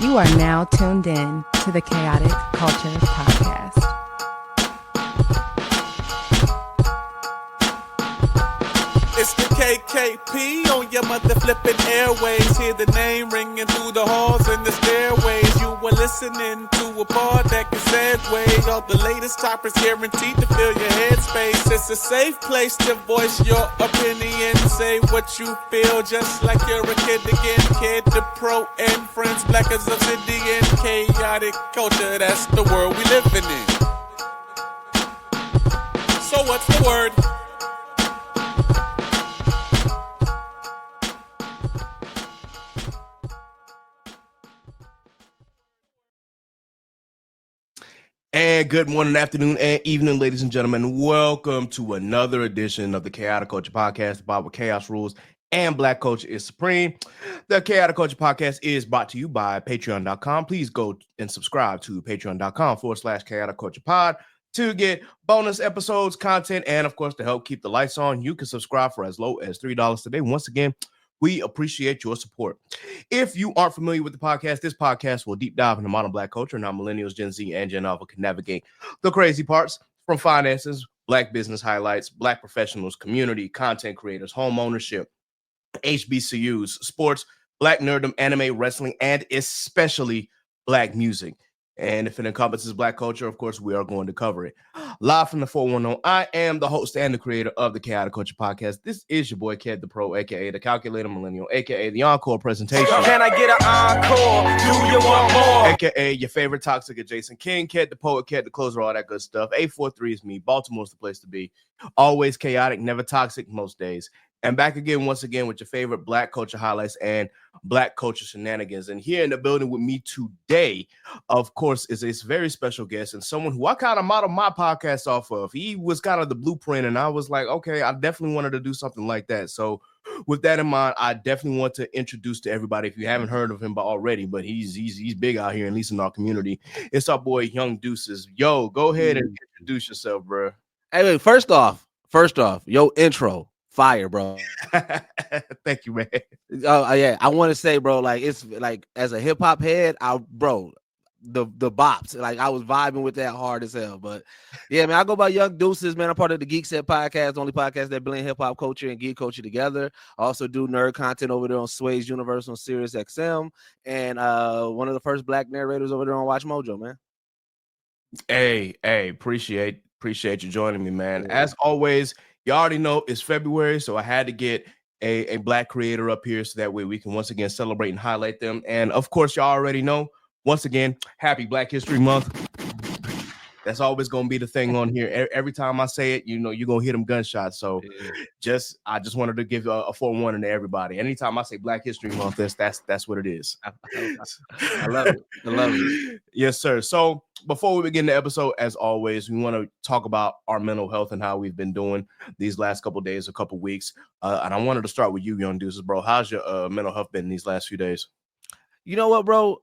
You are now tuned in to the Chaotic Culture Podcast. It's the KKP on your mother flipping airways. Hear the name ringing through the halls and the stairways. You were listening to a pod that can segue. All the latest topics guaranteed to fill your headspace. It's a safe place to voice your opinion. Say what you feel just like you're a kid again. Kid to pro and friends, black as obsidian. Chaotic culture, that's the world we living in. So what's the word? And good morning, afternoon, and evening, ladies and gentlemen. Welcome to another edition of the Chaotic Culture Podcast, about what chaos rules and Black culture is supreme. The Chaotic Culture Podcast is brought to you by Patreon.com. Please go and subscribe to Patreon.com/Chaotic Culture Pod to get bonus episodes, content, and of course, to help keep the lights on. You can subscribe for as low as $3 today. Once again, we appreciate your support. If you aren't familiar with the podcast, this podcast will deep dive into modern Black culture and how millennials, Gen Z, and Gen Alpha can navigate the crazy parts from finances, Black business highlights, Black professionals, community, content creators, home ownership, HBCUs, sports, Black nerddom, anime, wrestling, and especially Black music. And if it encompasses Black culture, of course, we are going to cover it. Live from the 410, I am the host and the creator of the Chaotic Culture Podcast. This is your boy, Ked the Pro, a.k.a. the Calculator Millennial, a.k.a. the Encore Presentation. Can I get an encore? Do you want more? A.k.a. your favorite toxic adjacent king, Ked the Poet, Ked the Closer, all that good stuff. 843 is me. Baltimore's the place to be. Always chaotic, never toxic most days. And back again, once again, with your favorite Black culture highlights and Black culture shenanigans. And here in the building with me today, of course, is a very special guest and someone who I kind of modeled my podcast off of. He was kind of the blueprint, and I was like, okay, I definitely wanted to do something like that. So with that in mind, I definitely want to introduce to everybody, if you haven't heard of him already, but he's big out here, at least in our community. It's our boy, Young Deuces. Yo, go ahead and introduce yourself, bro. Hey, wait, first off, yo, intro. Fire, bro. Thank you, man. Oh yeah, I want to say, bro, like it's like as a hip hop head, the bops, like I was vibing with that hard as hell. But yeah, man, I go by Young Deuces, man. I'm part of the Geekset Podcast, the only podcast that blend hip hop culture and geek culture together. I also do nerd content over there on Sway's Universe on Sirius XM, and one of the first Black narrators over there on WatchMojo, man. Hey, appreciate you joining me, man. As always, you already know it's February, so I had to get a Black creator up here so that way we can once again celebrate and highlight them. And of course, y'all already know, once again, happy Black History Month. That's always going to be the thing on here. Every time I say it, you know, you're going to hear them gunshots. So I just wanted to give a forewarning to everybody. Anytime I say Black History Month, that's what it is. I love it. Yes, sir. So before we begin the episode, as always, we want to talk about our mental health and how we've been doing these last couple days, a couple weeks. And I wanted to start with you, Young Deuces, bro. How's your mental health been these last few days? You know what, bro?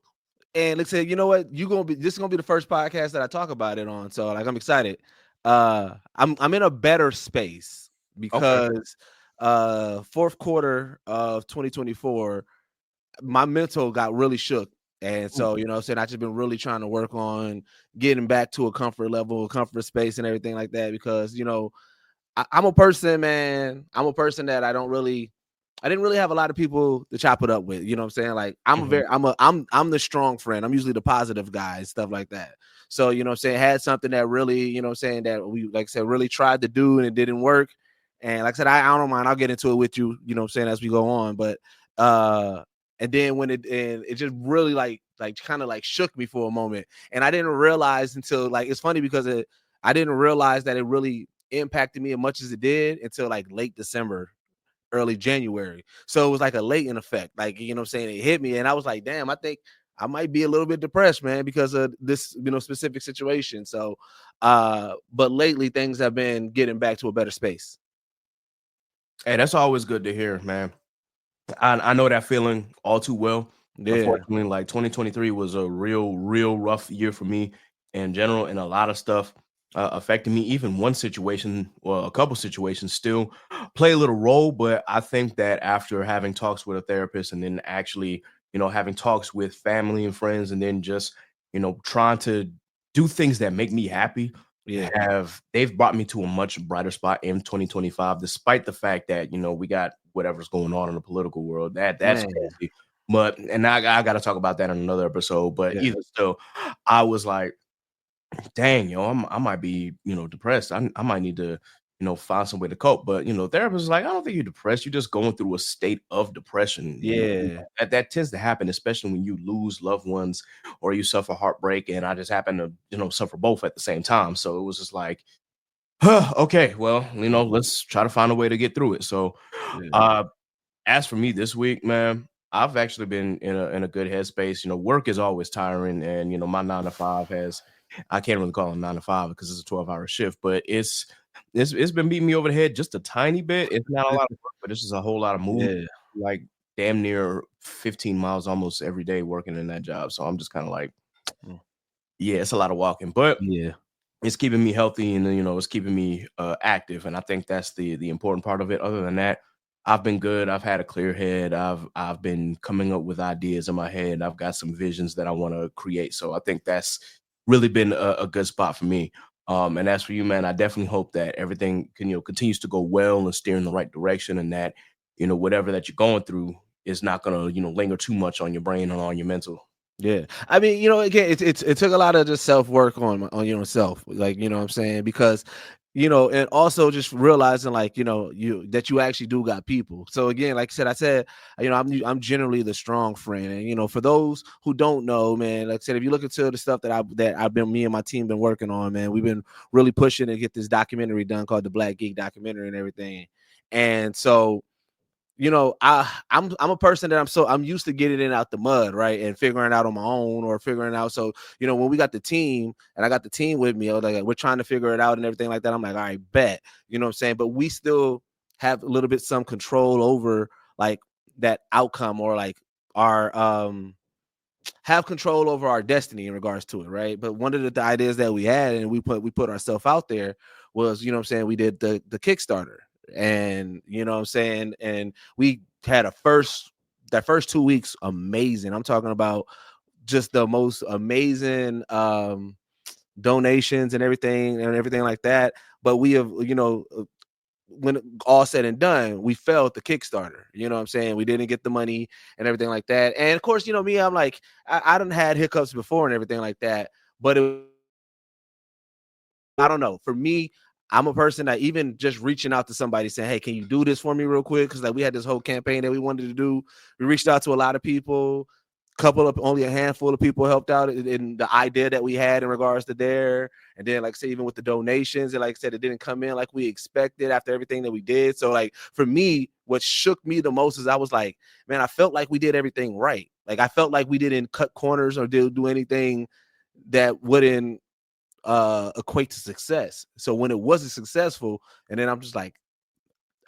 And let's say, you know what, this is gonna be the first podcast that I talk about it on. So like I'm excited. I'm in a better space because fourth quarter of 2024, my mental got really shook. And so, you know what I'm saying, I just been really trying to work on getting back to a comfort level, comfort space and everything like that. Because, you know, I'm a person, man. I'm a person that I didn't really have a lot of people to chop it up with. You know what I'm saying? Like I'm the strong friend. I'm usually the positive guy and stuff like that. So, you know what I'm saying, had something that really, you know what I'm saying, that we, like I said, really tried to do and it didn't work. And like I said, I don't mind. I'll get into it with you, you know what I'm saying, as we go on. But and then when it just really like kind of like shook me for a moment. And I didn't realize until, like, it's funny because I didn't realize that it really impacted me as much as it did until like late December, early January. So it was like a latent effect, like, you know what I'm saying, it hit me and I was like, damn, I think I might be a little bit depressed, man, because of this, you know, specific situation. So but lately things have been getting back to a better space. Hey, that's always good to hear, man. I know that feeling all too well. Yeah. Unfortunately, like 2023 was a real rough year for me in general, and a lot of stuff affected me. Even one situation, well, a couple situations still play a little role, but I think that after having talks with a therapist and then actually having talks with family and friends, and then just, trying to do things that make me happy, they've brought me to a much brighter spot in 2025, despite the fact that, we got whatever's going on in the political world. That's crazy. But, and I got to talk about that in another episode. But even still, I was like, dang, I might be, depressed. I might need to, find some way to cope. But, therapist is like, I don't think you're depressed. You're just going through a state of depression. That tends to happen, especially when you lose loved ones or you suffer heartbreak. And I just happen to, suffer both at the same time. So it was just like, okay, well, let's try to find a way to get through it. So, as for me this week, man, I've actually been in a good headspace. Work is always tiring, and my 9 to 5 I can't really call it 9 to 5 because it's a 12-hour shift, but it's been beating me over the head just a tiny bit. It's not a lot of work, but it's just a whole lot of movement, like damn near 15 miles almost every day working in that job. So I'm just kind of like, yeah, it's a lot of walking, but it's keeping me healthy, and it's keeping me active, and I think that's the important part of it. Other than that, I've been good. I've had a clear head. I've been coming up with ideas in my head. I've got some visions that I want to create. So I think that's really been a good spot for me. And as for you, man, I definitely hope that everything continues to go well and steer in the right direction, and that whatever that you're going through is not gonna linger too much on your brain or on your mental. Yeah, I mean, again, it took a lot of just self work on yourself, like, what I'm saying, because and also just realizing, like, that you actually do got people. So again, like I said, I'm generally the strong friend, and for those who don't know, man, like I said, if you look into the stuff me and my team been working on, man, we've been really pushing to get this documentary done called the Black Geek documentary and everything, and so. I'm a person that I'm used to getting in out the mud, right, and figuring out on my own or figuring out. So when we got the team and I got the team with me, I was like, we're trying to figure it out and everything like that. I'm like, all right, bet, what I'm saying. But we still have a little bit some control over like that outcome, or like our have control over our destiny in regards to it, right? But one of the ideas that we had and we put ourselves out there was, what I'm saying, we did the Kickstarter. And what I'm saying, and we had that first 2 weeks amazing. I'm talking about just the most amazing donations and everything like that. But we have, when all said and done, we failed the Kickstarter. What I'm saying? We didn't get the money and everything like that. And of course, me, I'm like, I done had hiccups before and everything like that. But I don't know. For me, I'm a person that even just reaching out to somebody saying, hey, can you do this for me real quick? Because like we had this whole campaign that we wanted to do. We reached out to a lot of people. Only a handful of people helped out in the idea that we had in regards to there. And then, like I said, even with the donations, and like I said, it didn't come in like we expected after everything that we did. So like for me, what shook me the most is I was like, man, I felt like we did everything right. Like I felt like we didn't cut corners or do anything that wouldn't equate to success. So when it wasn't successful, and then I was like,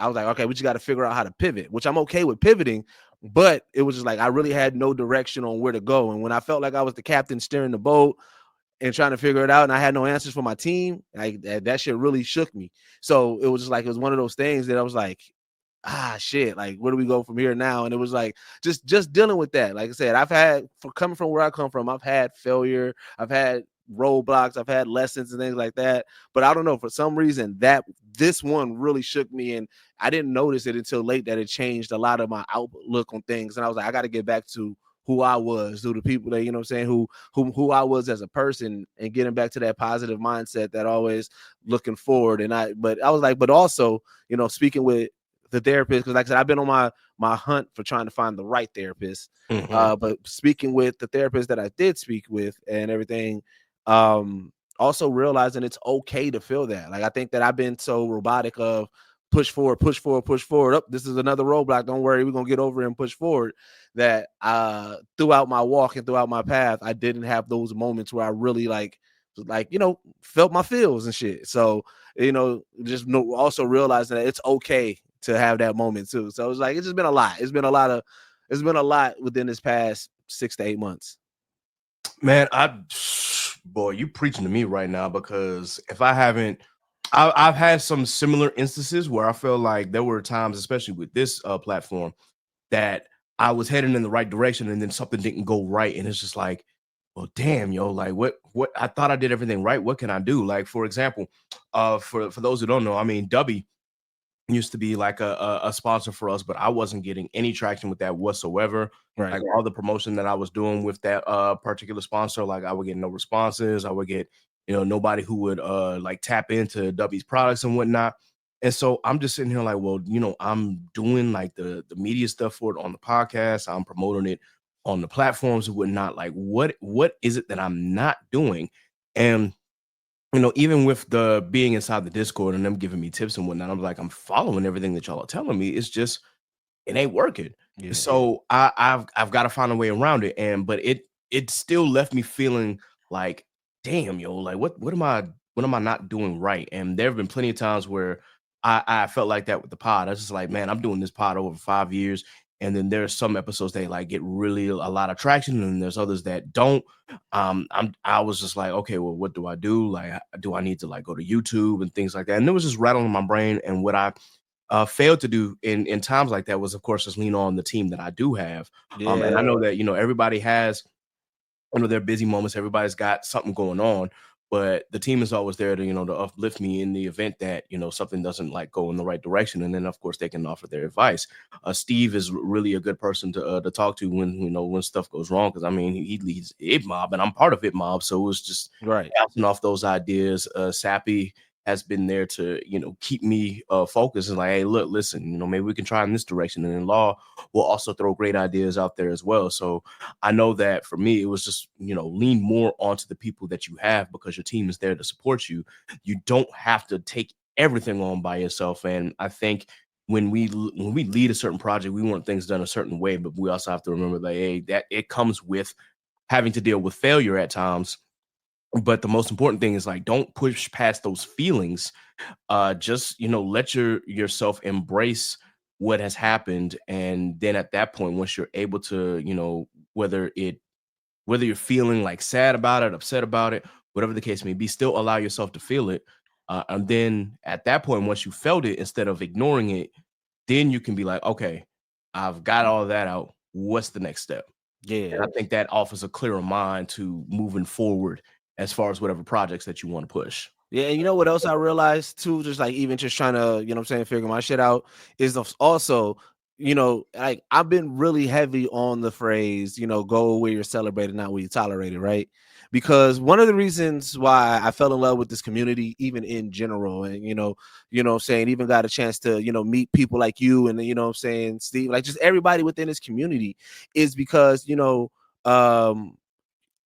okay, we just got to figure out how to pivot, which I'm okay with pivoting, but it was just like I really had no direction on where to go. And when I felt like I was the captain steering the boat and trying to figure it out, and I had no answers for my team, like that shit really shook me. So it was just like it was one of those things that I was like, shit, like where do we go from here now? And it was like just dealing with that. Like I said, coming from where I come from, I've had failure, I've had roadblocks, I've had lessons and things like that, but I don't know, for some reason that this one really shook me, and I didn't notice it until late that it changed a lot of my outlook on things. And I was like, I got to get back to who I was, to the people that, what I'm saying, who I was as a person, and getting back to that positive mindset, that always looking forward. But I was like, but also, speaking with the therapist, because like I said, I've been on my hunt for trying to find the right therapist. But speaking with the therapist that I did speak with and everything, also realizing it's okay to feel that. Like I think that I've been so robotic of push forward. Oh, this is another roadblock. Don't worry, we're gonna get over it and push forward. That throughout my walk and throughout my path, I didn't have those moments where I really felt my feels and shit. So also realizing that it's okay to have that moment too. So it's like it's just been a lot. It's been a lot within this past 6 to 8 months. Man, boy, you preaching to me right now, because if I haven't, I've had some similar instances where I feel like there were times, especially with this platform, that I was heading in the right direction and then something didn't go right. And it's just like, well, damn, yo, like what I thought I did everything right. What can I do? Like, for example, for those who don't know, I mean, Dubby used to be like a sponsor for us, but I wasn't getting any traction with that whatsoever. Right. Like all the promotion that I was doing with that particular sponsor, like I would get no responses. I would get, nobody who would like tap into W's products and whatnot. And so I'm just sitting here like, well, I'm doing like the media stuff for it on the podcast. I'm promoting it on the platforms and whatnot. Like, what is it that I'm not doing? And even with the being inside the Discord and them giving me tips and whatnot, I'm like, I'm following everything that y'all are telling me. It's just, it ain't working. Yeah. So I've got to find a way around it. But it still left me feeling like, damn, yo, like what am I not doing right? And there have been plenty of times where I felt like that with the pod. I was just like, man, I'm doing this pod over 5 years. And then there's some episodes that like get really a lot of traction, and there's others that don't. I was just like, okay, well, what do I do? Like, do I need to like go to YouTube and things like that? And it was just rattling in my brain. And what I failed to do in times like that was, of course, just lean on the team that I do have. And I know that everybody has, their busy moments. Everybody's got something going on. But the team is always there to, to uplift me in the event that, something doesn't like go in the right direction. And then, of course, they can offer their advice. Steve is really a good person to talk to when stuff goes wrong. Because, I mean, he leads Ip Mob and I'm part of Ip Mob. So it was just bouncing off those ideas. Sappy has been there to, keep me focused and like, hey, look, listen, maybe we can try in this direction. And then Law will also throw great ideas out there as well. So I know that for me, it was just, lean more onto the people that you have because your team is there to support you. You don't have to take everything on by yourself. And I think when we lead a certain project, we want things done a certain way, but we also have to remember that, hey, that it comes with having to deal with failure at times. But the most important thing is like, don't push past those feelings. Just, let yourself embrace what has happened. And then at that point, once you're able to, whether you're feeling like sad about it, upset about it, whatever the case may be, still allow yourself to feel it. And then at that point, once you felt it, instead of ignoring it, then you can be like, okay, I've got all of that out. What's the next step? Yeah. And I think that offers a clearer mind to moving forward as far as whatever projects that you want to push. Yeah, and you know what else I realized too, just like even just trying to, figure my shit out, is also, like I've been really heavy on the phrase, go where you're celebrated, not where you're tolerated, right? Because one of the reasons why I fell in love with this community, even in general, and even got a chance to, meet people like you and Steve, like just everybody within this community, is because,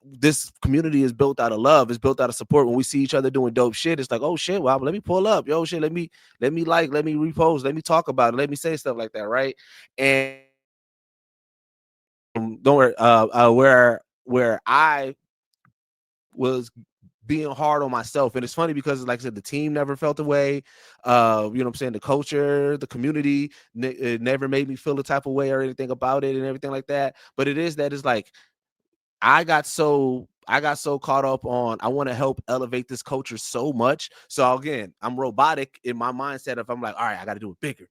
this community is built out of love. It's built out of support. When we see each other doing dope shit, it's like, oh shit, well, let me pull up. Yo, shit, let me like, let me repost, let me talk about it, let me say stuff like that, right? And don't worry, where I was being hard on myself. And it's funny because, like I said, the team never felt the way. The culture, the community, it never made me feel the type of way or anything about it and everything like that. But it is that it's like, I got so caught up on, I want to help elevate this culture so much. So again, I'm robotic in my mindset of, I'm like, all right, I got to do it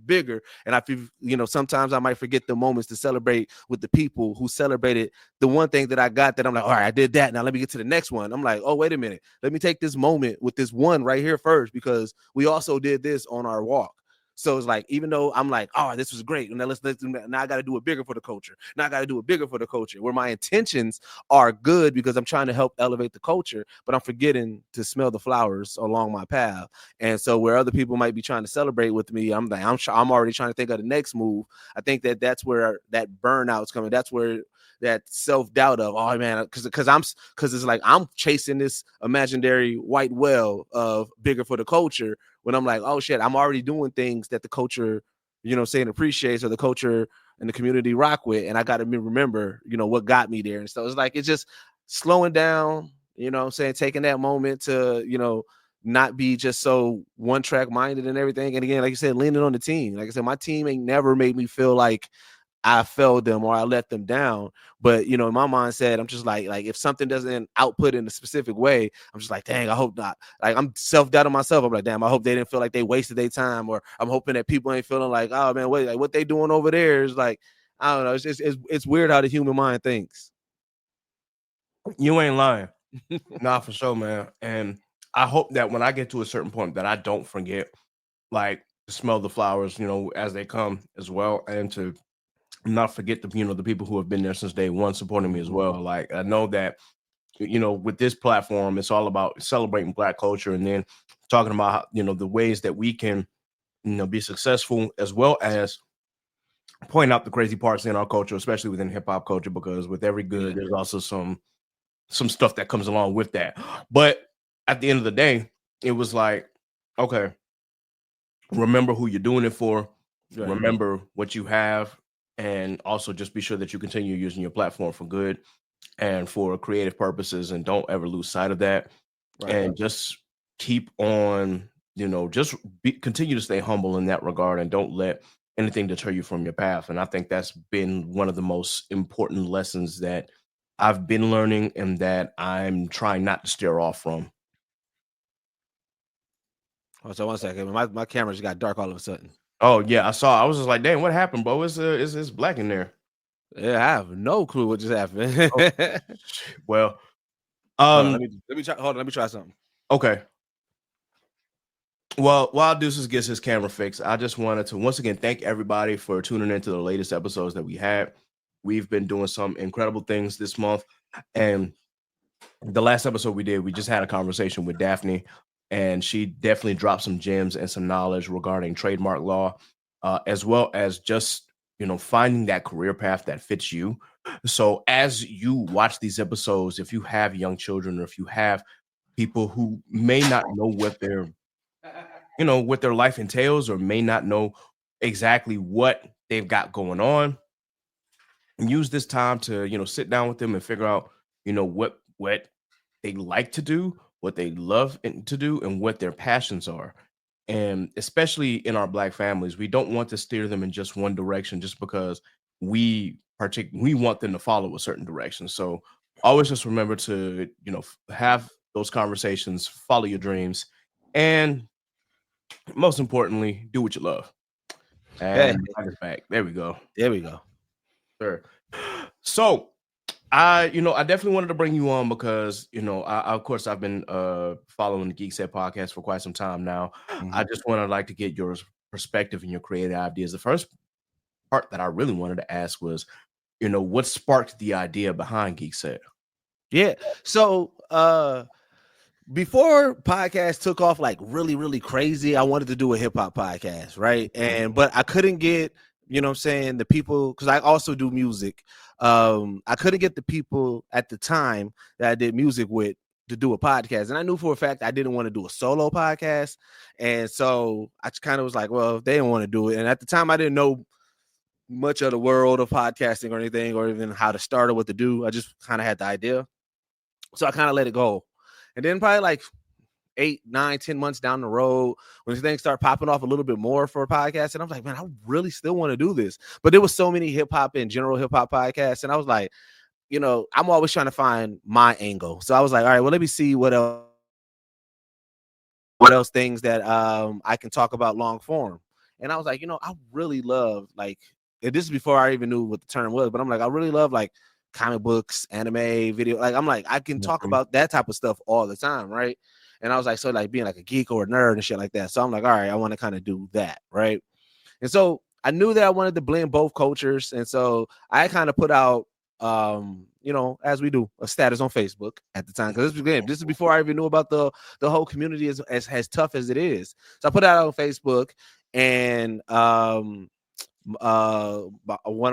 bigger. And I feel, sometimes I might forget the moments to celebrate with the people who celebrated the one thing that I got, that I'm like, all right, I did that. Now let me get to the next one. I'm like, oh, wait a minute. Let me take this moment with this one right here first, because we also did this on our walk. So it's like, even though I'm like, oh, this was great, now let's now I got to do it bigger for the culture. Now I got to do it bigger for the culture, where my intentions are good because I'm trying to help elevate the culture, but I'm forgetting to smell the flowers along my path. And so where other people might be trying to celebrate with me, I'm already trying to think of the next move. I think that's where that burnout's coming. That's where that self-doubt of, oh man, because it's like I'm chasing this imaginary white whale of bigger for the culture, when I'm like, oh shit, I'm already doing things that the culture, appreciates, or the culture and the community rock with, and I got to remember, what got me there. And so it's like, it's just slowing down, taking that moment to, not be just so one track minded and everything. And again, like you said, leaning on the team. Like I said, my team ain't never made me feel like I failed them or I let them down. But in my mindset, I'm just like if something doesn't output in a specific way, I'm just like, dang, I hope not. Like I'm self-doubting myself. I'm like, damn, I hope they didn't feel like they wasted their time, or I'm hoping that people ain't feeling like, oh man, wait, like what they doing over there is like, I don't know. It's just it's weird how the human mind thinks. You ain't lying. Nah, for sure, man. And I hope that when I get to a certain point that I don't forget, like, to smell the flowers, as they come as well, and to not forget the people who have been there since day one supporting me as well. Like, I know that, with this platform, it's all about celebrating Black culture and then talking about, the ways that we can, be successful, as well as point out the crazy parts in our culture, especially within hip hop culture, because with every good, there's also some stuff that comes along with that. But at the end of the day, it was like, okay, remember who you're doing it for, remember what you have, and also just be sure that you continue using your platform for good and for creative purposes, and don't ever lose sight of that. And just keep on, continue to stay humble in that regard, and don't let anything deter you from your path. And I think that's been one of the most important lessons that I've been learning, and that I'm trying not to steer off from. Oh, so 1 second, my camera just got dark all of a sudden. Oh yeah, I saw. I was just like, dang, what happened, bro? It's black in there. Yeah, I have no clue what just happened. Well, let me try. Hold on, let me try something. Okay. Well, while Deuces gets his camera fixed, I just wanted to once again thank everybody for tuning into the latest episodes that we had. We've been doing some incredible things this month, and the last episode we did, we just had a conversation with Daphne, and she definitely dropped some gems and some knowledge regarding trademark law, as well as just finding that career path that fits you. So as you watch these episodes, if you have young children, or if you have people who may not know what their life entails, or may not know exactly what they've got going on, and use this time to sit down with them and figure out what they like to do, what they love to do, and what their passions are. And especially in our Black families, we don't want to steer them in just one direction just because we want them to follow a certain direction. So always just remember to have those conversations, follow your dreams, and most importantly, do what you love. And back. There we go. Sure. So I definitely wanted to bring you on because, of course, I've been following the Geekset podcast for quite some time now. I just like to get your perspective and your creative ideas. The first part that I really wanted to ask was, what sparked the idea behind Geekset? Yeah. So before podcasts took off like really, really crazy, I wanted to do a hip hop podcast, right? But I couldn't get, the people, because I also do music. I couldn't get the people at the time that I did music with to do a podcast. And I knew for a fact I didn't want to do a solo podcast. And so I just kind of was like, well, if they don't want to do it. And at the time I didn't know much of the world of podcasting or anything, or even how to start or what to do. I just kind of had the idea. So I kind of let it go. And then probably like 8, 9, 10 months down the road, when things start popping off a little bit more for a podcast, and I was like, man, I really still want to do this. But there was so many hip hop and general hip hop podcasts, and I was like, I'm always trying to find my angle. So I was like, all right, well, let me see what else things that I can talk about long form. And I was like, I really love, like, this is before I even knew what the term was, but I'm like, I really love like comic books, anime, video. Like, I'm like, I can talk about that type of stuff all the time, right? And I was like, so like being like a geek or a nerd and shit like that. So I'm like, all right, I want to kind of do that, right? And so I knew that I wanted to blend both cultures. And so I kind of put out, as we do, a status on Facebook at the time. Because this is before I even knew about the whole community as tough as it is. So I put it out on Facebook, and one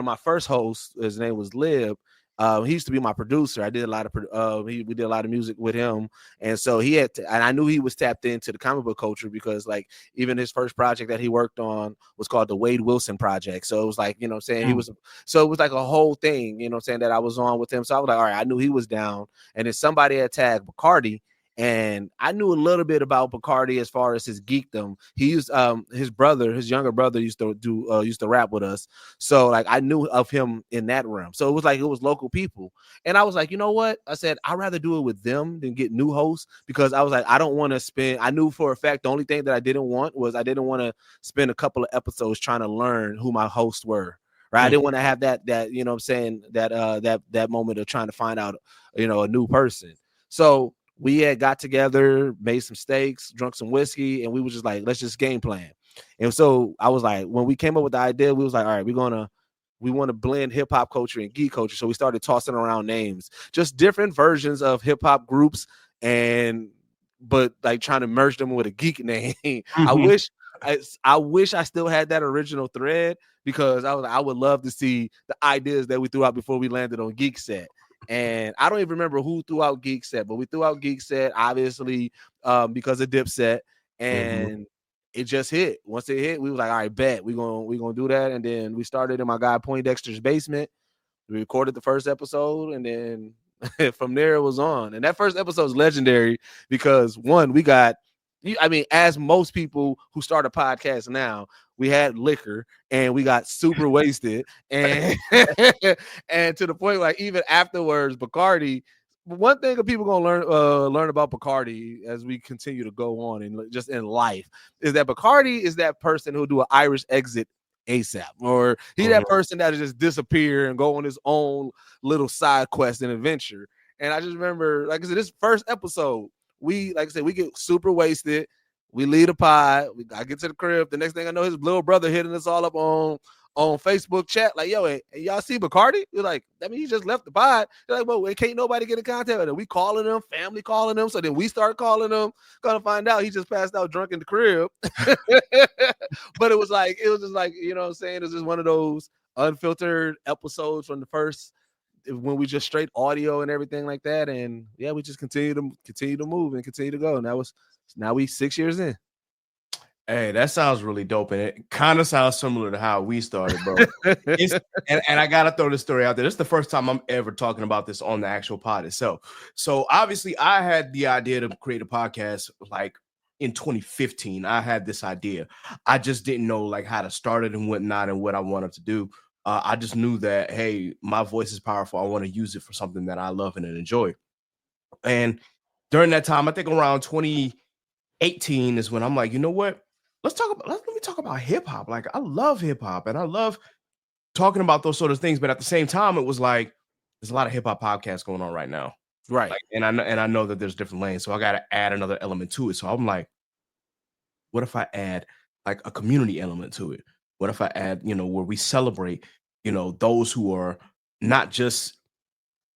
of my first hosts, his name was Lib. He used to be my producer. I did a lot of we did a lot of music with him, and so and I knew he was tapped into the comic book culture, because like even his first project that he worked on was called the Wade Wilson Project. So it was like, he was, so it was like a whole thing, that I was on with him. So I was like, all right, I knew he was down, and then somebody had tagged Bacardi And I knew a little bit about Bacardi as far as his geekdom. He used his younger brother used to rap with us. So like I knew of him in that realm. So it was local people. And I was like, you know what? I said, I'd rather do it with them than get new hosts, because I was like, I don't want to spend, I knew for a fact the only thing that I didn't want to spend a couple of episodes trying to learn who my hosts were. Right. I didn't want to have that, you know what I'm saying, that moment of trying to find out, you know, a new person. So we had got together, made some steaks, drunk some whiskey, and we was just like, let's just game plan. And so I was like, when we came up with the idea, we was like, all right, we want to blend hip hop culture and geek culture. So we started tossing around names, just different versions of hip hop groups, but like trying to merge them with a geek name. Mm-hmm. I wish I still had that original thread, because I would love to see the ideas that we threw out before we landed on Geekset. And I don't even remember who threw out Geekset, but we threw out Geekset, obviously, because of Dipset, and it just hit. Once it hit, we was like, all right, bet we're gonna do that. And then we started in my guy Poindexter's basement. We recorded the first episode, and then from there it was on. And that first episode is legendary because one, we got, I mean, as most people who start a podcast now, we had liquor and we got super wasted, and and to the point like even afterwards, Bacardi. One thing that people gonna learn about Bacardi as we continue to go on and just in life is that Bacardi is that person who'll do an Irish exit ASAP, or that person that'll just disappear and go on his own little side quest and adventure. And I just remember, like I said, this first episode, we get super wasted. We leave the pod. I get to the crib. The next thing I know, his little brother hitting us all up on Facebook chat. Like, yo, hey, y'all see Bacardi? We're like, I mean, he just left the pod. They're like, well, can't nobody get in contact with him. We calling him, family calling him. So then we start calling him. Gonna find out he just passed out drunk in the crib. But it was just like, you know what I'm saying? It was just one of those unfiltered episodes from the first, when we just straight audio and everything like that. And yeah, we just continue to move and continue to go. And now we 6 years in. Hey, that sounds really dope, and it kind of sounds similar to how we started, bro. and I gotta throw this story out there. This is the first time I'm ever talking about this on the actual pod itself. So obviously, I had the idea to create a podcast like in 2015. I had this idea. I just didn't know like how to start it and whatnot and what I wanted to do. I just knew that, hey, my voice is powerful. I want to use it for something that I love and enjoy. And during that time, I think around 2018 is when I'm like, you know what? Let me talk about hip hop. Like, I love hip hop and I love talking about those sort of things. But at the same time, it was like, there's a lot of hip hop podcasts going on right now. Right. Like, and I know that there's different lanes. So I got to add another element to it. So I'm like, what if I add like a community element to it? What if I add, you know, where we celebrate, you know, those who are not just,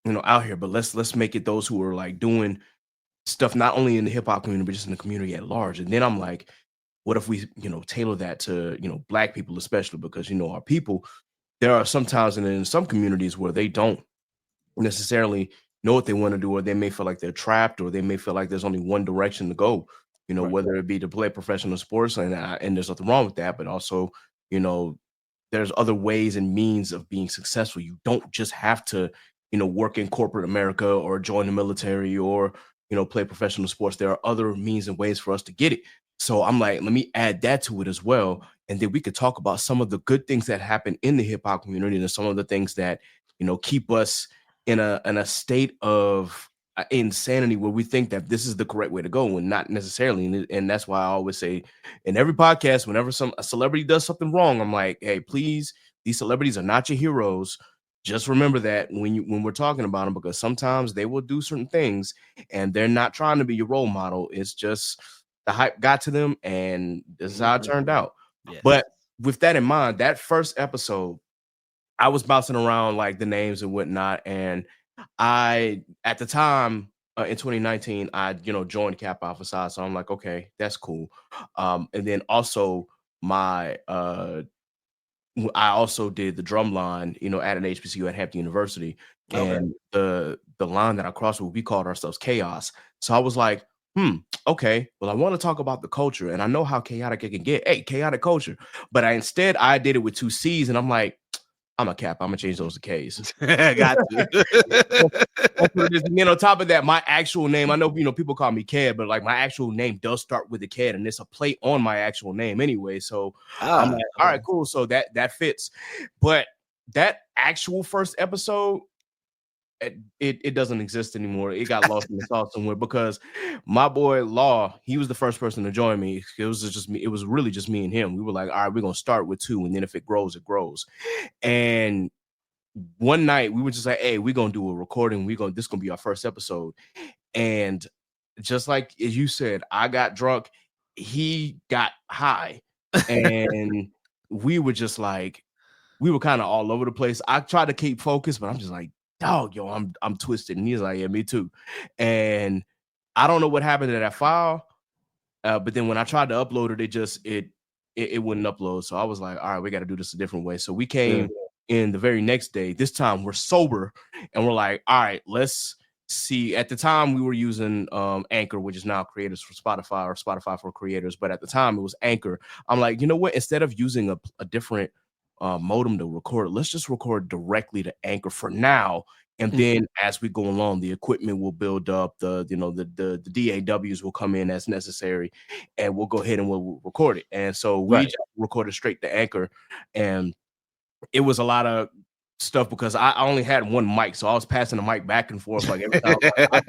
you know, out here, but let's make it those who are like doing stuff not only in the hip hop community, but just in the community at large. And then I'm like, what if we, you know, tailor that to, you know, Black people, especially because, you know, our people, there are sometimes in some communities where they don't necessarily know what they want to do, or they may feel like they're trapped, or they may feel like there's only one direction to go, you know, whether it be to play professional sports, and there's nothing wrong with that, but also, you know, there's other ways and means of being successful. You don't just have to, you know, work in corporate America or join the military or, you know, play professional sports. There are other means and ways for us to get it. So I'm like, let me add that to it as well. And then we could talk about some of the good things that happen in the hip hop community and some of the things that, you know, keep us in a state of insanity where we think that this is the correct way to go and not necessarily. And that's why I always say in every podcast, whenever a celebrity does something wrong, I'm like, hey, please, these celebrities are not your heroes. Just remember that when we're talking about them, because sometimes they will do certain things and they're not trying to be your role model. It's just the hype got to them, and this is how it turned out. Yes. But with that in mind, that first episode, I was bouncing around like the names and whatnot. And I, at the time in 2019, I, you know, joined Kappa Alpha Psi. So I'm like, okay, that's cool. And then also I also did the drum line, you know, at an HBCU at Hampton University. Okay. And the line that I crossed with, we called ourselves Chaos. So I was like, okay, well, I want to talk about the culture, and I know how chaotic it can get. Hey, chaotic culture. But I did it with 2 C's, and I'm like, I'm a cap. I'm gonna change those to K's. Got you. That's what it is. And then on top of that, my actual name, I know people call me Ked, but like my actual name does start with a Ked, and it's a play on my actual name anyway. So I'm like, all right, cool. So that fits. But that actual first episode, it doesn't exist anymore. It got lost in the sauce somewhere because my boy Law, he was the first person to join me. It was just me. It was really just me and him. We were like, all right, we're gonna start with 2, and then if it grows, it grows. And one night we were just like, hey, we're gonna do a recording. This gonna be our first episode. And just like as you said, I got drunk, he got high, and we were just like, we were kind of all over the place. I tried to keep focused, but I'm just like, dog, yo, I'm twisted. And he's like, yeah, me too. And I don't know what happened to that file. But then when I tried to upload it, it wouldn't upload. So I was like, all right, we got to do this a different way. So we came in the very next day. This time we're sober, and we're like, all right, let's see. At the time we were using Anchor, which is now Creators for Spotify, or Spotify for Creators. But at the time it was Anchor. I'm like, you know what? Instead of using a different modem to record, let's just record directly to Anchor for now, and then as we go along, the equipment will build up, the DAWs will come in as necessary, and we'll go ahead and we'll record it. And so we just recorded straight to Anchor, and it was a lot of stuff because I only had one mic, so I was passing the mic back and forth like every time. I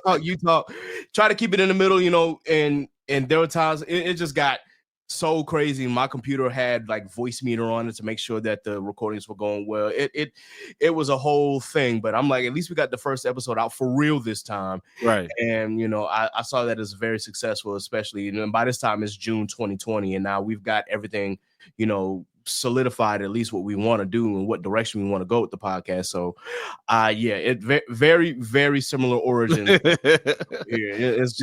talk, you talk, try to keep it in the middle, and there were times it just got so crazy. My computer had like voice meter on it to make sure that the recordings were going well. It was a whole thing, but I'm like, at least we got the first episode out for real this time, right? And I saw that as very successful, especially by this time it's June 2020, and now we've got everything solidified, at least what we want to do and what direction we want to go with the podcast. So it very, very similar origins. It's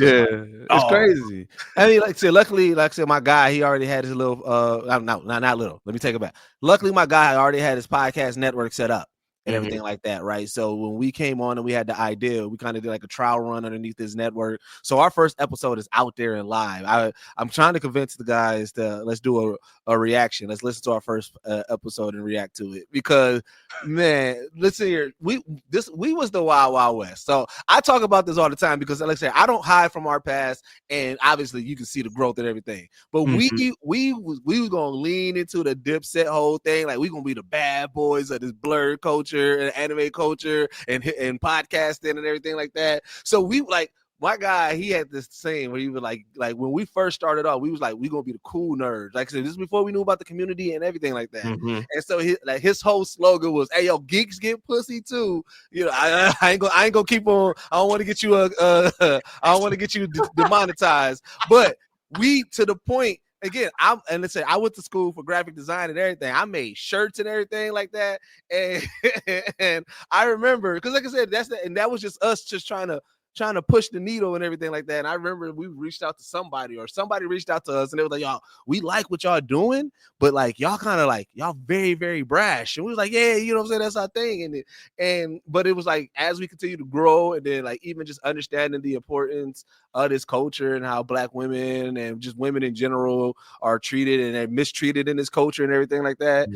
crazy. I mean, like I said, my guy, he already had his little not little, let me take it back. Luckily my guy already had his podcast network set up and everything like that, right? So when we came on and we had the idea, we kind of did like a trial run underneath this network. So our first episode is out there and live. I'm trying to convince the guys to let's do a reaction. Let's listen to our first episode and react to it, because man, listen here, we was the Wild Wild West. So I talk about this all the time because, like I said, I don't hide from our past, and obviously you can see the growth and everything. But we was gonna lean into the Dipset whole thing, like we gonna be the bad boys of this blurred culture and anime culture and podcasting and everything like that. So we like, my guy, he had this saying where he was like when we first started off, we was like, we gonna be the cool nerds. Like I said, this is before we knew about the community and everything like that. And so his whole slogan was, "Hey, yo, geeks get pussy too." I ain't gonna keep on. I don't want to get you I don't want to get you demonetized. But we, to the point. Again, I went to school for graphic design and everything. I made shirts and everything like that, and I remember, because like I said, that was just us just trying to push the needle and everything like that. And I remember we reached out to somebody, or somebody reached out to us, and they was like, "Y'all, we like what y'all doing, but like y'all kind of like y'all very, very brash." And we was like, "Yeah, you know what I'm saying, that's our thing." But it was like, as we continue to grow, and then like even just understanding the importance of this culture and how Black women and just women in general are treated and they're mistreated in this culture and everything like that.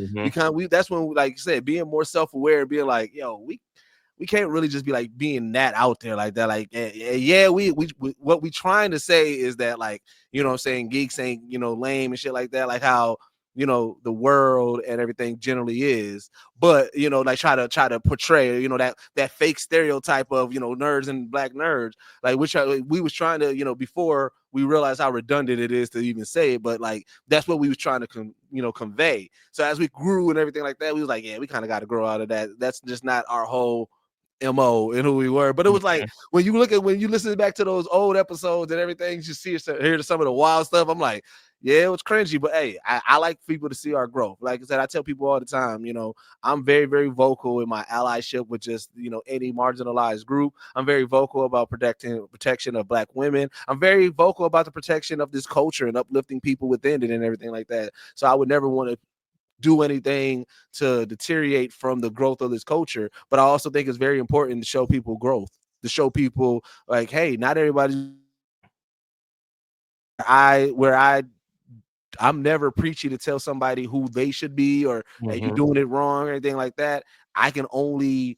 That's when, like you said, being more self-aware, being like, yo, we can't really just be like being that out there like that. Like, yeah, we what we trying to say is that, like, you know what I'm saying, geeks ain't, lame and shit like that, like how, the world and everything generally is, but, like try to portray, that fake stereotype of, nerds and Black nerds, like, which we was trying to, before we realized how redundant it is to even say it, but like, that's what we was trying to, convey. So as we grew and everything like that, we was like, yeah, we kind of got to grow out of that. That's just not our whole MO and who we were. But it was like, when you listen back to those old episodes and everything, you hear some of the wild stuff. I'm like, yeah, it was cringy, but hey, I like people to see our growth. Like I said, I tell people all the time, I'm very, very vocal in my allyship with just, any marginalized group. I'm very vocal about protection of Black women. I'm very vocal about the protection of this culture and uplifting people within it and everything like that. So I would never want to do anything to deteriorate from the growth of this culture. But I also think it's very important to show people growth, to show people like, hey, not everybody where I I'm never preachy to tell somebody who they should be or hey, you're doing it wrong or anything like that. I can only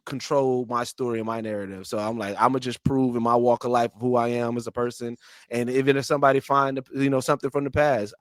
control my story and my narrative. So I'm like, I'm gonna just prove in my walk of life who I am as a person. And even if somebody find something from the past,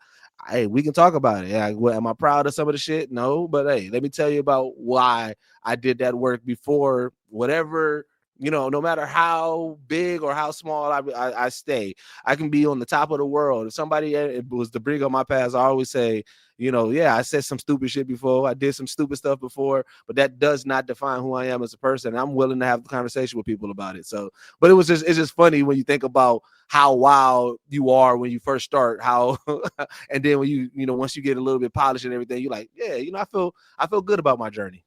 hey, we can talk about it. Yeah, am I proud of some of the shit? No, but hey, let me tell you about why I did that work before whatever. No matter how big or how small I stay, I can be on the top of the world. If somebody was to bring up my past, I always say, I said some stupid shit before. I did some stupid stuff before, but that does not define who I am as a person. I'm willing to have a conversation with people about it. So, but it's just funny when you think about how wild you are when you first start, and then when you once you get a little bit polished and everything, you're like, yeah, I feel good about my journey.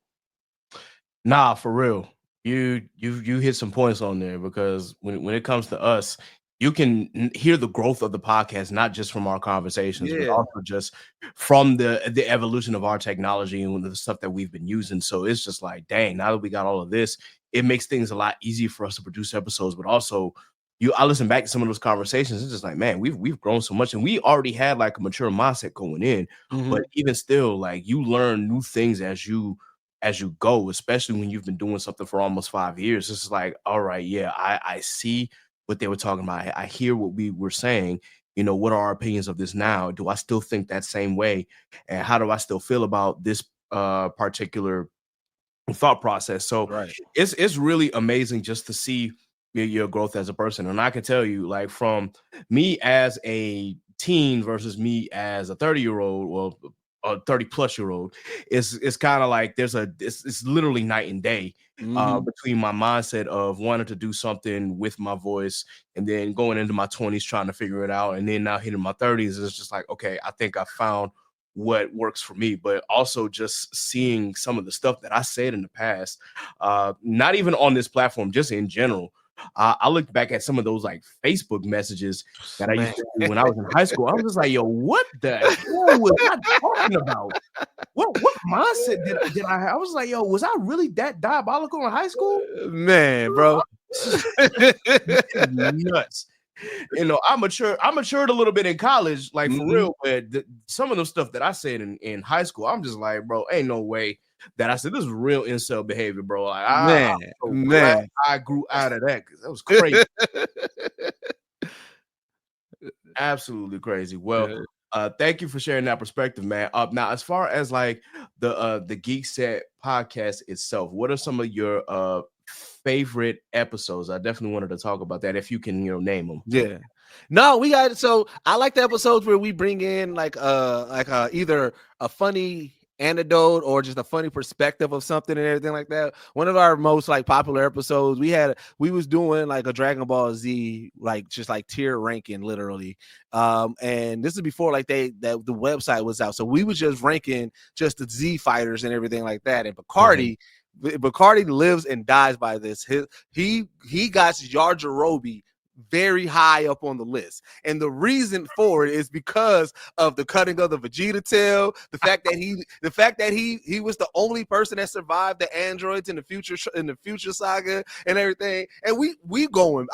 Nah, for real. You hit some points on there because when it comes to us, you can hear the growth of the podcast, not just from our conversations, but also just from the evolution of our technology and the stuff that we've been using. So it's just like, dang, now that we got all of this, it makes things a lot easier for us to produce episodes. But also, I listen back to some of those conversations. It's just like, man, we've grown so much, and we already had like a mature mindset going in. But even still, like you learn new things as you go, especially when you've been doing something for almost 5 years. It's like, all right, yeah, I see what they were talking about. I hear what we were saying. What are our opinions of this now? Do I still think that same way? And how do I still feel about this particular thought process? So it's really amazing just to see your growth as a person. And I can tell you, like, from me as a teen versus me as a 30-year-old, well, a 30-plus-year-old, it's kind of like it's literally night and day between my mindset of wanting to do something with my voice and then going into my 20s trying to figure it out, and then now hitting my 30s, it's just like, okay, I think I found what works for me. But also just seeing some of the stuff that I said in the past, not even on this platform, just in general. I looked back at some of those like Facebook messages that I used to do when I was in high school. I was just like, yo, what the hell was I talking about? What mindset did I have? I was like, yo, was I really that diabolical in high school? Man, bro. Nuts. I matured a little bit in college, like for real, but some of the stuff that I said in high school, I'm just like, bro, ain't no way that I said this is real incel behavior, bro. Like, I grew out of that because that was crazy. Absolutely crazy. Well, thank you for sharing that perspective, man. Now, as far as like the Geekset podcast itself, what are some of your favorite episodes? I definitely wanted to talk about that if you can, name them. Yeah. No, we got it. So I like the episodes where we bring in like either a funny anecdote or just a funny perspective of something and everything like that. One of our most like popular episodes, we was doing like a Dragon Ball Z, like just like tier ranking literally. And this is before like the website was out. So we was just ranking just the Z fighters and everything like that. And Bacardi lives and dies by this. He got Yajirobe very high up on the list, and the reason for it is because of the cutting of the Vegeta tail, the fact that he was the only person that survived the androids in the future saga and everything. And we going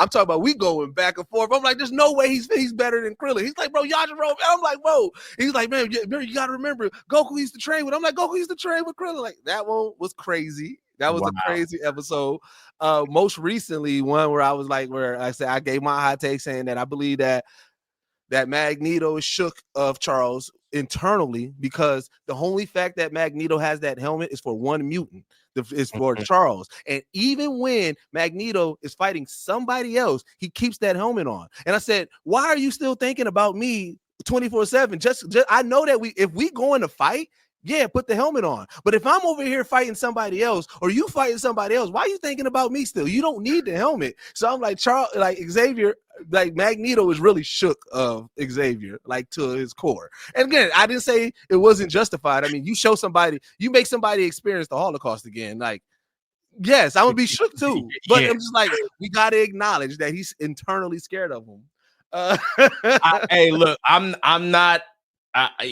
back and forth. I'm like, there's no way he's better than Krillin. He's like, bro, Yajirobe. I'm like, whoa. He's like, man, you gotta remember, Goku used to train with. I'm like, Goku used to train with Krillin. Like, that one was crazy. That was a crazy episode. Most recently, one where I said I gave my hot take saying that I believe that Magneto is shook of Charles internally because the only fact that Magneto has that helmet is for one mutant. It's for Charles. And even when Magneto is fighting somebody else, he keeps that helmet on. And I said, why are you still thinking about me 24/7? Just I know that if we going to fight, yeah, put the helmet on. But if I'm over here fighting somebody else or you fighting somebody else, why are you thinking about me still? You don't need the helmet. So I'm like, Xavier, like Magneto is really shook of Xavier, like to his core. And again, I didn't say it wasn't justified. I mean, you make somebody experience the Holocaust again. Like, yes, I would be shook too. But I'm just like, we got to acknowledge that he's internally scared of him. Hey, look, I'm not.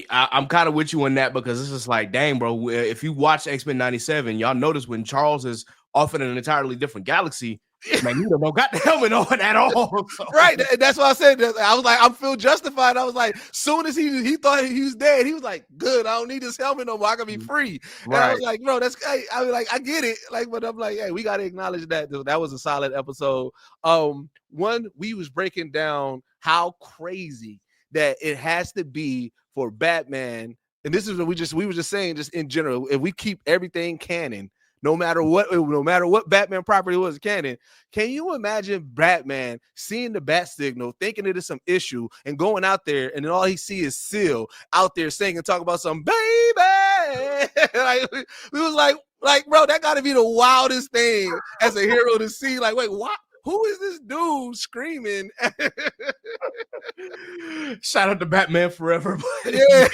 I'm kind of with you on that because it's just like, dang, bro. If you watch X-Men '97, y'all notice when Charles is off in an entirely different galaxy, Magneto don't got the helmet on at all. So. Right. That's why I said that. I was like, I feel justified. I was like, soon as he thought he was dead, he was like, good, I don't need this helmet no more. I can be free. And I was like, bro, that's I was like, I get it. Like, but I'm like, hey, we gotta acknowledge that. That was a solid episode. One, we was breaking down how crazy that it has to be for Batman. And this is what we were just saying, just in general, if we keep everything canon, no matter what Batman property was canon, can you imagine Batman seeing the bat signal, thinking it is some issue, and going out there, and then all he see is Seal out there singing, talk about some baby. Like, we was like, bro, that got to be the wildest thing as a hero to see. Like, wait, what? Who is this dude screaming? Shout out to Batman Forever. Yeah.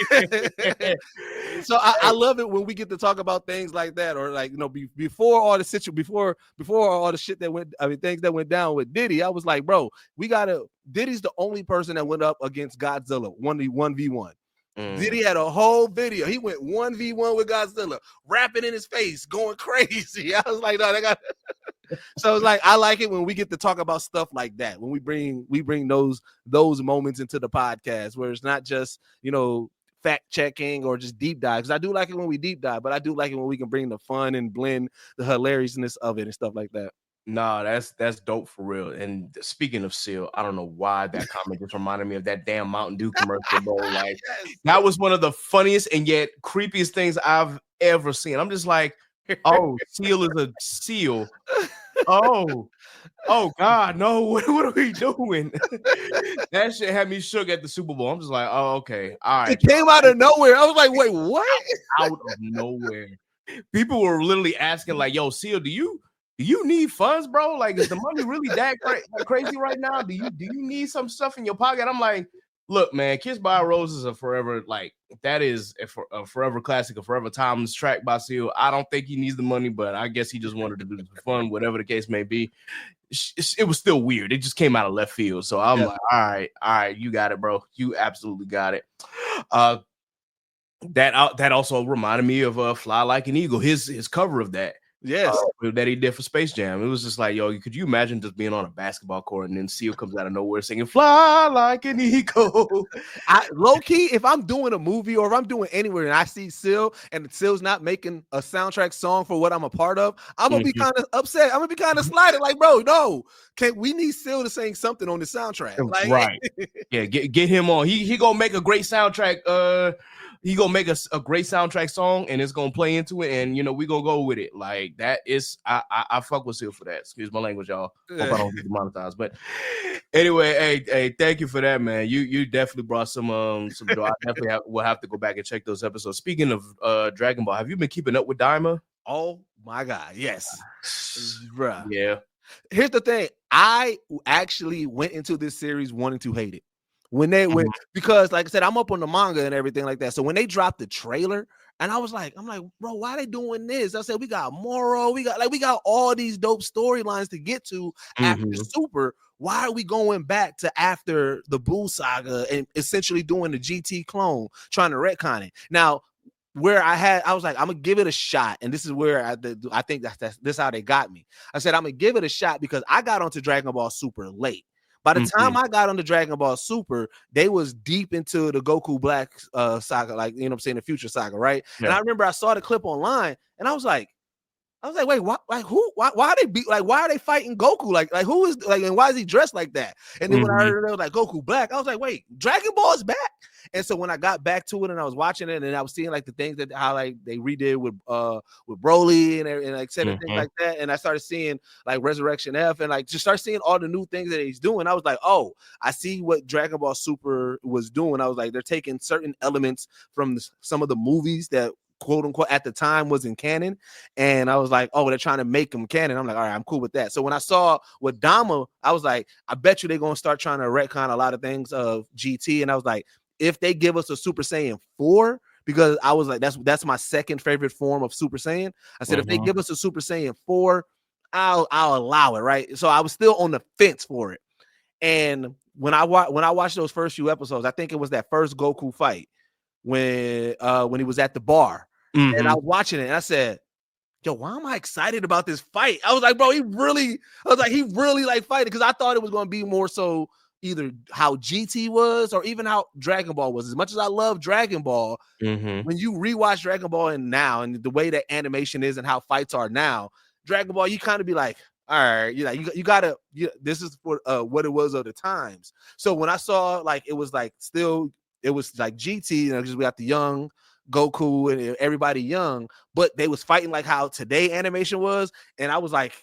So I love it when we get to talk about things like that, or like, before all the shit that went, things that went down with Diddy. I was like, bro, Diddy's the only person that went up against Godzilla 1v1. Diddy had a whole video. He went 1v1 with Godzilla, rapping in his face, going crazy. I was like, no, they got. So it's like, I like it when we get to talk about stuff like that, when we bring those moments into the podcast, where it's not just, fact checking or just deep dives. I do like it when we deep dive, but I do like it when we can bring the fun and blend the hilariousness of it and stuff like that. Nah, that's dope for real. And speaking of Seal, I don't know why that comment just reminded me of that damn Mountain Dew commercial, bro. Like, that was one of the funniest and yet creepiest things I've ever seen. I'm just like, oh, Seal is a seal. Oh God, no! What are we doing? That shit had me shook at the Super Bowl. I'm just like, oh, okay, all right. It came out of nowhere. I was like, wait, what? Out of nowhere. People were literally asking, like, yo, Seal, do you need funds, bro? Like, is the money really that crazy right now? Do you need some stuff in your pocket? I'm like, look, man, Kiss by a Rose is a forever, like, that is a forever classic, a forever timeless track by Seal. I don't think he needs the money, but I guess he just wanted to do this for fun, whatever the case may be. It was still weird. It just came out of left field. So I'm like, all right, you got it, bro. You absolutely got it. That also reminded me of Fly Like an Eagle, his cover of that. Yes, that he did for Space Jam. It was just like, yo, could you imagine just being on a basketball court and then Seal comes out of nowhere singing "Fly Like an Eagle"? Low key, if I'm doing a movie or if I'm doing anywhere and I see Seal and Seal's not making a soundtrack song for what I'm a part of, I'm gonna be kind of upset. I'm gonna be kind of slighted. Like, bro, no, we need Seal to sing something on the soundtrack? Like, right? Yeah, get him on. He gonna make a great soundtrack. He gonna make a great soundtrack song and it's gonna play into it, and we gonna go with it. Like, that is, I fuck with Seal for that. Excuse my language, y'all. Hope I don't get demonetized. But anyway, hey, thank you for that, man. You definitely brought some joy. I definitely will have to go back and check those episodes. Speaking of Dragon Ball, have you been keeping up with Daima? Oh my God, yes, bruh. Yeah. Here's the thing. I actually went into this series wanting to hate it. Because like I said, I'm up on the manga and everything like that. So when they dropped the trailer, and I'm like, bro, why are they doing this? I said, we got Moro, we got all these dope storylines to get to after Super. Why are we going back to after the Buu saga and essentially doing the GT clone, trying to retcon it? Now, I was like, I'm gonna give it a shot, and this is where I think that's how they got me. I said, I'm gonna give it a shot because I got onto Dragon Ball Super late. By the time I got on the Dragon Ball Super, they was deep into the Goku Black saga, like, the Future saga, right? Yeah. And I remember I saw the clip online, and I was like, wait, what? Like, who? Why are they why are they fighting Goku? Like who is and why is he dressed like that? And then when I heard it was like Goku Black, I was like, wait, Dragon Ball is back. And so when I got back to it and I was watching it and I was seeing like the things that how like they redid with Broly and like certain things like that, and I started seeing like Resurrection F and like just start seeing all the new things that he's doing. I was like, oh, I see what Dragon Ball Super was doing. I was like, they're taking certain elements from some of the movies that quote unquote at the time was in canon, and I was like, oh, they're trying to make them canon. I'm like, all right, I'm cool with that. So when I saw with Dama, I was like, I bet you they're gonna start trying to retcon a lot of things of GT, and I was like, if they give us a Super Saiyan 4, because I was like, that's my second favorite form of Super Saiyan. I said, if they give us a Super Saiyan 4, I'll allow it, right? So I was still on the fence for it. And when I watched those first few episodes, I think it was that first Goku fight when he was at the bar, and I was watching it, and I said, yo, why am I excited about this fight? I was like, bro, he really like fighting, because I thought it was going to be more so either how GT was or even how Dragon Ball was. As much as I love Dragon Ball, when you rewatch Dragon Ball and now, and the way that animation is and how fights are now, Dragon Ball, you kind of be like, all right, you gotta, this is for what it was of the times. So when I saw like it was like GT, because we got the young Goku and everybody young, but they was fighting like how today animation was, and I was like,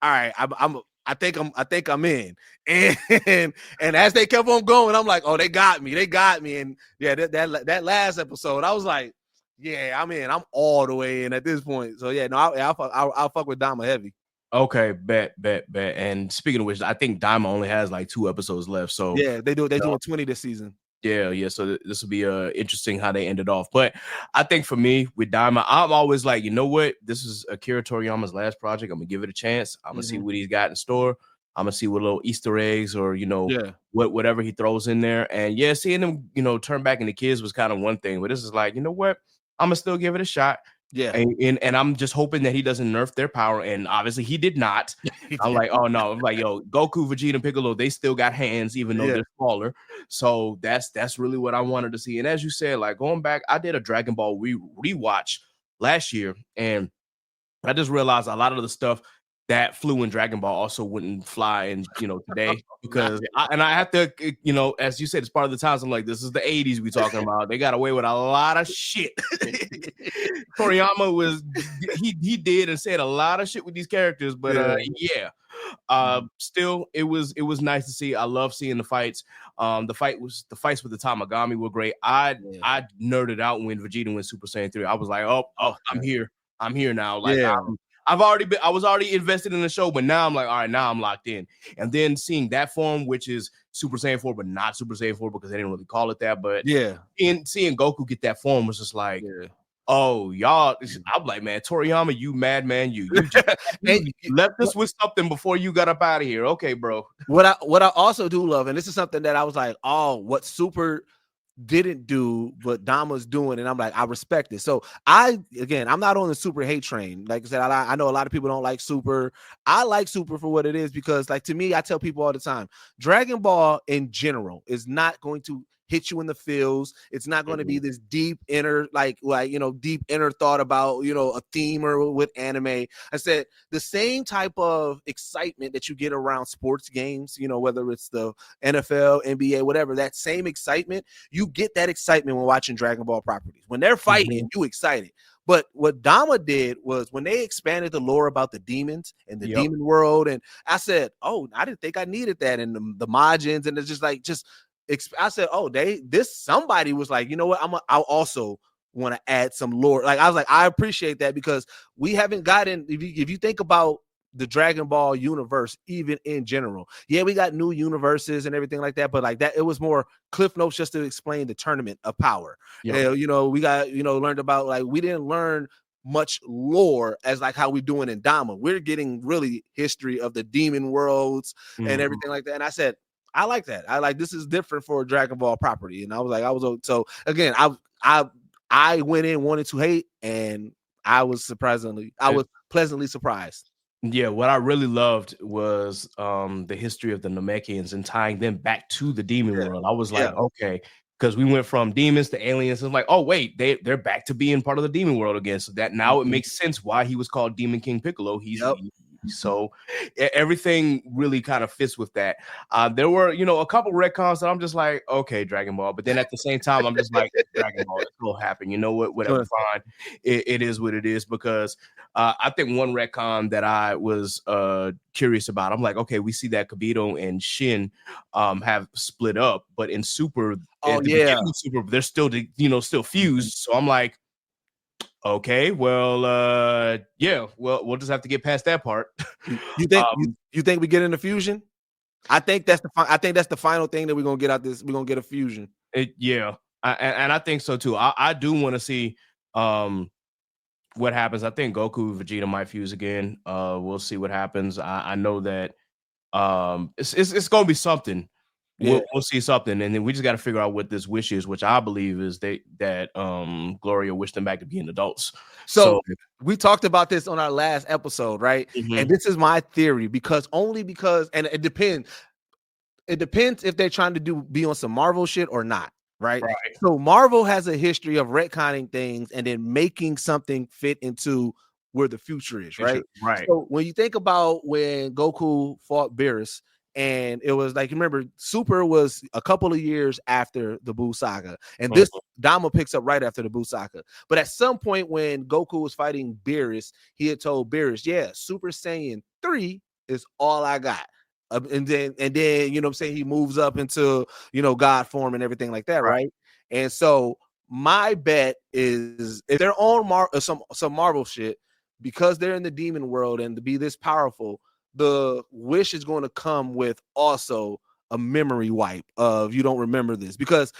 all right, I think I'm in. And as they kept on going, I'm like, oh, they got me. And yeah, that last episode, I was like, yeah, I'm in. I'm all the way in at this point. So yeah, no, I'll fuck with Dama heavy. Okay, bet. And speaking of which, I think Daima only has like 2 episodes left. So yeah, they're doing 20 this season. Yeah. So this will be interesting how they ended off. But I think for me with Daima, I'm always like, you know what? This is Akira Toriyama's last project. I'm gonna give it a chance. I'm gonna see what he's got in store. I'm gonna see what little Easter eggs or whatever he throws in there. And yeah, seeing him turn back into kids was kind of one thing. But this is like, you know what? I'm gonna still give it a shot. Yeah, and I'm just hoping that he doesn't nerf their power, and obviously he did not. I'm like, oh no, I'm like, yo, Goku, Vegeta, and Piccolo, they still got hands, even though they're smaller. So that's really what I wanted to see. And as you said, like going back, I did a Dragon Ball rewatch last year, and I just realized a lot of the stuff that flew in Dragon Ball also wouldn't fly in, today, because I have to, as you said, it's part of the times. I'm like, this is the 80s we talking about. They got away with a lot of shit. Toriyama he did and said a lot of shit with these characters, but still it was nice to see. I love seeing the fights. The fights with the Tamagami were great. I nerded out when Vegeta went Super Saiyan 3. I was like, oh, I'm here now. Like I was already invested in the show, but now I'm like, all right, now I'm locked in. And then seeing that form, which is Super Saiyan 4, but not Super Saiyan 4 because they didn't really call it that. But seeing Goku get that form was just like, oh, y'all. I'm like, man, Toriyama, you mad man. You left us with something before you got up out of here. Okay, bro. What I also do love, and this is something that I was like, oh, what Super didn't do, but Dama's doing, and I'm like, I respect it. So I'm not on the Super hate train. Like I said, I know a lot of people don't like Super. I like Super for what it is, because like, to me, I tell people all the time, Dragon Ball in general is not going to hit you in the feels. It's not going to be this deep inner, deep inner thought about, a theme or with anime. I said the same type of excitement that you get around sports games, whether it's the NFL, NBA, whatever, that same excitement, you get that excitement when watching Dragon Ball properties. When they're fighting, you excited. But what Dama did was when they expanded the lore about the demons and the demon world, and I said, oh, I didn't think I needed that. And the Majins, and it's just I said, oh, somebody was like, you know what? I'll also want to add some lore. Like, I was like, I appreciate that, because we haven't gotten, if you think about the Dragon Ball universe, even in general, we got new universes and everything like that, but like that, it was more Cliff Notes just to explain the tournament of power. We got, learned about, like, we didn't learn much lore as like how we're doing in Dama. We're getting really history of the demon worlds and everything like that. And I said, I like that. I like, this is different for a Dragon Ball property. And I was like, so again, I went in wanting to hate, and I was pleasantly surprised. Yeah, what I really loved was the history of the Namekians and tying them back to the demon world. I was like, okay, because we went from demons to aliens, and I'm like, oh wait, they're back to being part of the demon world again. So that now it makes sense why he was called Demon King Piccolo. So everything really kind of fits with that. There were, a couple retcons that I'm just like, okay, Dragon Ball. But then at the same time, I'm just like, Dragon Ball, it will happen. You know what? Whatever, fine. It is what it is, because I think one retcon that I was curious about, I'm like, okay, we see that Kibito and Shin have split up, but in Super, Super, they're still, still fused. So I'm like, okay, well, we'll just have to get past that part. You think you think we get into fusion? I think that's the final thing that we're gonna get out this. We're gonna get a fusion. And I think so too. I do want to see what happens. I think Goku Vegeta might fuse again. We'll see what happens. I know that it's gonna be something. we'll see something, and then we just got to figure out what this wish is, which I believe is that Gloria wished them back to being adults. So we talked about this on our last episode, right? Mhm. And this is my theory because and it depends. It depends if they're trying to be on some Marvel shit or not, right? So Marvel has a history of retconning things and then making something fit into where the future is, right? Right. So when you think about when Goku fought Beerus, and it was like, you remember, Super was a couple of years after the Buu saga, and this Dama picks up right after the Buu saga. But at some point when Goku was fighting Beerus, he had told Beerus, yeah, Super Saiyan 3 is all I got. And then you know what I'm saying, he moves up into, you know, God form and everything like that, right? And so my bet is if they're on some Marvel shit, because they're in the demon world and to be this powerful, the wish is going to come with also a memory wipe of you don't remember this, because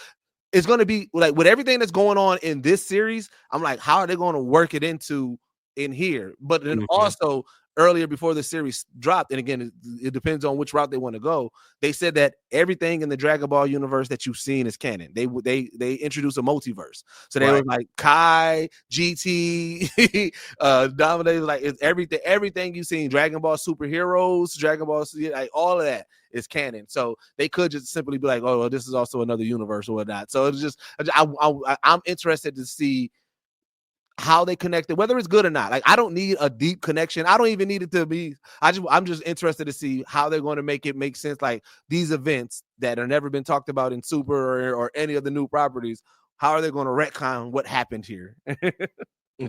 it's going to be like with everything that's going on in this series. I'm like, how are they going to work it into in here? But then also earlier before the series dropped, and again, it depends on which route they want to go. They said that everything in the Dragon Ball universe that you've seen is canon. They introduced a multiverse, so they were like Kai, GT, Dominator, like it's everything you've seen. Dragon Ball superheroes, Dragon Ball, like all of that is canon. So they could just simply be like, oh, well, this is also another universe or whatnot. So it's just I'm interested to see how they connected, whether it's good or not. Like, I don't need a deep connection. I don't even need it to be. I'm just interested to see how they're going to make it make sense. Like these events that have never been talked about in Super or any of the new properties. How are they going to retcon what happened here?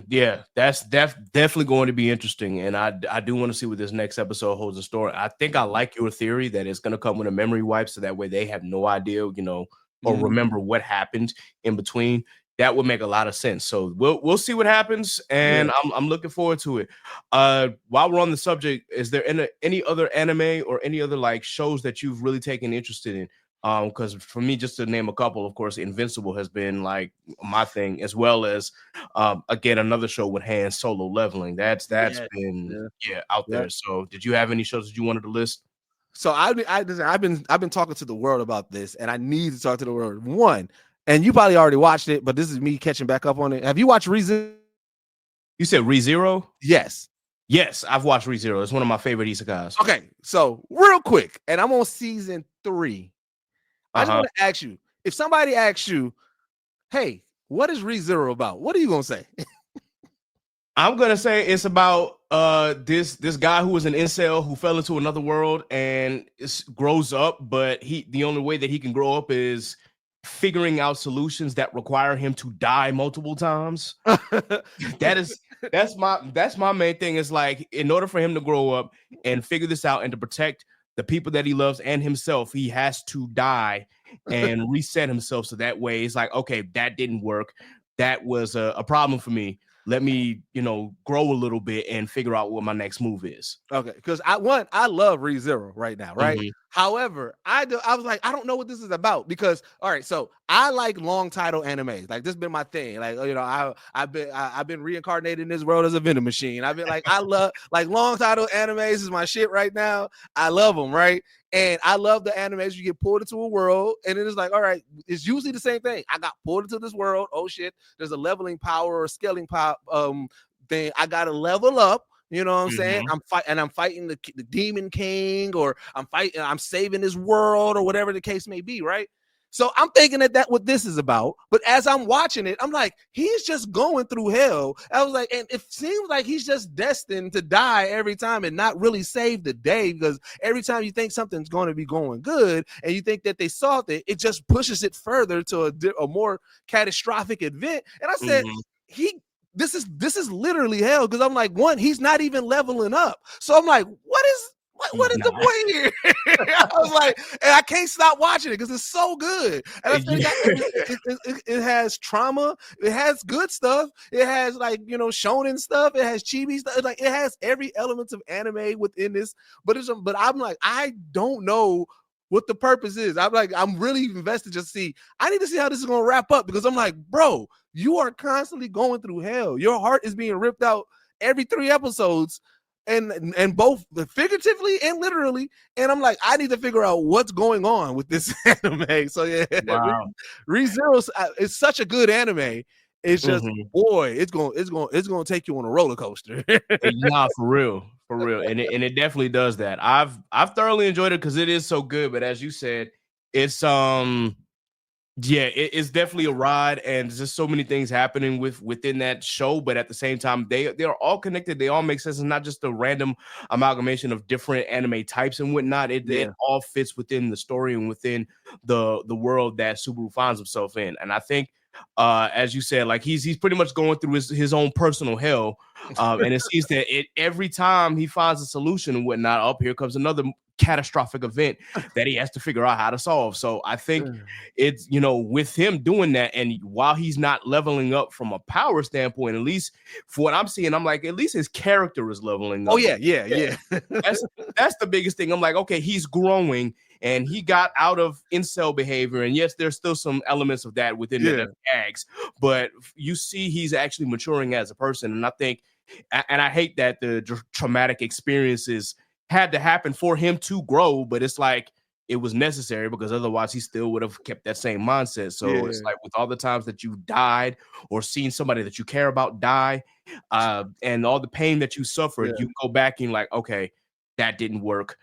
Yeah, that's definitely going to be interesting, and I do want to see what this next episode holds in store. I think I like your theory that it's going to come with a memory wipe, so that way they have no idea, you know, or remember what happened in between. That would make a lot of sense. So we'll see what happens, and I'm looking forward to it. While we're on the subject, is there any other anime or any other like shows that you've really taken interested in? Because for me, just to name a couple, of course, Invincible has been like my thing, as well as again another show with Han Solo Leveling. That's been out there. So did you have any shows that you wanted to list? So I've been talking to the world about this, and I need to talk to the world. One. And you probably already watched it, but this is me catching back up on it. Have you watched ReZero? You said ReZero? Yes. Yes, I've watched ReZero. It's one of my favorite isekais. Okay, so real quick, and I'm on season 3. I just want to ask you, if somebody asks you, hey, what is ReZero about? What are you going to say? I'm going to say it's about this guy who was an incel who fell into another world and grows up, but the only way that he can grow up is figuring out solutions that require him to die multiple times. That's my main thing. Is like, in order for him to grow up and figure this out and to protect the people that he loves and himself, he has to die and reset himself. So that way it's like, okay, that didn't work. That was a problem for me. Let me, grow a little bit and figure out what my next move is. Okay, because I love ReZero right now, right? However, I was like, I don't know what this is about, because all right, so I like long title animes. Like, this has been my thing. Like, I've been reincarnated in this world as a vending machine. I've been like, I love like long title animes is my shit right now. I love them, right? And I love the animes. You get pulled into a world, and it is like, all right, it's usually the same thing. I got pulled into this world. Oh shit, there's a leveling power or scaling power thing. I gotta level up. You know what I'm saying? I'm fighting the Demon King, or I'm saving this world, or whatever the case may be, right? So I'm thinking that what this is about. But as I'm watching it, I'm like, he's just going through hell. I was like, and it seems like he's just destined to die every time and not really save the day, because every time you think something's going to be going good and you think that they solved it, it just pushes it further to a more catastrophic event. And I said, this is literally hell, because I'm like, one, he's not even leveling up. So I'm like, what is the point here? I was like, and I can't stop watching it because it's so good. And I think it has trauma, it has good stuff, it has like shonen stuff, it has chibi stuff, like it has every element of anime within this. But I'm like, I don't know what the purpose is. I'm really invested to see. I need to see how this is gonna wrap up, because I'm like, bro, you are constantly going through hell. Your heart is being ripped out every 3 episodes. and both figuratively and literally. And I'm like, I need to figure out what's going on with this anime. So yeah, Wow. ReZero is such a good anime. It's just, boy, it's gonna take you on a roller coaster. Nah, for real, and it definitely does that. I've thoroughly enjoyed it because it is so good. But as you said, it's yeah, it's definitely a ride, and there's just so many things happening within that show. But at the same time, they are all connected. They all make sense. It's not just a random amalgamation of different anime types and whatnot. It all fits within the story and within the world that Subaru finds himself in. And I think, as you said, like he's pretty much going through his own personal hell. And it seems that every time he finds a solution and whatnot, up here comes another catastrophic event that he has to figure out how to solve. So I think it's, with him doing that, and while he's not leveling up from a power standpoint, at least for what I'm seeing, I'm like, at least his character is leveling up. Oh yeah. That's the biggest thing. I'm like, okay, he's growing, and he got out of incel behavior, and yes, there's still some elements of that within the gags, but you see he's actually maturing as a person. And I think, and I hate that the traumatic experiences had to happen for him to grow, but it's like it was necessary, because otherwise he still would have kept that same mindset. So it's like, with all the times that you died or seen somebody that you care about die, and all the pain that you suffered, you go back and like, okay, that didn't work.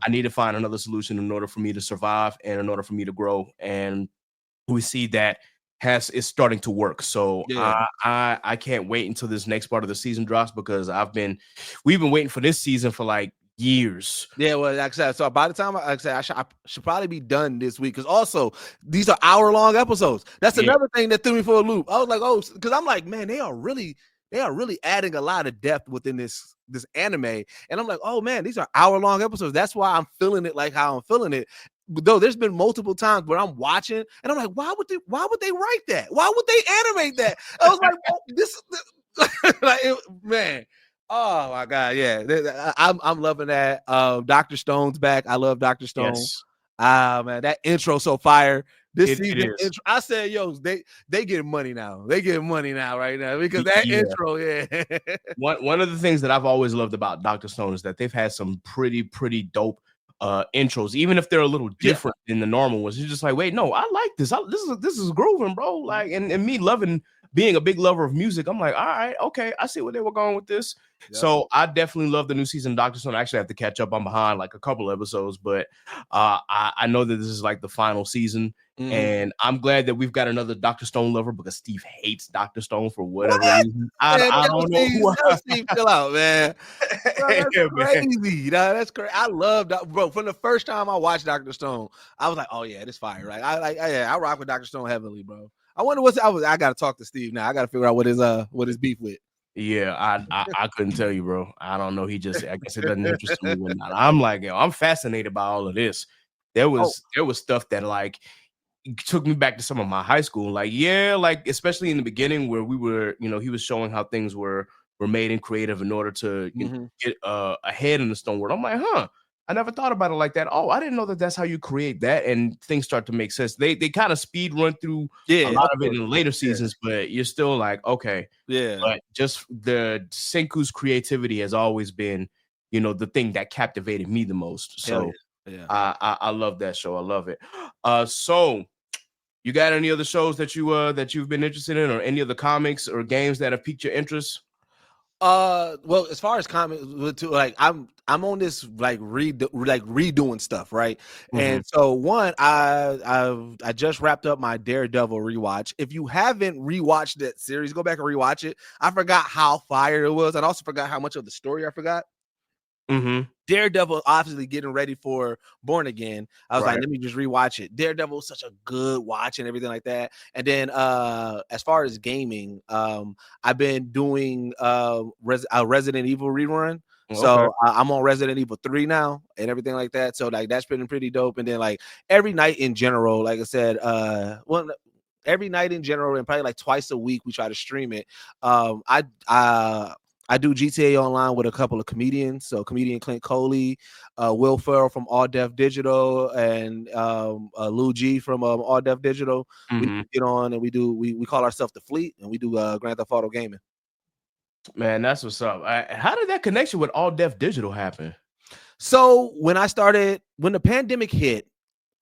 I need to find another solution in order for me to survive and in order for me to grow. And we see that is starting to work. So I can't wait until this next part of the season drops, because we've been waiting for this season for like years. Yeah, well, like I said, so by the time I should probably be done this week, because also these are hour-long episodes. That's another thing that threw me for a loop. I was like, oh, because I'm like, man, they are really adding a lot of depth within this anime, and I'm like, oh man, these are hour-long episodes. That's why I'm feeling it like how I'm feeling it. But though there's been multiple times where I'm watching and I'm like, why would they write that? Why would they animate that? I was like, oh, this like, man. Oh my God, yeah, I'm loving that. Dr. Stone's back. I love Dr. Stone. Yes. Man, that intro so fire. This season, intro, I said, yo, they getting money now. They getting money now, right now, because that intro, One of the things that I've always loved about Dr. Stone is that they've had some pretty dope intros, even if they're a little different than the normal ones. You're just like, wait, no, I like this. This is grooving, bro. Like, and me being a big lover of music, I'm like, all right, okay, I see where they were going with this. Yep. So I definitely love the new season of Dr. Stone. I actually have to catch up. I'm behind like a couple episodes, but I know that this is like the final season. And I'm glad that we've got another Dr. Stone lover, because Steve hates Dr. Stone for whatever reason. I don't know. Steve, chill out, man. Bro, that's crazy. That's crazy. I love bro. From the first time I watched Dr. Stone, I was like, oh yeah, this fire. Right? I rock with Dr. Stone heavily, bro. I wonder I got to talk to Steve now. I got to figure out what his beef with. Yeah, I couldn't tell you, bro. I don't know. I guess it doesn't interest me. I'm like, yo, I'm fascinated by all of this. There was stuff that like took me back to some of my high school. Like, like especially in the beginning where we were, he was showing how things were made and creative in order to get ahead in the stone world. I'm like, I never thought about it like that. Oh, I didn't know that that's how you create that, and things start to make sense. They kind of speed run through a lot of it in the later seasons, but you're still like, okay, But just the Senku's creativity has always been, the thing that captivated me the most. So I love that show. I love it. So you got any other shows that you've been interested in, or any other comics or games that have piqued your interest? Well, as far as comics, like I'm on this like redoing stuff, right? And so I just wrapped up my Daredevil rewatch. If you haven't rewatched that series, go back and rewatch it. I forgot how fire it was. I also forgot how much of the story I forgot. Daredevil obviously getting ready for Born Again. I was like, let me just rewatch it. Daredevil was such a good watch and everything like that. And then as far as gaming, I've been doing a Resident Evil rerun. So I'm on Resident Evil 3 now and everything like that. So like that's been pretty dope. And then like every night in general, like I said, every night in general, and probably like twice a week we try to stream it. I do GTA Online with a couple of comedians. So comedian Clint Coley, Will Ferrell from All Def Digital, and Lou G from All Def Digital. We get on and we call ourselves the Fleet, and we do Grand Theft Auto gaming. Man, that's what's up. How did that connection with All Def Digital happen? So when the pandemic hit,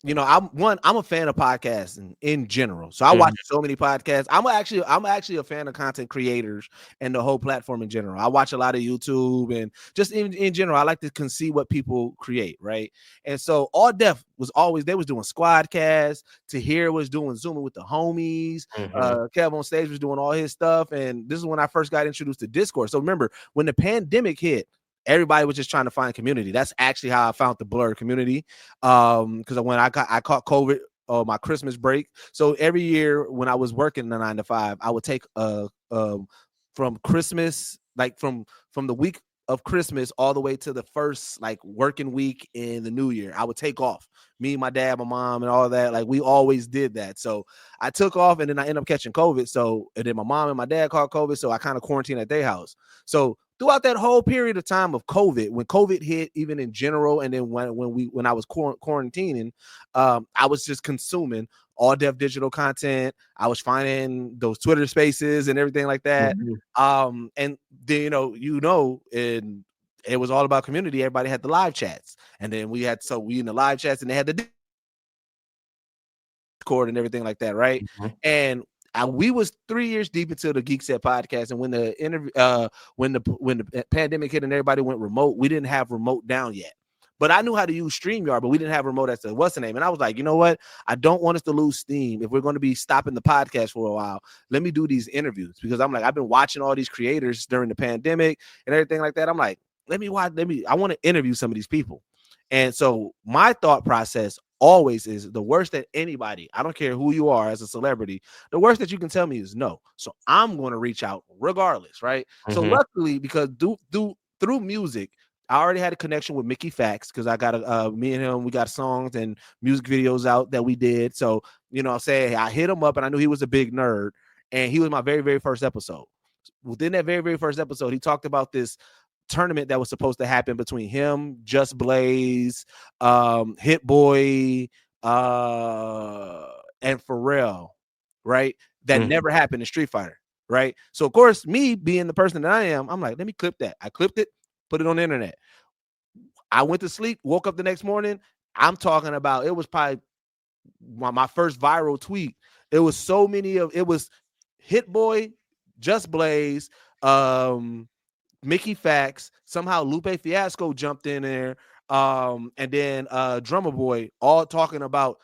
I'm a fan of podcasting in general. So I watch so many podcasts. I'm actually a fan of content creators and the whole platform in general. I watch a lot of YouTube and just in general, I like to see what people create, right? And so All Def they was doing Squadcast, Tahir was doing Zooming with the homies, Kev on stage was doing all his stuff. And this is when I first got introduced to Discord. So remember, when the pandemic hit, everybody was just trying to find community. That's actually how I found the Blur community. Because when I caught COVID my Christmas break. So every year when I was working the 9 to 5, I would take from Christmas, like from the week of Christmas all the way to the first like working week in the new year. I would take off. Me, my dad, my mom, and all that. Like we always did that. So I took off, and then I ended up catching COVID. And then my mom and my dad caught COVID. So I kind of quarantined at their house. So throughout that whole period of time of COVID, when COVID hit, even in general, and then when I was quarantining, I was just consuming All Def Digital content. I was finding those Twitter spaces and everything like that. And then and it was all about community. Everybody had the live chats, and then we in the live chats, and they had the Discord and everything like that, right? And we was 3 years deep into the Geekset podcast, and when the pandemic hit and everybody went remote, we didn't have remote down yet. But I knew how to use StreamYard, but we didn't have remote as to what's the name. And I was like, you know what? I don't want us to lose steam. If we're going to be stopping the podcast for a while, let me do these interviews, because I'm like, I've been watching all these creators during the pandemic and everything like that. I'm like, I want to interview some of these people. And so my thought process always is the worst that anybody, I don't care who you are as a celebrity, the worst that you can tell me is no. So I'm going to reach out regardless, right? So luckily, because through music, I already had a connection with Mickey Fax, because I got me and him, we got songs and music videos out that we did. So, I'm saying I hit him up, and I knew he was a big nerd, and he was my very, very first episode. Within that very, very first episode, he talked about this tournament that was supposed to happen between him, Just Blaze, Hit Boy, and Pharrell, right? That never happened in Street Fighter, right? So of course, me being the person that I am, I'm like, let me clip that. I clipped it, put it on the internet. I went to sleep, woke up the next morning. I'm talking about, it was probably my first viral tweet. It was it was Hit Boy, Just Blaze, Mickey Fax, somehow Lupe Fiasco jumped in there, and then Drummer Boy, all talking about,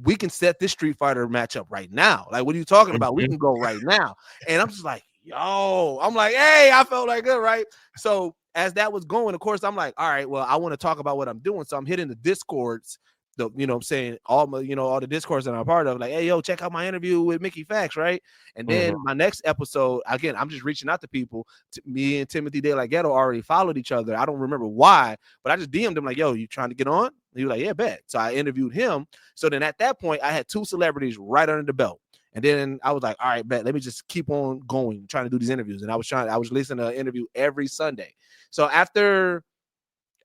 we can set this Street Fighter matchup right now. Like, what are you talking about? We can go right now. And I'm just like, yo, I'm like, hey, I felt like good, right? So as that was going, of course, I'm like, all right, well, I want to talk about what I'm doing. So I'm hitting the Discords, I'm saying all the Discords that I'm a part of, like, hey, yo, check out my interview with Mickey Fax, right? And then my next episode, again, I'm just reaching out to people. Me and Timothy De La Ghetto already followed each other. I don't remember why, but I just DM'd him like, yo, you trying to get on? And he was like, yeah, bet. So I interviewed him. So then at that point, I had 2 celebrities right under the belt. And then I was like, all right, bet, let me just keep on going, trying to do these interviews. And I was listening to an interview every Sunday. So after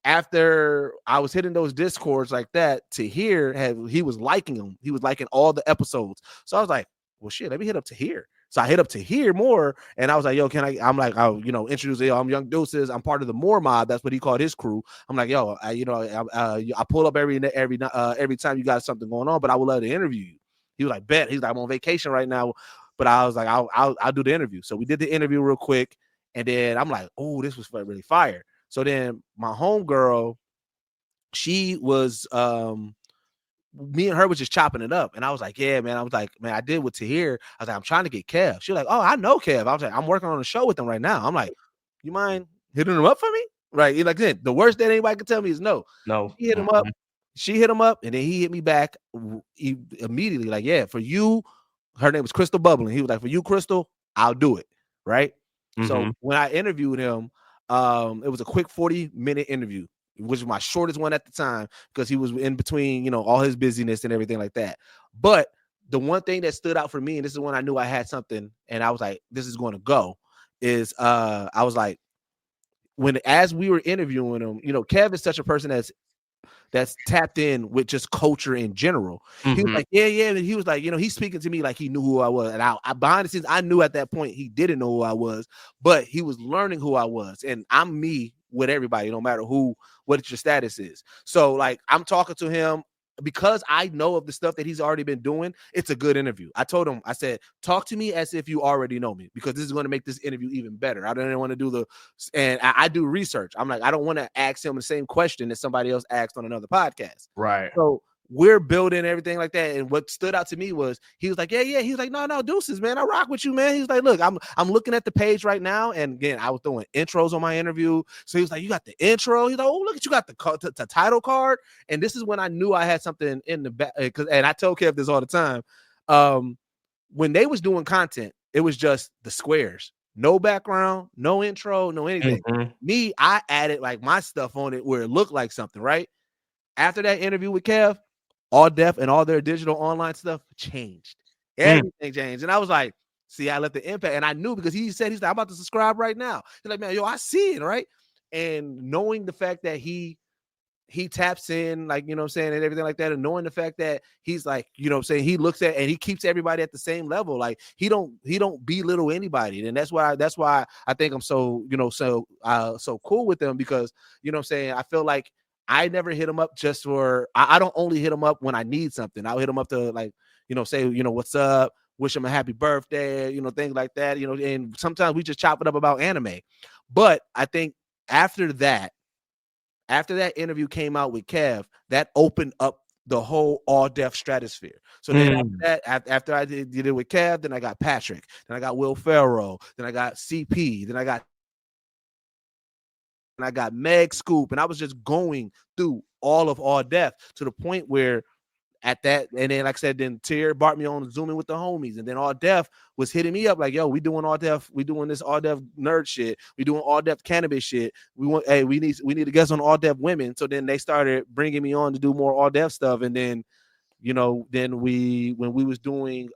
I was hitting those Discords like that, he was liking them. He was liking all the episodes. So I was like, well, shit, let me hit up Tahir. So I hit up Tahir more, and I was like, yo, I'm like, I'll, introduce, I'm Young Deuces. I'm part of the More Mob. That's what he called his crew. I'm like, yo, I pull up every time you got something going on, but I would love to interview you. He was like, bet. He's like, I'm on vacation right now. But I was like, I'll do the interview. So we did the interview real quick. And then I'm like, oh, this was really fire. So then my homegirl, she was, me and her was just chopping it up. And I was like, yeah, man. I was like, man, I did with Tahir. I was like, I'm trying to get Kev. She was like, oh, I know Kev. I was like, I'm working on a show with him right now. I'm like, you mind hitting him up for me? Right. Like, the worst that anybody could tell me is no. She hit him up. She hit him up, and then he hit me back immediately. Like, yeah, for you, her name was Crystal Bubbling. He was like, for you, Crystal, I'll do it. Right. So when I interviewed him, it was a quick 40-minute interview, which was my shortest one at the time, because he was in between, all his busyness and everything like that. But the one thing that stood out for me, and this is when I knew I had something, and I was like, this is going to go, is I was like, as we were interviewing him, Kev is such a person that's that's tapped in with just culture in general. He was like, yeah. And he was like, he's speaking to me like he knew who I was. And I behind the scenes, I knew at that point he didn't know who I was, but he was learning who I was. And I'm me with everybody, no matter what your status is. So like I'm talking to him because I know of the stuff that he's already been doing. It's a good interview. I told him, I said, talk to me as if you already know me, because this is going to make this interview even better. I don't want to do and I do research. I'm like, I don't want to ask him the same question that somebody else asked on another podcast. Right. So we're building everything like that. And what stood out to me was he was like, yeah. He was like, no, Deuces, man. I rock with you, man. He's like, look, I'm looking at the page right now. And again, I was throwing intros on my interview. So he was like, you got the intro. He's like, oh, look at you got the title card. And this is when I knew I had something in the back. And I tell Kev this all the time. When they was doing content, it was just the squares. No background, no intro, no anything. Me, I added like my stuff on it where it looked like something, right? After that interview with Kev, all deaf and all their digital online stuff changed. Everything changed. And I was like, see, I left the impact. And I knew because he's like, I'm about to subscribe right now. He's like, man, yo, I see it, right? And knowing the fact that he taps in, like, and everything like that, and knowing the fact that he's like, he looks at and he keeps everybody at the same level. Like he don't belittle anybody. And that's why I think I'm so, so cool with them, because, I feel like I never hit him up just for, I don't only hit him up when I need something. I'll hit him up to like, say, what's up, wish him a happy birthday, things like that, and sometimes we just chop it up about anime. But I think after that interview came out with Kev, that opened up the whole all deaf stratosphere. So then after I did it with Kev, then I got Patrick, then I got Will Ferrell, then I got CP, then I got Meg Scoop, and I was just going through all of all deaf to the point where at that, and then like I said, then Tier brought me on Zooming with the homies, and then all deaf was hitting me up like, yo, we doing all deaf, we doing this all deaf nerd shit, we doing all deaf cannabis shit, we need to guest on all deaf women. So then they started bringing me on to do more all deaf stuff, and then when we was doing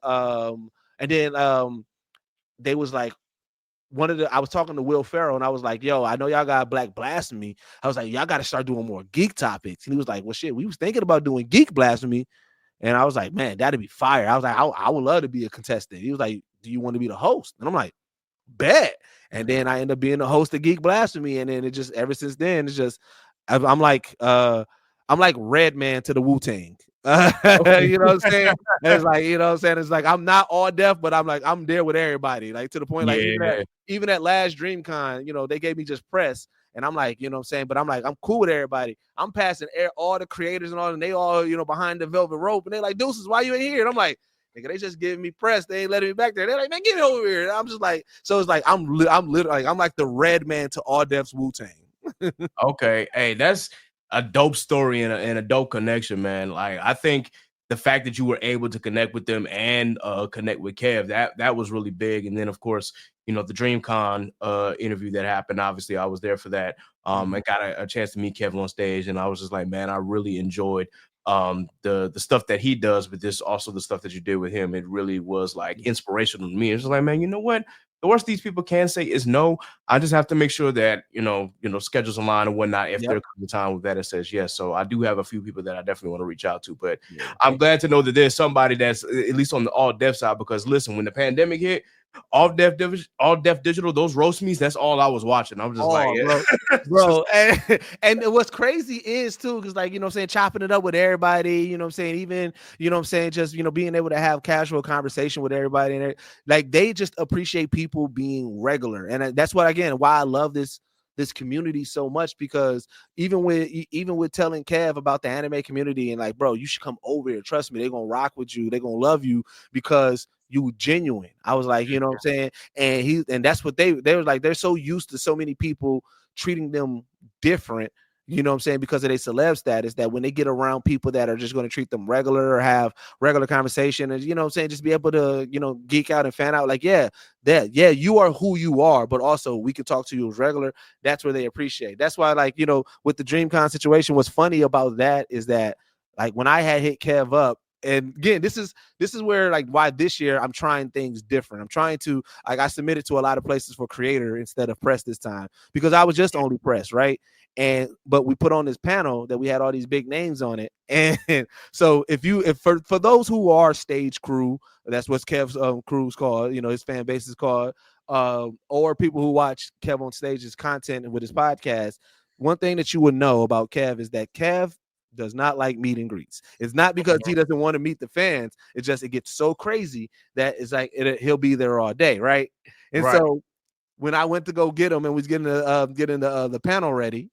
they was like, I was talking to Will Ferrell, and I was like, yo, I know y'all got Black Blasphemy. I was like, y'all got to start doing more geek topics. And he was like, well, shit, we was thinking about doing Geek Blasphemy. And I was like, man, that'd be fire. I was like, I would love to be a contestant. He was like, do you want to be the host? And I'm like, bet. And then I end up being the host of Geek Blasphemy. And then it just, ever since then, it's just, I'm like Red Man to the Wu-Tang. Okay. You know what I'm saying? It's like, it's like I'm not all deaf, but I'm like, I'm there with everybody, like to the point, like even at last DreamCon, they gave me just press, and I'm like, but I'm like, I'm cool with everybody. I'm passing all the creators and all, and they all, behind the velvet rope, and they're like, Deuces, why you in here? And I'm like, nigga, they just giving me press. They ain't letting me back there. They're like, man, get over here. And I'm just like, so it's like I'm literally like, I'm like the Red Man to all deaf's Wu-Tang. Okay, hey, that's a dope story and a dope connection, man. Like, I think the fact that you were able to connect with them and connect with Kev, that was really big. And then, of course, the DreamCon interview that happened, obviously I was there for that. I got a chance to meet Kevin on stage, and I was just like, man, I really enjoyed the stuff that he does, but this also the stuff that you did with him. It really was like inspirational to me. It's just like, man, you know what? The worst these people can say is no. I just have to make sure that, schedules align and whatnot. If there comes a time with that it says yes. So I do have a few people that I definitely want to reach out to, but I'm glad to know that there's somebody that's at least on the all deaf side, because listen, when the pandemic hit, all deaf digital, those roast me's, that's all I was watching. I'm just bro. And what's crazy is too, because like, chopping it up with everybody, even, just, being able to have casual conversation with everybody, and like, they just appreciate people being regular. And that's why I love this community so much, because even with telling Kev about the anime community and like, bro, you should come over here. Trust me, they're gonna rock with you. They're gonna love you because you genuine. I was like, what I'm saying? And that's what they were like, they're so used to so many people treating them different, because of their celeb status, that when they get around people that are just going to treat them regular or have regular conversation, and just be able to, geek out and fan out, like, you are who you are, but also we can talk to you as regular. That's where they appreciate. That's why, like, with the DreamCon situation, what's funny about that is that, like, when I had hit Kev up, and again, this is where like why this year I'm trying things different. I'm trying to like I submitted to a lot of places for creator instead of press this time because I was just only press, right? But we put on this panel that we had all these big names on it. And so if for those who are stage crew, that's what Kev's crew's called, you know, his fan base is called, or people who watch Kev on Stage's content with his podcast, one thing that you would know about Kev is that Kev does not like meet and greets. It's not because he doesn't want to meet the fans. It's just it gets so crazy that it's like he'll be there all day, right? And so when I went to go get him and was getting the panel ready,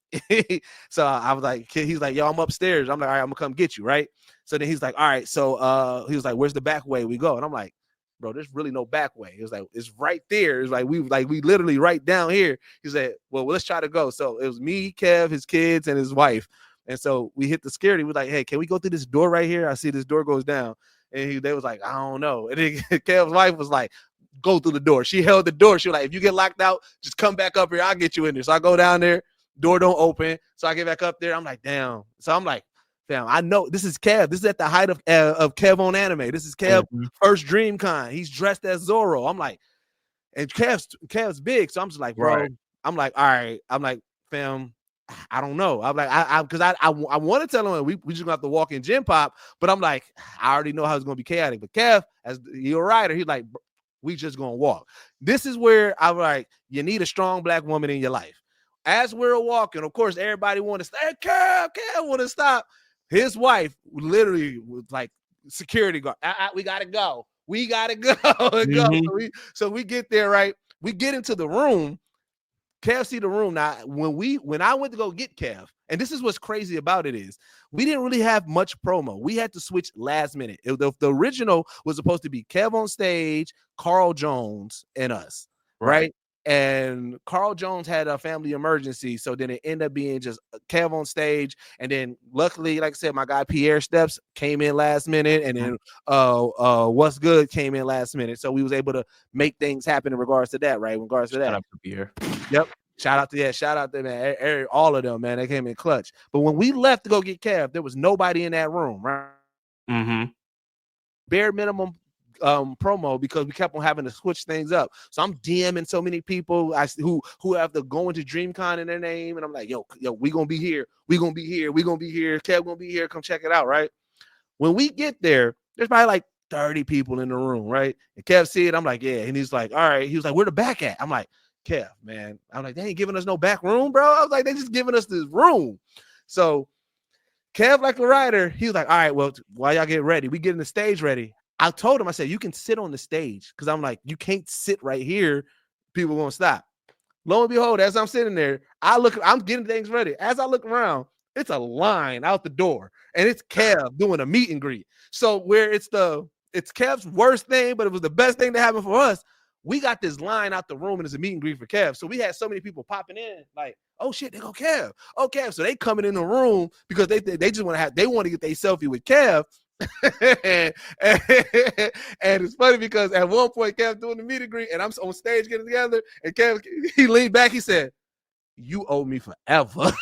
so I was like, he's like, yo, I'm upstairs. I'm like, all right, I'm gonna come get you, right? So then he's like, all right, so he was like, where's the back way we go? And I'm like, bro, there's really no back way. It was like, it's right there. It's like we literally right down here. He said, well, let's try to go. So it was me, Kev, his kids, and his wife. And so we hit the security. We're like, hey, can we go through this door right here? I see this door goes down. And they was like, I don't know. And then Kev's wife was like, go through the door. She held the door. She was like, if you get locked out, just come back up here. I'll get you in there. So I go down there. Door don't open. So I get back up there. I'm like, damn. So I'm like, damn, I know this is Kev. This is at the height of Kev on anime. This is Kev first DreamCon. He's dressed as Zoro. I'm like, and Kev's big. So I'm just like, bro. Right. I'm like, all right. I'm like, fam, I don't know. I'm like, because I want to tell him we just gonna have to walk in gym pop, but I'm like, I already know how it's gonna be chaotic. But Kev, as you're a writer, he's like, we just gonna walk. This is where I'm like, you need a strong black woman in your life. As we're walking, of course, everybody want to stay. Kev want to stop. His wife literally was like, security guard. We gotta go. We gotta go. So we get there, right? We get into the room. Kev see the room. Now, when I went to go get Kev, and this is what's crazy about it is we didn't really have much promo. We had to switch last minute. The original was supposed to be Kev on stage, Carl Jones, and us, right? And Carl Jones had a family emergency, so then it ended up being just Kev on stage. And then luckily, like I said, my guy Pierre Steps came in last minute, and then What's Good came in last minute. So we was able to make things happen in regards to that, right? In regards to that. Shout out to Pierre. Yep. Shout out to man. All of them, man. They came in clutch. But when we left to go get Kev, there was nobody in that room, right? Mm-hmm. Bare minimum promo because we kept on having to switch things up. So I'm DMing so many people who have to go into DreamCon in their name, and I'm like, yo, we gonna be here. We gonna be here. Kev gonna be here. Come check it out, right? When we get there, there's probably like 30 people in the room, right? And Kev see it. I'm like, yeah. And he's like, all right. He was like, where the back at? I'm like, Kev, man. I'm like, they ain't giving us no back room, bro. I was like, they just giving us this room. So Kev, like a writer, he was like, all right, well, while y'all get ready, we getting the stage ready. I told him, I said, you can sit on the stage because I'm like, you can't sit right here. People won't stop. Lo and behold, as I'm sitting there, I'm getting things ready. As I look around, it's a line out the door, and it's Kev doing a meet and greet. So where it's Kev's worst thing, but it was the best thing to happen for us. We got this line out the room, and it's a meet and greet for Kev. So we had so many people popping in, like, oh shit, they go Kev. Oh, Kev. So they coming in the room because they just want to get their selfie with Kev. and it's funny because at one point Kev doing the meet and greet, and I'm on stage getting together, and Kev, he leaned back, he said, you owe me forever.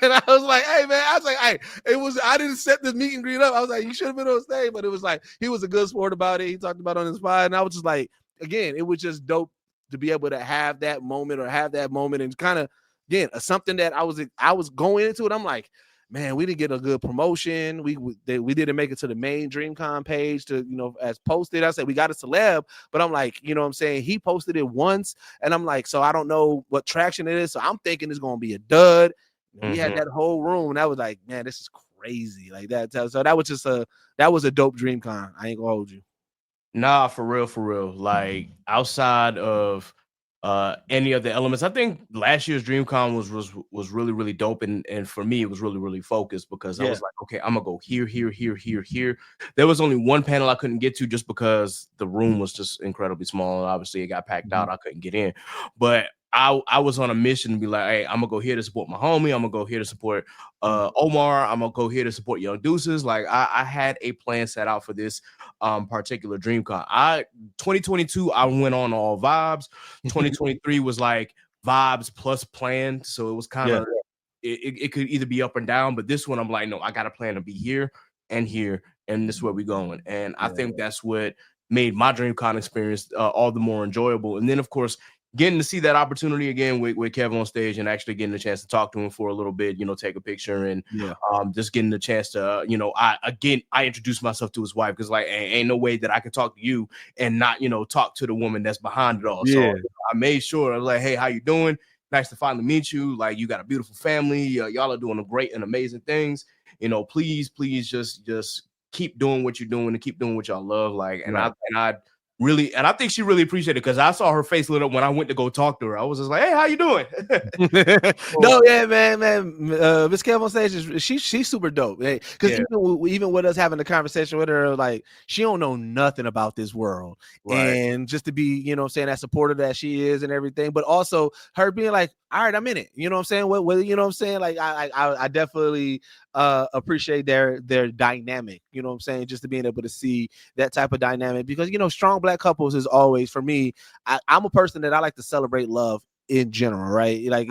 And I was like, hey man, I didn't set this meet and greet up. I was like, you should have been on stage, but it was like he was a good sport about it. He talked about it on his pod, and I was just like, again, it was just dope to be able to have that moment and kind of, again, something that I was going into it. I'm like, man, we didn't get a good promotion. We didn't make it to the main DreamCon page to, as posted. I said, we got a celeb, but I'm like, you know what I'm saying? He posted it once, and I'm like, so I don't know what traction it is. So I'm thinking it's going to be a dud. Mm-hmm. We had that whole room, and I was like, man, this is crazy. Like that. So that was a dope DreamCon. I ain't gonna hold you. Nah, for real. Like outside of any of the elements, I think last year's DreamCon was really, really dope, and for me it was really, really focused because I was like, okay, I'm gonna go here. There was only one panel I couldn't get to just because the room was just incredibly small, and obviously it got packed out. I couldn't get in, but I was on a mission to be like, hey, I'm gonna go here to support my homie. I'm gonna go here to support Omar. I'm gonna go here to support Young Deuces. Like I had a plan set out for this particular DreamCon. 2022, I went on all vibes. 2023 was like vibes plus planned, so it was kind of it could either be up and down, but this one I'm like, no, I got a plan to be here, and this is where we're going. And I think that's what made my DreamCon experience all the more enjoyable. And then, of course, getting to see that opportunity again with Kevin on stage and actually getting a chance to talk to him for a little bit, take a picture and just getting the chance to, I introduced myself to his wife because like, ain't no way that I could talk to you and not, talk to the woman that's behind it all. So I made sure I was like, hey, how you doing? Nice to finally meet you. Like, you got a beautiful family. Y'all are doing great and amazing things. Please just keep doing what you're doing and keep doing what y'all love. Like, and I think she really appreciated it because I saw her face lit up when I went to go talk to her. I was just like, hey, how you doing? No, yeah, man. Miss Kev on stage she's super dope. Because even with us having a conversation with her, like, she don't know nothing about this world. Right. And just to be, saying that supporter that she is and everything, but also her being like, all right, I'm in it. You know what I'm saying? What you know what I'm saying? Like, I definitely appreciate their dynamic. You know what I'm saying? Just to being able to see that type of dynamic because strong Black couples is always, for me, I'm a person that I like to celebrate love in general, right? Like,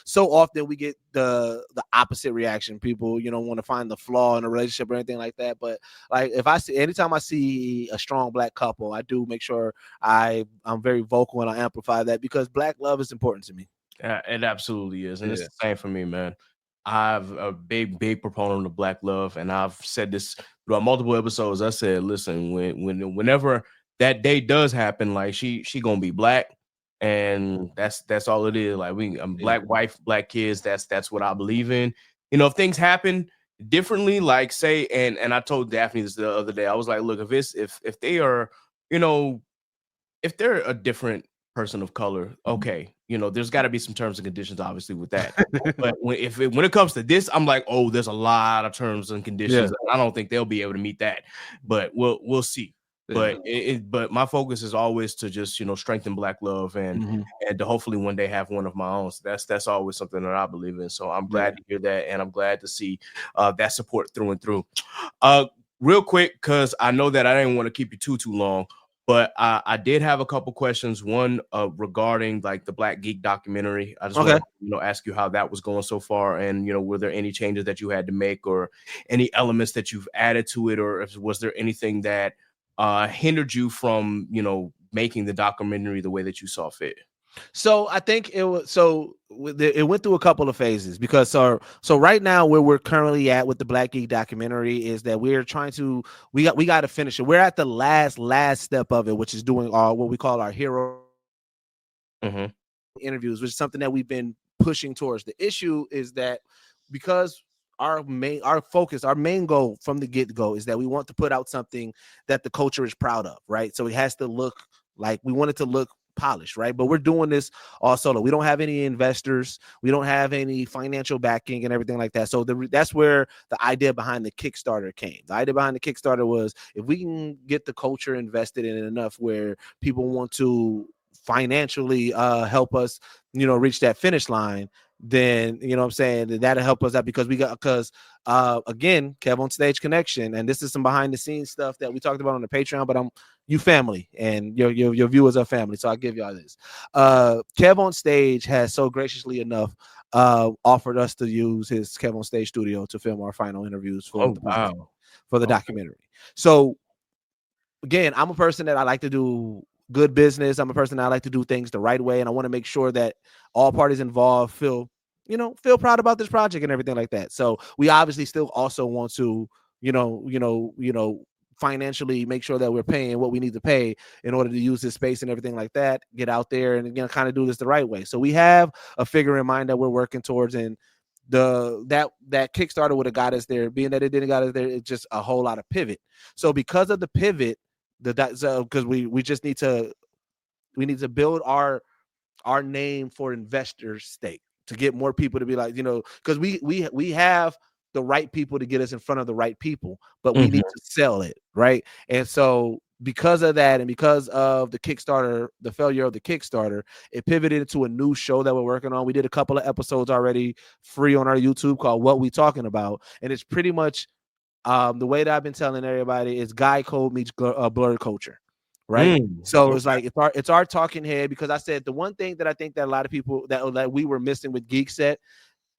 so often we get the opposite reaction. People, want to find the flaw in a relationship or anything like that. But like, anytime I see a strong Black couple, I do make sure I'm very vocal and I amplify that because Black love is important to me. It absolutely is. And it's the same for me, man. I'm a big proponent of Black love. And I've said this throughout multiple episodes. I said, listen, whenever that day does happen, like she gonna be Black. And that's all it is. Like Black wife, Black kids. That's what I believe in. If things happen differently, like say, and I told Daphne this the other day, I was like, look, if they are, if they're a different person of color, okay, there's got to be some terms and conditions, obviously, with that. But when it comes to this, I'm like, oh, there's a lot of terms and conditions. I don't think they'll be able to meet that. But we'll see. But but my focus is always to just strengthen Black love and to hopefully one day have one of my own. So that's always something that I believe in. So I'm glad to hear that, and I'm glad to see that support through and through. Real quick, because I know that I didn't want to keep you too long, but I did have a couple questions. One regarding like the Black Geek documentary. I just want to ask you how that was going so far, and were there any changes that you had to make, or any elements that you've added to it, or was there anything that hindered you from, making the documentary the way that you saw fit? So I think it went through a couple of phases because so right now where we're currently at with the Black Geek documentary is that we're trying to we got to finish it. We're at the last step of it, which is doing what we call our hero interviews, which is something that we've been pushing towards. The issue is that because our main goal from the get-go is that we want to put out something that the culture is proud of, right? So it has to look like, we want it to look polished, right? But we're doing this all solo. We don't have any investors. We don't have any financial backing and everything like that. So that's where the idea behind the Kickstarter came. The idea behind the Kickstarter was, if we can get the culture invested in it enough where people want to financially help us, reach that finish line, then what I'm saying, that'll help us out because again, Kev on Stage connection, and this is some behind the scenes stuff that we talked about on the Patreon, but you family and your viewers are family, so I'll give y'all this. Kev on Stage has so graciously enough offered us to use his Kev on Stage studio to film our final interviews for the documentary. So again, I'm a person that I like to do good business. I'm a person that I like to do things the right way, and I want to make sure that all parties involved feel proud about this project and everything like that. So we obviously still also want to, financially make sure that we're paying what we need to pay in order to use this space and everything like that, get out there and kind of do this the right way. So we have a figure in mind that we're working towards, and that Kickstarter would have got us there. Being that it didn't got us there, it's just a whole lot of pivot. So because of the pivot, because we just need to build our name for investors' stake, to get more people to be like, because we have the right people to get us in front of the right people, but we need to sell it, right? And so because of that, and because of the Kickstarter, the failure of the Kickstarter, it pivoted into a new show that we're working on. We did a couple of episodes already free on our YouTube called What We Talking About, and it's pretty much the way that I've been telling everybody is Guy Code meets blurred culture, right? So it's like it's our talking head, because I said the one thing that I think that a lot of people that we were missing with Geekset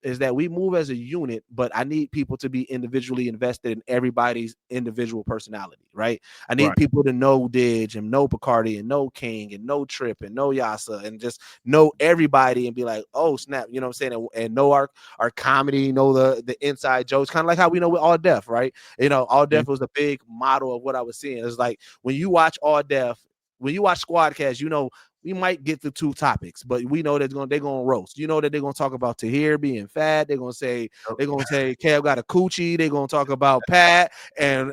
is that we move as a unit, but I need people to be individually invested in everybody's individual personality, right? I need people to know Didge and know Bacardi and know King and know Trip and know Yasa and just know everybody and be like, oh snap, you know what I'm saying? And know our comedy, know the inside jokes, kind of like how we know with All Def, right? You know, All Def was a big model of what I was seeing. It's like when you watch All Def, when you watch Squadcast, you know, we might get to 2 topics, but we know that they're gonna roast. You know that they're gonna talk about Tahir being fat. They're gonna say Kev got a coochie. They're gonna talk about Pat and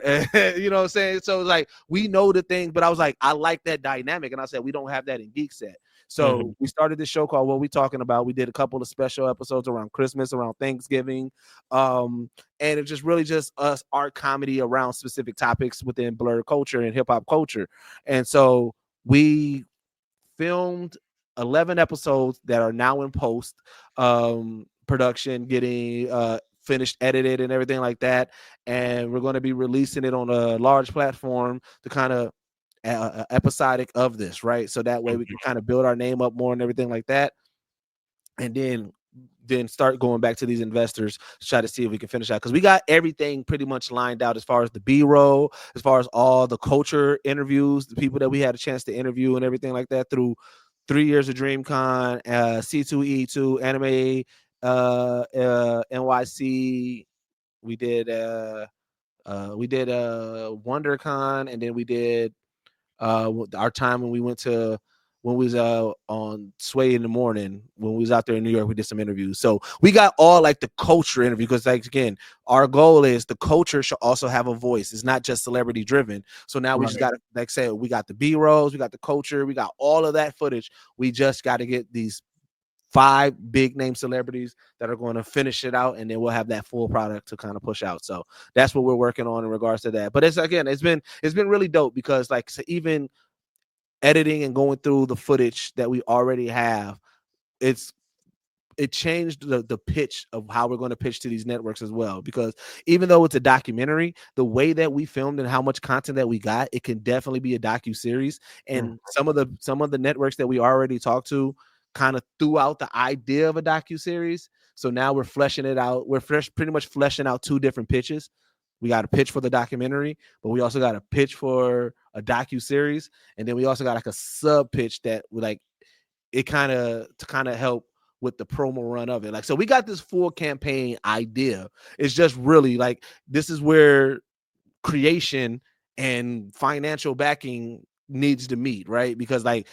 you know what I'm saying. So it's like we know the thing, but I was like, I like that dynamic, and I said we don't have that in Geekset. So we started this show called What We Talking About. We did a couple of special episodes around Christmas, around Thanksgiving, and it's just really just us art comedy around specific topics within blur culture and hip hop culture, and so we filmed 11 episodes that are now in post production, getting finished, edited, and everything like that. And we're going to be releasing it on a large platform to kind of episodic of this, right? So that way we can kind of build our name up more and everything like that. And then start going back to these investors to try to see if we can finish out, because we got everything pretty much lined out as far as the B-roll, as far as all the culture interviews, the people that we had a chance to interview and everything like that through 3 years of DreamCon, C2E2, Anime NYC. We did WonderCon, and then we did our time when we went to when we was on Sway in the Morning, when we was out there in New York, we did some interviews. So we got all like the culture interview, because like again, our goal is the culture should also have a voice. It's not just celebrity driven. So now we just got to, like say, we got the B-rolls, we got the culture, we got all of that footage. We just got to get these 5 big name celebrities that are going to finish it out, and then we'll have that full product to kind of push out. So that's what we're working on in regards to that. But it's been really dope, because like, so even editing and going through the footage that we already have, it changed the pitch of how we're going to pitch to these networks as well, because even though it's a documentary, the way that we filmed and how much content that we got, it can definitely be a docu-series. And some of the networks that we already talked to kind of threw out the idea of a docu-series. So now we're fleshing it out. We're pretty much fleshing out 2 different pitches. We got a pitch for the documentary, but we also got a pitch for a docu-series, and then we also got like a sub pitch that would like it to help with the promo run of it. Like, so we got this full campaign idea. It's just really like, this is where creation and financial backing needs to meet, right? Because like,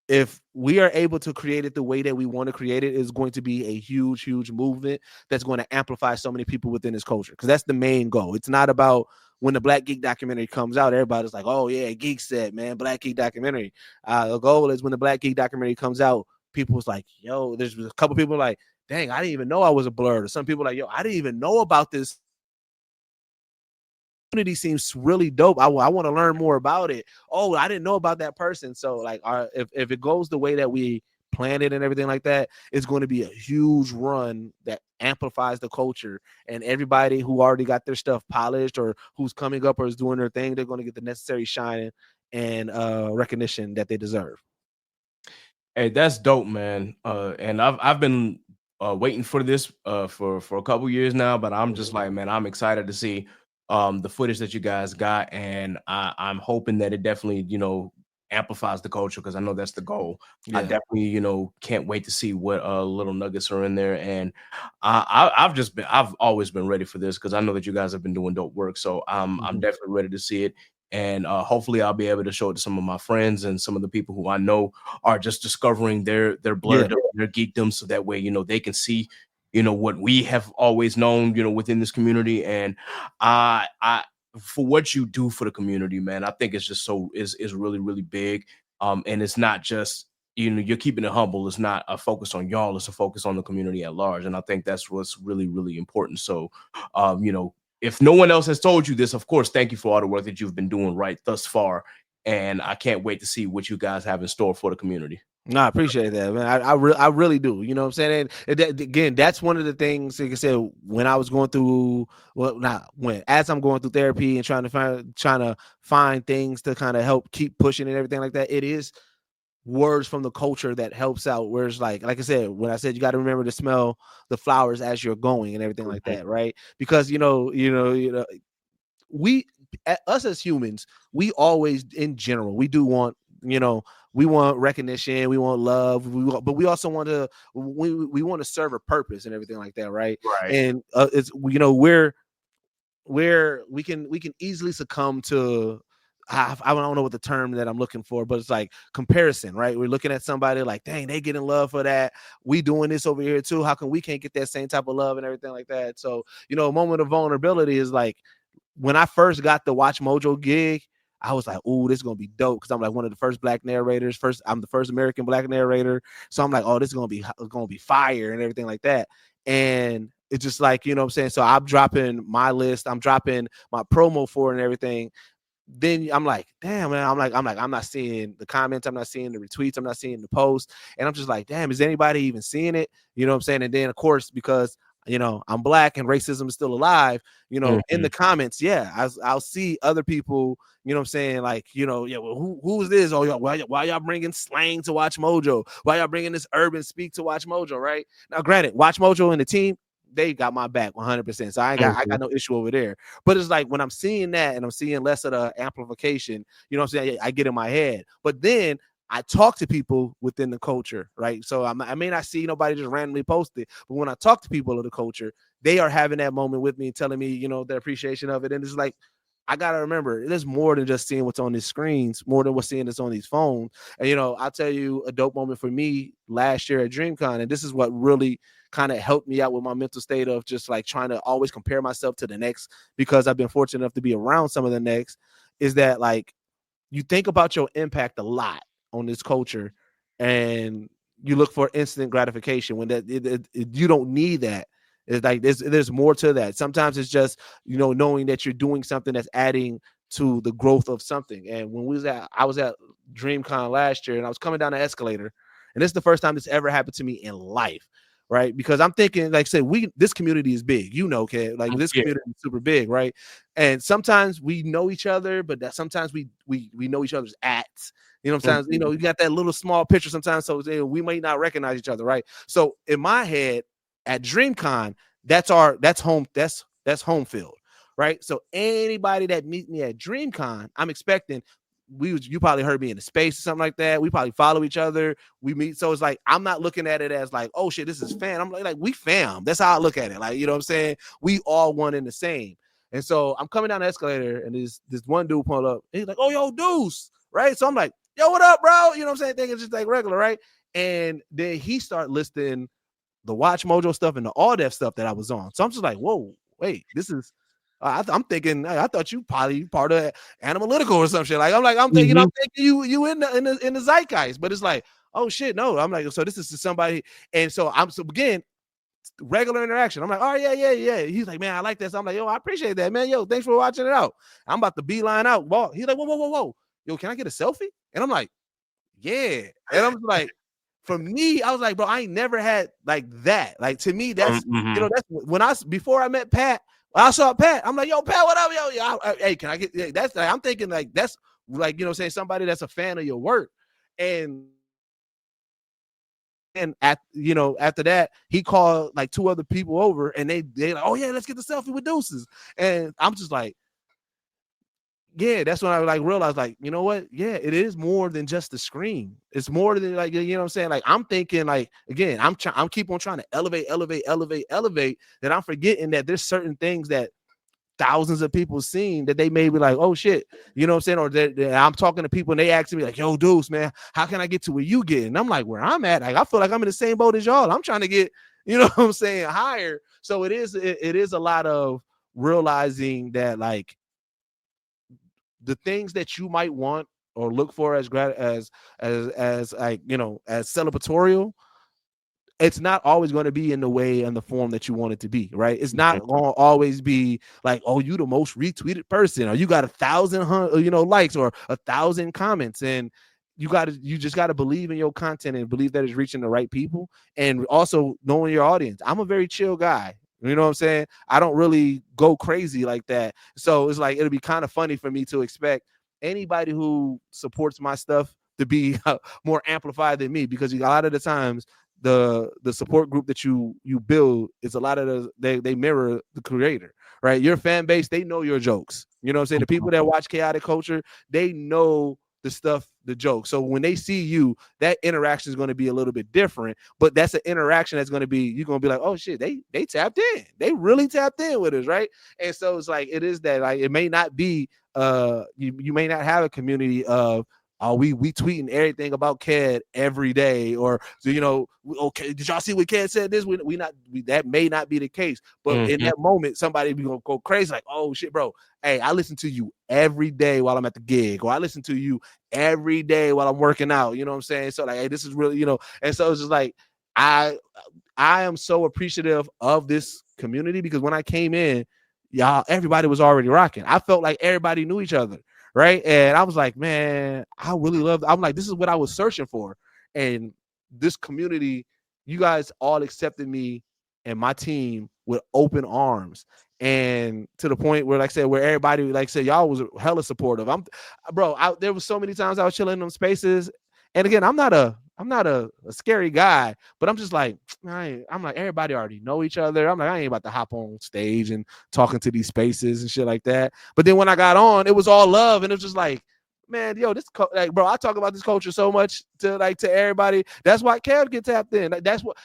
if we are able to create it the way that we want to create it, is going to be a huge, huge movement that's going to amplify so many people within this culture. Because that's the main goal. It's not about when the Black Geek documentary comes out, everybody's like, oh yeah, Geekset, man, Black Geek documentary. The goal is when the Black Geek documentary comes out, people's like, yo, there's a couple people like, dang, I didn't even know I was a blur. Or some people like, yo, I didn't even know about this. Community seems really dope. I want to learn more about it. Oh, I didn't know about that person. So like, if it goes the way that we planned it and everything like that, it's going to be a huge run that amplifies the culture, and everybody who already got their stuff polished or who's coming up or is doing their thing, they're going to get the necessary shine and recognition that they deserve. Hey, that's dope, man. And I've been waiting for this for a couple years now, but I'm just like, man, I'm excited to see the footage that you guys got, and I'm hoping that it definitely, amplifies the culture, because I know that's the goal. I definitely, can't wait to see what little nuggets are in there, and I've always been ready for this, because I know that you guys have been doing dope work. So I'm definitely ready to see it, and hopefully I'll be able to show it to some of my friends and some of the people who I know are just discovering their blood, their geekdom, so that way they can see what we have always known within this community. And I for what you do for the community, man, I think it's just is really, really big. And it's not just you're keeping it humble. It's not a focus on y'all, it's a focus on the community at large, and I think that's what's really, really important. So if no one else has told you this, of course, thank you for all the work that you've been doing right thus far, and I can't wait to see what you guys have in store for the community. No, I appreciate that, man. I really do. You know what I'm saying? And again, that's one of the things, like I said, when I was going through, as I'm going through therapy and trying to find things to kind of help keep pushing and everything like that, it is words from the culture that helps out. Where it's like I said, when I said you got to remember to smell the flowers as you're going and everything like that, right? Because we us as humans, we always in general we do want, we want recognition, we want love, but we also want to we want to serve a purpose and everything like that, right? Right. And it's we can easily succumb to, I don't know what the term that I'm looking for, but it's like comparison, right? We're looking at somebody like, dang, they get in love for that. We doing this over here too. How come we can't get that same type of love and everything like that? So, a moment of vulnerability is like, when I first got the WatchMojo gig, I was like, "Ooh, this is gonna be dope," because I'm like one of the first black narrators. I'm the first American black narrator, so I'm like, "Oh, this is gonna be fire" and everything like that. And it's just like, what I'm saying. So I'm dropping my list, I'm dropping my promo for it and everything. Then I'm like, damn, man. I'm not seeing the comments, I'm not seeing the retweets, I'm not seeing the posts, and I'm just like, damn, is anybody even seeing it? You know what I'm saying? And then of course, because I'm black and racism is still alive, in the comments, yeah, I'll see other people, what I'm saying, like, yeah, well, who is this? Oh, why y'all bringing slang to WatchMojo? Why y'all bringing this urban speak to WatchMojo, right? Now, granted, WatchMojo and the team, they got my back 100%. So I got no issue over there. But it's like when I'm seeing that and I'm seeing less of the amplification, what I'm saying, I get in my head. But then I talk to people within the culture, right? So I may not see nobody just randomly post it, but when I talk to people of the culture, they are having that moment with me, telling me, their appreciation of it. And it's like, I gotta remember, it is more than just seeing what's on these screens, more than what's seeing that's on these phones. And I'll tell you a dope moment for me last year at DreamCon, and this is what really kind of helped me out with my mental state of just like trying to always compare myself to the next, because I've been fortunate enough to be around some of the next, is that like you think about your impact a lot on this culture and you look for instant gratification when you don't need that. It's like there's more to that. Sometimes it's just knowing that you're doing something that's adding to the growth of something. And when I was at DreamCon last year, and I was coming down the escalator, and this is the first time this ever happened to me in life, right? Because I'm thinking, like, say, this community is big, this community is super big, right? And sometimes we know each other, but that sometimes we know each other's ats. Sometimes you got that little small picture sometimes, so we might not recognize each other, right? So in my head, at DreamCon, that's home field, right? So anybody that meets me at DreamCon, I'm expecting you probably heard me in the space or something like that. We probably follow each other. We meet. So it's like, I'm not looking at it as like, oh shit, this is fam. I'm like we fam. That's how I look at it. Like, what I'm saying? We all one and the same. And so I'm coming down the escalator and this one dude pulled up. He's like, oh, yo, Deuce. Right. So I'm like, yo, what up, bro? You know what I'm saying? Thinking it's just like regular, right? And then he started listing the WatchMojo stuff and the All Def stuff that I was on. So I'm just like, whoa, wait, this is I'm thinking, I thought you probably part of Analytical or some shit. I'm thinking you in the zeitgeist, but it's like, oh shit, no. I'm like, so this is somebody, and so again, regular interaction. I'm like, oh yeah. He's like, man, I like this. I'm like, yo, I appreciate that, man. Yo, thanks for watching it out. I'm about to beeline out. He's like, whoa. Yo, can I get a selfie? And I'm like, yeah. And I'm like, for me, I was like, bro, I ain't never had like that. Like to me, that's that's when before I met Pat. I saw Pat. I'm like, yo, Pat, what up, yo? Hey, can I get? That's like, I'm thinking like that's like saying somebody that's a fan of your work, and after that, he called like two other people over, and they like, oh yeah, let's get the selfie with Deuces, and I'm just like, yeah, that's when I like realized, like, you know what? Yeah, it is more than just the screen. It's more than like, what I'm saying? Like, I'm thinking, like, again, I'm keep on trying to elevate, that I'm forgetting that there's certain things that thousands of people seen that they may be like, oh shit, you know what I'm saying? Or I'm talking to people and they asking me like, yo, Deuce, man, how can I get to where you get? And I'm like, where I'm at, like, I feel like I'm in the same boat as y'all. I'm trying to get, you know what I'm saying, higher. So it is a lot of realizing that, like, the things that you might want or look for as like, as celebratorial, it's not always going to be in the way and the form that you want it to be, right? It's not going to always be like, oh, you the most retweeted person, or you got 1,000 likes or 1,000 comments, and you just got to believe in your content and believe that it's reaching the right people, and also knowing your audience. I'm a very chill guy. You know what I'm saying? I don't really go crazy like that. So it's like, it'll be kind of funny for me to expect anybody who supports my stuff to be more amplified than me, because a lot of the times the support group that you build is a lot of they mirror the creator, right? Your fan base, they know your jokes. You know what I'm saying? The people that watch Chaotic Culture, they know the stuff, the jokes. So when they see you, that interaction is going to be a little bit different, but that's an interaction that's going to be, you're going to be like, oh shit, they tapped in. They really tapped in with us, right? And so it's like, it is that, like, it may not be you may not have a community of we tweeting everything about Ked every day, or okay, did y'all see what Ked said this? That may not be the case, but in that moment, somebody be gonna go crazy, like, oh shit, bro, hey, I listen to you every day while I'm at the gig, or I listen to you every day while I'm working out. You know what I'm saying? So like, hey, this is really, and so it's just like, I am so appreciative of this community, because when I came in, y'all, everybody was already rocking. I felt like everybody knew each other. Right. And I was like, man, I really love it. I'm like, this is what I was searching for. And this community, you guys all accepted me and my team with open arms. And to the point where, like I said, where everybody, like I said, y'all was hella supportive. There was so many times I was chilling in them spaces. And again, I'm not a scary guy, but I'm just like, I'm like, everybody already know each other. I'm like, I ain't about to hop on stage and talking to these spaces and shit like that. But then when I got on, it was all love, and it was just like, man, yo, like, bro, I talk about this culture so much to everybody. That's why Kev gets tapped in. Like, that's what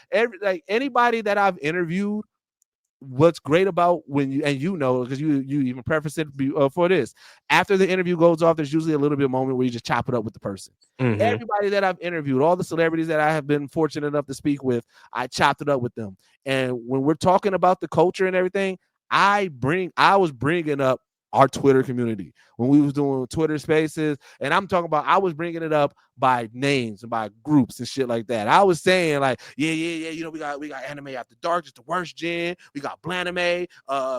anybody that I've interviewed. What's great about when you because you even preface it for this, after the interview goes off, there's usually a little bit of moment where you just chop it up with the person. Everybody that I've interviewed, all the celebrities that I have been fortunate enough to speak with, I chopped it up with them. And when we're talking about the culture and everything, I was bringing up our Twitter community when we was doing Twitter spaces, and I'm talking about, I was bringing it up by names and by groups and shit like that. I was saying like, yeah, we got Anime After Dark, just the worst gen. We got Blanime,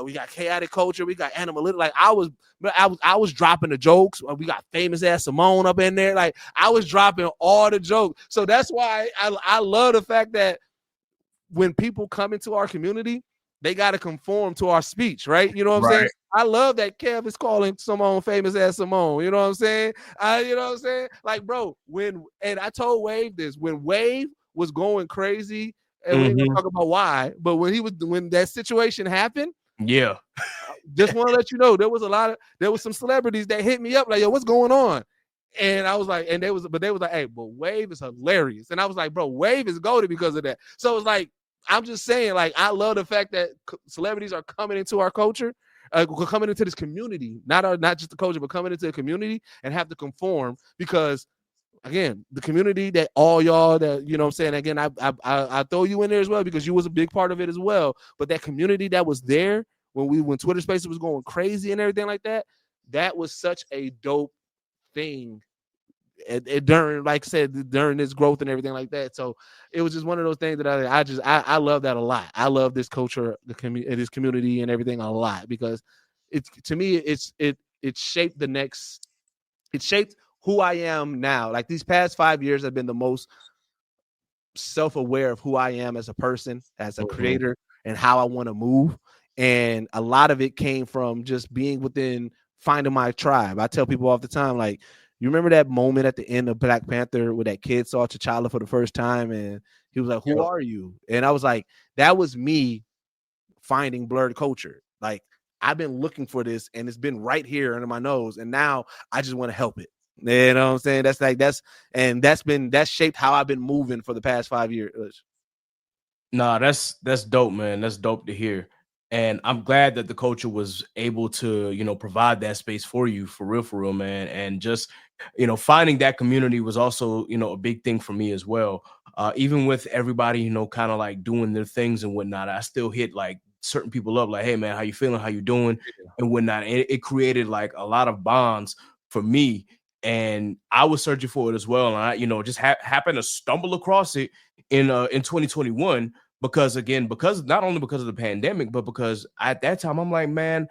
we got Chaotic Culture, we got Animal. Like I was dropping the jokes. We got famous ass Simone up in there. Like I was dropping all the jokes. So that's why I love the fact that when people come into our community, they got to conform to our speech, right? You know what I'm saying? I love that Kev is calling Simone famous ass Simone. You know what I'm saying? You know what I'm saying? Like, bro, and I told Wave this, when Wave was going crazy, and we ain't gonna talk about why, but when that situation happened, just want to let you know, there was some celebrities that hit me up like, yo, what's going on? And I was like, they was like, hey, but Wave is hilarious. And I was like, bro, Wave is goated because of that. So it's like, I'm just saying, like, I love the fact that celebrities are coming into our culture, coming into this community, not just the culture, but coming into the community and have to conform, because again, the community that all y'all that, you know what I'm saying, again, I throw you in there as well, because you was a big part of it as well. But that community that was there when Twitter Spaces was going crazy and everything like that, that was such a dope thing. During, like I said, during this growth and everything like that. So it was just one of those things that I love that a lot. I love this culture, this community and everything a lot, because it shaped it shaped who I am now. Like these past 5 years have been the most self-aware of who I am as a person, as a creator, and how I want to move. And a lot of it came from just being within, finding my tribe. I tell people all the time, like, you remember that moment at the end of Black Panther where that kid saw T'Challa for the first time and he was like, who are you? And I was like, that was me finding blurred culture. Like, I've been looking for this and it's been right here under my nose. And now I just want to help it. You know what I'm saying? That's shaped how I've been moving for the past 5 years. Nah, that's dope, man. That's dope to hear. And I'm glad that the culture was able to, provide that space for you, for real, man. And just, finding that community was also, a big thing for me as well. Even with everybody, kind of like doing their things and whatnot, I still hit like certain people up like, hey, man, how you feeling? How you doing? And whatnot. And it created like a lot of bonds for me. And I was searching for it as well. And I, just happened to stumble across it in 2021. Because not only because of the pandemic, but because at that time I'm like, man,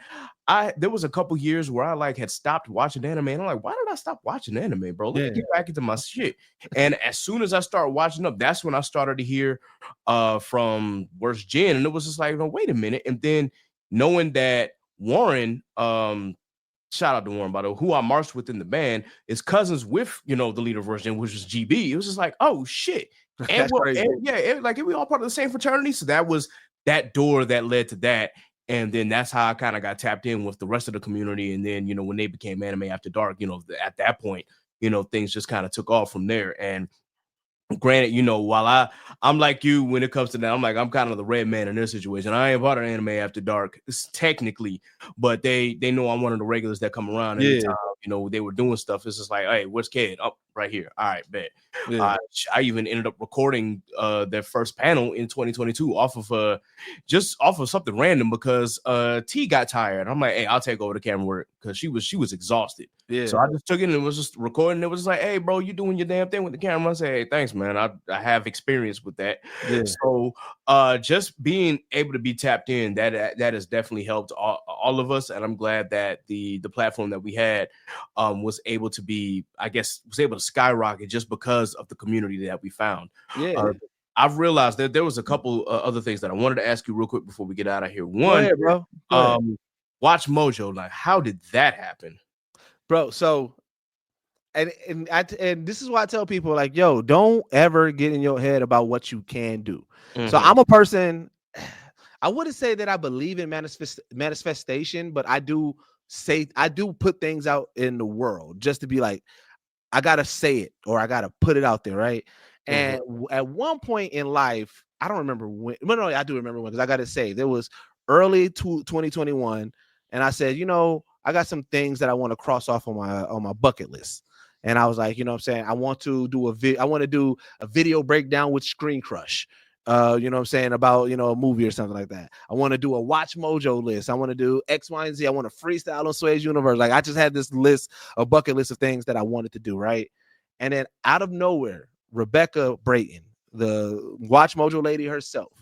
there was a couple years where I like had stopped watching anime, and I'm like, why did I stop watching anime, bro? Let me get back into my shit. And as soon as I started watching up, that's when I started to hear from Worst Gen, and it was just like, no, wait a minute. And then knowing that Warren shout out to Warren, by the way, who I marched with in the band is cousins with, the leader version, which was GB. It was just like, oh shit. And, we all part of the same fraternity. So that was that door that led to that. And then that's how I kind of got tapped in with the rest of the community. And then, when they became Anime After Dark, at that point, things just kind of took off from there. And granted, while I'm like you when it comes to that, I'm kind of the red man in this situation. I ain't part of Anime After Dark, technically, but they know I'm one of the regulars that come around anytime, they were doing stuff. It's just like, hey, where's Kid? Oh, right here. All right, bet. Yeah. I even ended up recording their first panel in 2022 off of something random because T got tired. I'm like, hey, I'll take over the camera work because she was exhausted. Yeah. So I just took it and it was just recording. It was just like, hey, bro, you doing your damn thing with the camera. I say, hey, thanks, man. I have experience with that. Yeah. So just being able to be tapped in, that has definitely helped all of us. And I'm glad that the platform that we had was able to skyrocket just because of the community that we found. Yeah. I've realized that there was a couple other things that I wanted to ask you real quick before we get out of here. One, ahead, bro. WatchMojo, like, how did that happen? Bro, so and this is why I tell people, like, yo, don't ever get in your head about what you can do. Mm-hmm. So I'm a person, I wouldn't say that I believe in manifestation, but I do put things out in the world just to be like, I gotta say it or I gotta put it out there, right? Mm-hmm. And at one point in life, I don't remember when. Well, no, I do remember when, because I gotta say there was early 2021, and I said, I got some things that I want to cross off on my bucket list. And I was like, what I'm saying? I want to do a video breakdown with Screen Crush. What I'm saying, about, a movie or something like that. I want to do a WatchMojo list. I want to do X, Y, and Z. I want to freestyle on Sway's Universe. Like, I just had this a bucket list of things that I wanted to do, right? And then out of nowhere, Rebecca Brayton, the WatchMojo lady herself,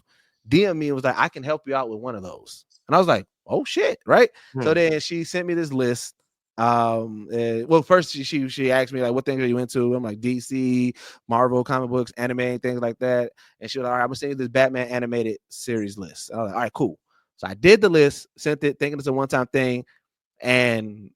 DM me and was like, I can help you out with one of those. And I was like, oh shit, right? So then she sent me this list. Well, first she asked me, like, what things are you into? I'm like, DC, Marvel, comic books, anime, things like that. And she was like, all right, I'm gonna send you this Batman animated series list. I was like, all right, cool. So I did the list, sent it, thinking it's a one-time thing, and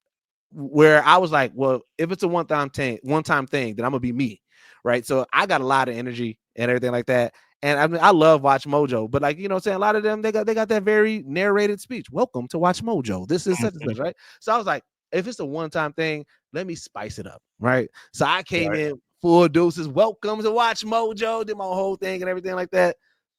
where I was like, well, if it's a one-time thing, then I'm gonna be me, right? So I got a lot of energy and everything like that. And I mean, I love WatchMojo, but, like, I'm saying, a lot of them, they got that very narrated speech. Welcome to WatchMojo. This is such and such, right? So I was like, if it's a one-time thing, let me spice it up, right? So I came in full deuces. Welcome to WatchMojo. Did my whole thing and everything like that.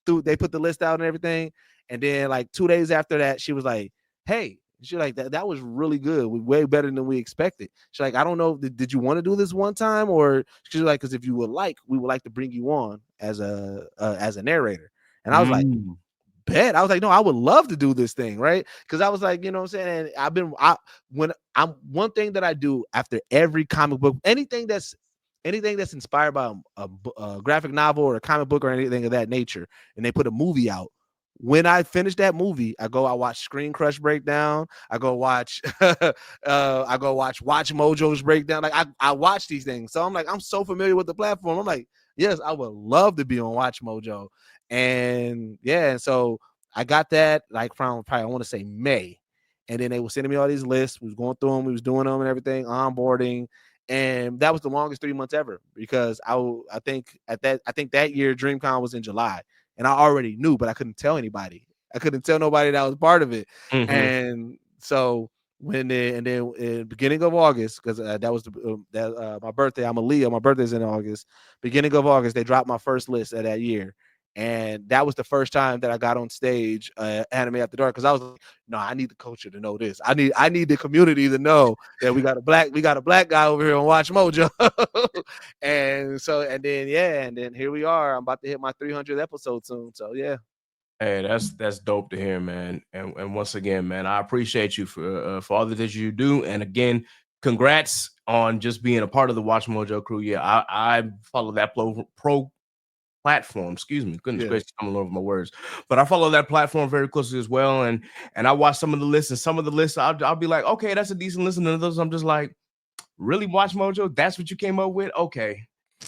They put the list out and everything. And then, like, 2 days after that, she was like, hey, she's like, that was really good. Way better than we expected. She's like, I don't know, did you want to do this one time? Or she's like, because if you would like, we would like to bring you on as a narrator. And I was like, bet. I was like, no, I would love to do this thing, right? Because I was like, what I'm saying, and one thing that I do after every comic book, anything that's inspired by a graphic novel or a comic book or anything of that nature, and they put a movie out. When I finish that movie, I watch Screen Crush breakdown. I go watch WatchMojo's breakdown. Like, I watch these things. So I'm like, I'm so familiar with the platform. I'm like, yes, I would love to be on WatchMojo. And yeah, so I got that, like, from probably, I want to say, May. And then they were sending me all these lists. We was going through them. We was doing them and everything, onboarding. And that was the longest 3 months ever, because I think that year DreamCon was in July. And I already knew, but I couldn't tell anybody. I couldn't tell nobody that was part of it. Mm-hmm. And so in the beginning of August, because that was my birthday. I'm a Leo. My birthday's in August. Beginning of August, they dropped my first list of that year. And that was the first time that I got on stage, Anime After Dark, because I was like, no, I need the culture to know this. I need the community to know that we got a black guy over here on WatchMojo. and then here we are. I'm about to hit my 300th episode soon. So yeah. Hey, that's dope to hear, man. And once again, man, I appreciate you for all that you do. And again, congrats on just being a part of the WatchMojo crew. Yeah, I follow that platform, excuse me, goodness gracious, I'm all over my words, but I follow that platform very closely as well, and I watch some of the lists, and some of the lists I'll be like, okay, that's a decent list, and others I'm just like, really, WatchMojo, that's what you came up with? Okay,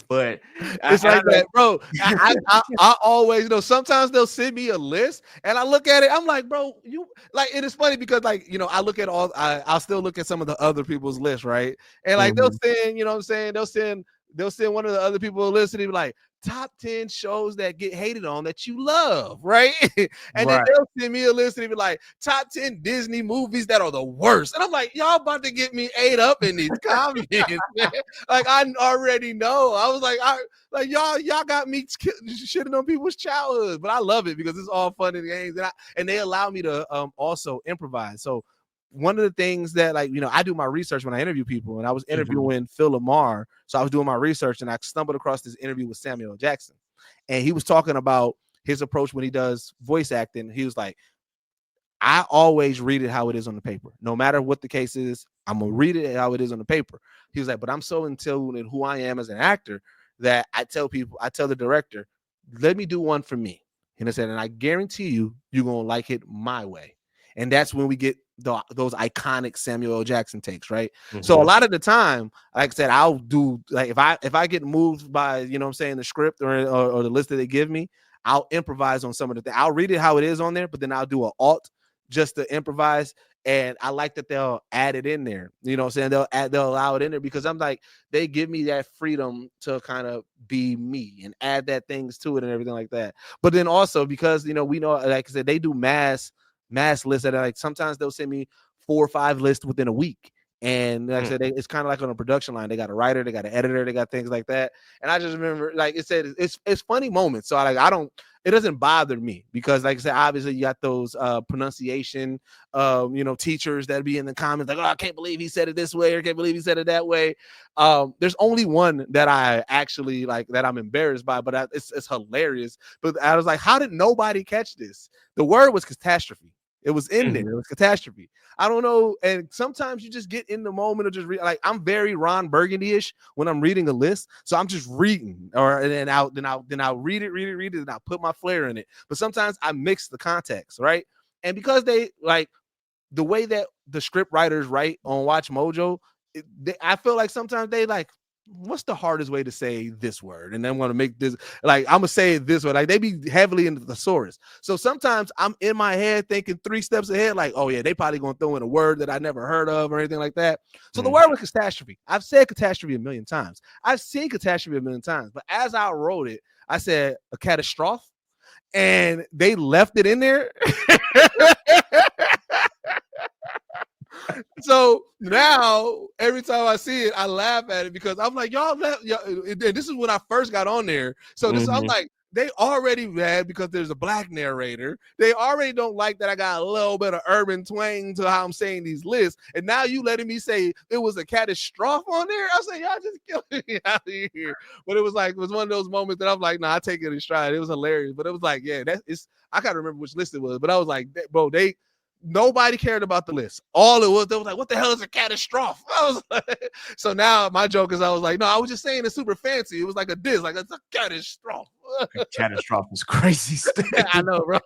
But it's like that, bro. I always sometimes they'll send me a list and I look at it. I'm like, bro, you like it is funny because I look at I'll still look at some of the other people's lists, right? And like they'll send, what I'm saying, they'll send one of the other people a list and they'll be like, top 10 shows that get hated on that you love, right? And then they'll send me a list and they'll be like, top 10 Disney movies that are the worst. And I'm like, y'all about to get me ate up in these comments, man. Like I already know. I was like, y'all got me shitting on people's childhood, but I love it because it's all fun and games, and they allow me to also improvise. So one of the things that I do my research when I interview people, and I was interviewing Phil Lamar, so I was doing my research and I stumbled across this interview with Samuel L. Jackson, and he was talking about his approach when he does voice acting. He was like, I always read it how it is on the paper, no matter what the case is. I'm gonna read it how it is on the paper. He was like, but I'm so in tune in who I am as an actor that I tell the director, let me do one for me. And I said, and I guarantee you're gonna like it my way. And that's when we get those iconic Samuel L. Jackson takes, right? So a lot of the time, like I said, I'll do if I get moved by the script or the list that they give me, I'll improvise on some of the things. I'll read it how it is on there, but then I'll do an alt just to improvise. And I like that they'll add it in there. You know what I'm saying? They'll allow it in there because I'm like, they give me that freedom to kind of be me and add that things to it and everything like that. But then also because we know, like I said, they do mass lists that sometimes they'll send me 4 or 5 lists within a week. And like I said, it's kind of like on a production line. They got a writer, they got an editor, they got things like that. And I just remember, like it said, it's funny moments. So it doesn't bother me because, like I said, obviously you got those pronunciation, teachers that be in the comments like, oh, I can't believe he said it this way or can't believe he said it that way. There's only one that I actually that I'm embarrassed by, but it's hilarious. But I was like, how did nobody catch this? The word was catastrophe. It was in there. It was catastrophe. I don't know. And sometimes you just get in the moment of just I'm very Ron Burgundy-ish when I'm reading a list. So I'm just reading then I'll read it, and I'll put my flair in it. But sometimes I mix the context, right? And because they the way that the script writers write on WatchMojo, I feel like sometimes they what's the hardest way to say this word? And then want to make this I'm gonna say it this way. They be heavily into the thesaurus. So sometimes I'm in my head thinking 3 steps ahead, oh yeah, they probably gonna throw in a word that I never heard of or anything like that. So the word was catastrophe. I've said catastrophe a million times. I've seen catastrophe a million times, but as I wrote it, I said a catastrophe, and they left it in there. So now every time I see it, I laugh at it because I'm like, y'all left. And this is when I first got on there. So I'm like, they already mad because there's a black narrator. They already don't like that I got a little bit of urban twang to how I'm saying these lists. And now you letting me say it was a catastrophe on there. I say, y'all just killing me out of here. But it was one of those moments that I'm like, nah, I take it in stride. It was hilarious. But it was like, yeah, I can't remember which list it was. But I was like, bro, nobody cared about the list. All it was, they was like, what the hell is a catastrophe? I was like, so now my joke is I was like, no, I was just saying it's super fancy. It was like a diss, it's a catastrophe. A catastrophe is crazy stuff. I know, bro.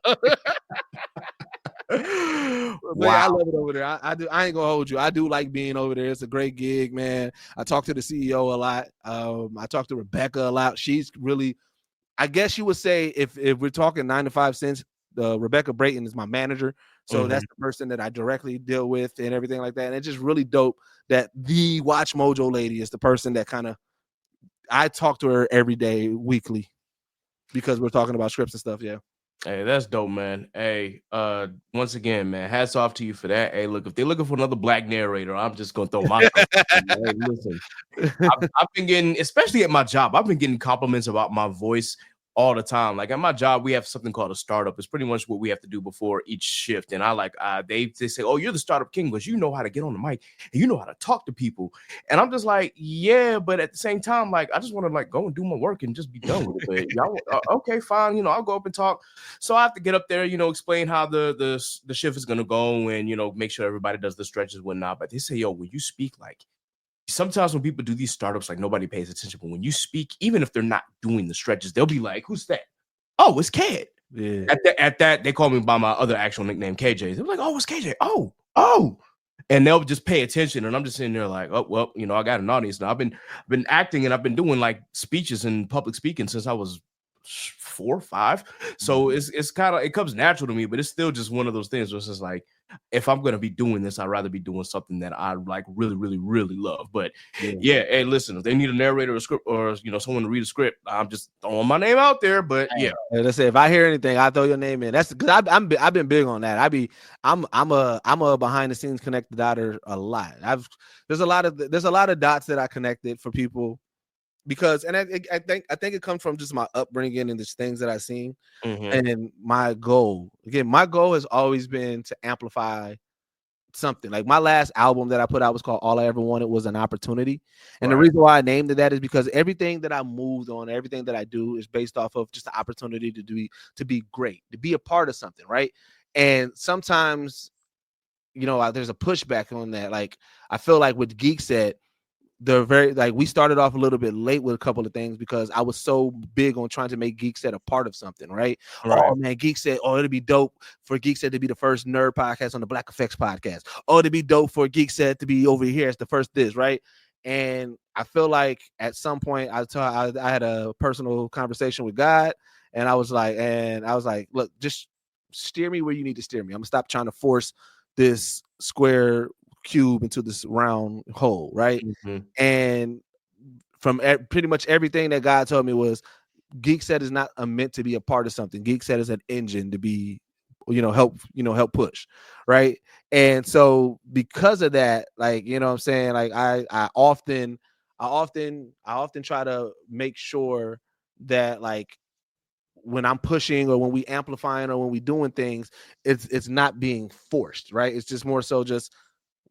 Wow. I love it over there. I ain't gonna hold you. I do like being over there. It's a great gig, man. I talk to the CEO a lot. I talk to Rebecca a lot. She's really, I guess you would say if we're talking 9 to 5 cents, Rebecca Brayton is my manager. So that's the person that I directly deal with and everything like that. And it's just really dope that the WatchMojo lady is the person that I talk to her every day, weekly, because we're talking about scripts and stuff. Yeah. Hey, that's dope, man. Hey, once again, man, hats off to you for that. Hey, look, if they're looking for another black narrator, I'm just gonna throw my hey, listen. I've been getting, especially at my job, I've been getting compliments about my voice all the time. Like at my job, we have something called a startup. It's pretty much what we have to do before each shift. And they say, oh, you're the startup king because you know how to get on the mic and you know how to talk to people. And I'm just like, yeah, but at the same time, I just want to go and do my work and just be done with it. But y'all, okay, fine. I'll go up and talk. So I have to get up there, explain how the shift is gonna go and make sure everybody does the stretches and whatnot. But they say, yo, when you speak, sometimes when people do these startups, nobody pays attention. But when you speak, even if they're not doing the stretches, they'll be like, who's that? Oh, it's Ked. Yeah. At that, they call me by my other actual nickname, KJ. They're like, oh, it's KJ. Oh. and they'll just pay attention, and I'm just sitting there like, oh well, you know, I got an audience now. I've been acting, and I've been doing like speeches and public speaking since I was 4 or 5. So it's kind of, it comes natural to me, but it's still just one of those things where it's just like, if I'm gonna be doing this, I'd rather be doing something that I like really, really, really love. But yeah, hey, listen, if they need a narrator or a script, or you know, someone to read a script, I'm just throwing my name out there. But yeah, let's say if I hear anything, I throw your name in. That's because I've been big on that. I'm a behind the scenes connected daughter a lot. There's a lot of dots that I connected for people. Because I think it comes from just my upbringing and just things that I've seen. And my goal has always been to amplify something. Like my last album that I put out was called All I Ever Wanted Was an Opportunity. And the reason why I named it that is because everything that I moved on, everything that I do is based off of just the opportunity to be great, to be a part of something, right? And sometimes, you know, there's a pushback on that. Like I feel like with Geekset, we started off a little bit late with a couple of things because I was so big on trying to make Geekset a part of something, right? Oh man, Geekset, it'd be dope for Geekset to be the first nerd podcast on the Black Effects podcast. Oh, it'd be dope for Geekset to be over here as the first this, right? And I feel like at some point I had a personal conversation with God, and I was like, look, just steer me where you need to steer me. I'm gonna stop trying to force this square cube into this round hole, right? And from pretty much everything that God told me was Geekset is not meant to be a part of something. Geekset is an engine to be, help push, right? And so because of that, like, you know what I'm saying, like I often try to make sure that like when I'm pushing or when we amplifying or when we doing things, it's not being forced, right? It's just more so just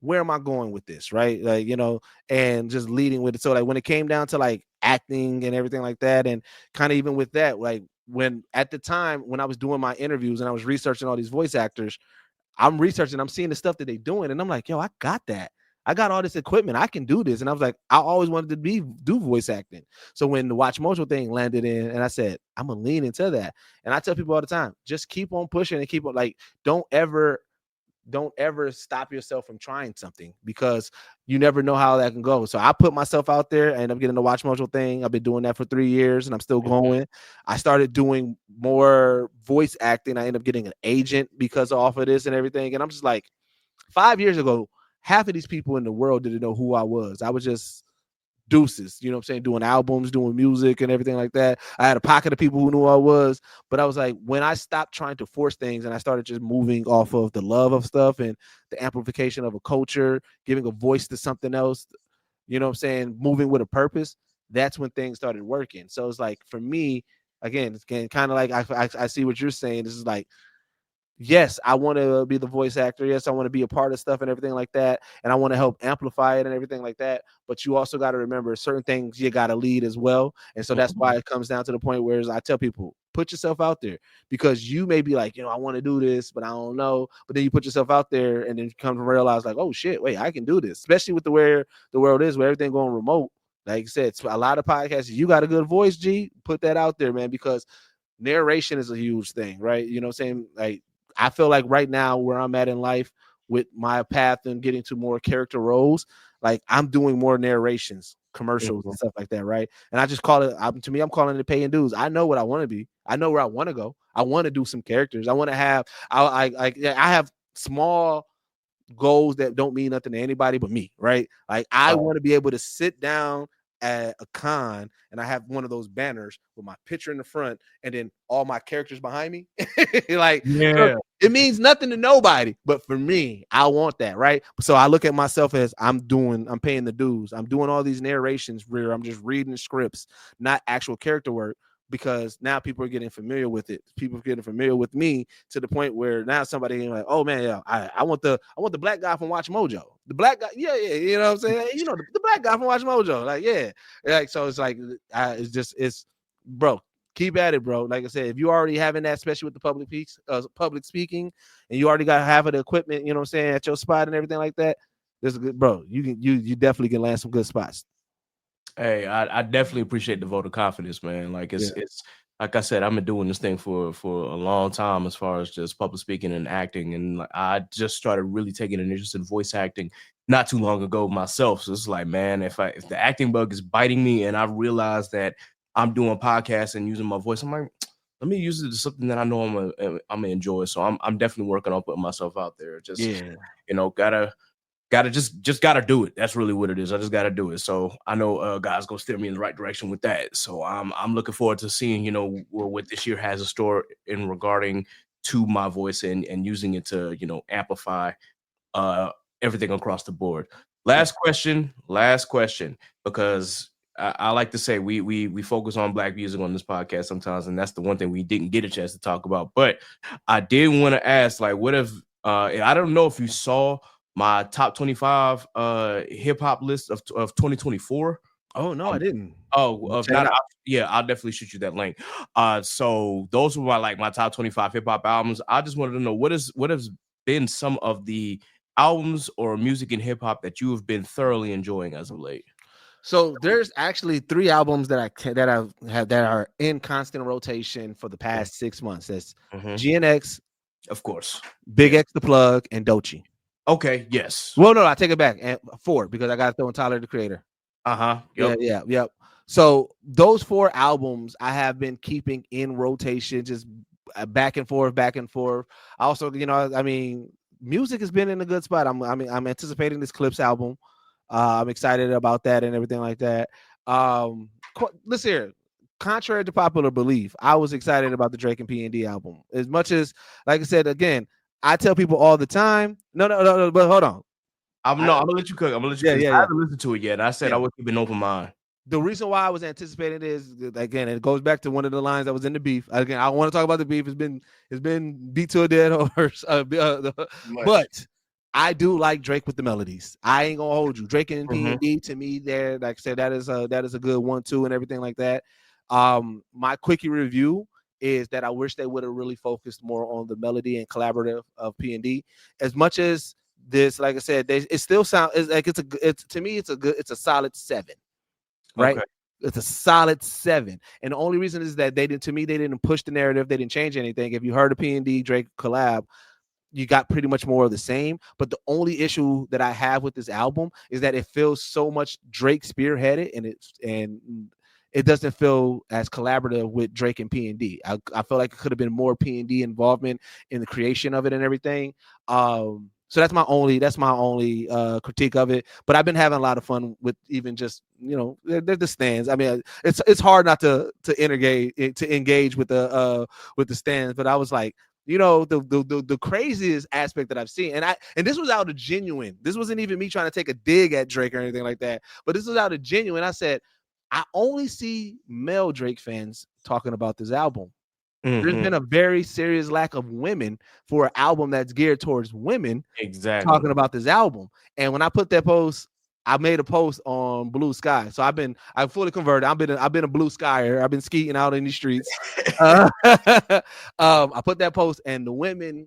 where am I going with this, right? Like, you know, and just leading with it. So like when it came down to like acting and everything like that, and kind of even with that, like when at the time when I was doing my interviews and I was researching all these voice actors, I'm seeing the stuff that they're doing, and I'm like, yo, I got that. I got all this equipment. I can do this. And I was like, I always wanted to do voice acting. So when the WatchMojo thing landed in, and I said, I'm gonna lean into that. And I tell people all the time, just keep on pushing and keep on, like, don't ever stop yourself from trying something, because you never know how that can go. So I put myself out there and I'm getting the WatchMojo thing. I've been doing that for 3 years and I'm still going. I started doing more voice acting. I ended up getting an agent because off of this and everything. And I'm just like, 5 years ago, half of these people in the world didn't know who I was. I was just Deuces, you know what I'm saying, doing albums, doing music and everything like that. I had a pocket of people who knew who I was, but I was like, when I stopped trying to force things and I started just moving off of the love of stuff and the amplification of a culture, giving a voice to something else, you know what I'm saying, moving with a purpose, that's when things started working. So it's like, for me, again, kind of like I see what you're saying. This is like, yes, I want to be the voice actor. Yes, I want to be a part of stuff and everything like that. And I want to help amplify it and everything like that. But you also got to remember certain things you got to lead as well. And so that's why it comes down to the point where I tell people, put yourself out there, because you may be like, you know, I want to do this, but I don't know. But then you put yourself out there and then you come to realize like, oh shit, wait, I can do this. Especially with where the world is, where everything going remote. Like I said, a lot of podcasts, you got a good voice, G, put that out there, man, because narration is a huge thing, right? You know what I'm saying? Like, I feel like right now where I'm at in life with my path and getting to more character roles, like I'm doing more narrations, commercials and stuff like that, right? And I just call it, to me, I'm calling it paying dues. I know what I want to be. I know where I want to go. I want to do some characters. I want to have, I have small goals that don't mean nothing to anybody but me, right? Like I want to be able to sit down at a con and I have one of those banners with my picture in the front and then all my characters behind me. Like, yeah, it means nothing to nobody, but for me, I want that, right? So I look at myself as I'm paying the dues. I'm doing all these narrations where I'm just reading scripts, not actual character work, because now people are getting familiar with it. People are getting familiar with me to the point where now somebody like, oh man, yeah, I want the black guy from WatchMojo. The black guy, yeah, you know what I'm saying? You know, the black guy from WatchMojo. Like, yeah. Like, so it's like, it's bro, keep at it, bro. Like I said, if you already having that, especially with the public speaking, and you already got half of the equipment, you know what I'm saying, at your spot and everything like that, there's a good, bro, you definitely can land some good spots. Hey, I definitely appreciate the vote of confidence, man. Like it's like I said, I've been doing this thing for a long time as far as just public speaking and acting, and like, I just started really taking an interest in voice acting not too long ago myself. So it's like, man, if the acting bug is biting me, and I realize that I'm doing podcasts and using my voice, I'm like, let me use it to something that I know I'm gonna enjoy. So I'm definitely working on putting myself out there. Just gotta just gotta do it. That's really what it is. I just gotta do it. So I know God's gonna steer me in the right direction with that. So I'm looking forward to seeing what this year has in store in regarding to my voice and using it to amplify everything across the board. Last question, because I like to say we focus on Black music on this podcast sometimes, and that's the one thing we didn't get a chance to talk about. But I did want to ask, like, what if I don't know if you saw my top 25 hip hop list of 2024. Oh no, I didn't. I'll definitely shoot you that link. So those were my top 25 hip hop albums. I just wanted to know what has been some of the albums or music in hip hop that you have been thoroughly enjoying as of late. So there's actually 3 albums that are in constant rotation for the past 6 months. That's GNX, of course, Big X the Plug, and Doechii. Okay, yes. Well, no, I take it back. And 4 because I got to throw in Tyler the Creator. Yep. Yeah. So those 4 albums I have been keeping in rotation, just back and forth. I also, music has been in a good spot. I'm anticipating this Clips album. I'm excited about that and everything like that. Listen here. Contrary to popular belief, I was excited about the Drake and P&D album. As much as, like I said, again, I tell people all the time. No, but hold on. I'm gonna let you cook. I haven't listened to it yet. I said I would keep an open mind. The reason why I was anticipating is, again, it goes back to one of the lines that was in the beef. Again, I want to talk about the beef. It's been beat to a dead horse. But I do like Drake with the melodies. I ain't gonna hold you. Drake and P&D, to me, there, like I said, that is a good 1-2 and everything like that. My quickie review is that I wish they would have really focused more on the melody and collaborative of P&D. As much as this, like I said, it still sounds like it's a solid 7, right? Okay. It's a solid 7, and the only reason is that they didn't push the narrative, they didn't change anything. If you heard a P&D Drake collab, you got pretty much more of the same. But the only issue that I have with this album is that it feels so much Drake spearheaded, and it doesn't feel as collaborative with Drake and P&D. I feel like it could have been more P&D involvement in the creation of it and everything. So that's my only critique of it. But I've been having a lot of fun with even just, they're the stands. I mean, it's hard not to engage with the stands. But I was like, the craziest aspect that I've seen, and this was out of genuine. This wasn't even me trying to take a dig at Drake or anything like that. But this was out of genuine. I said, I only see male Drake fans talking about this album. There's been a very serious lack of women for an album that's geared towards women. Exactly. Talking about this album. And when I put that post, I made a post on Blue Sky. So I'm fully converted. I've been a Blue Skyer. I've been skating out in the streets. I put that post, and the women,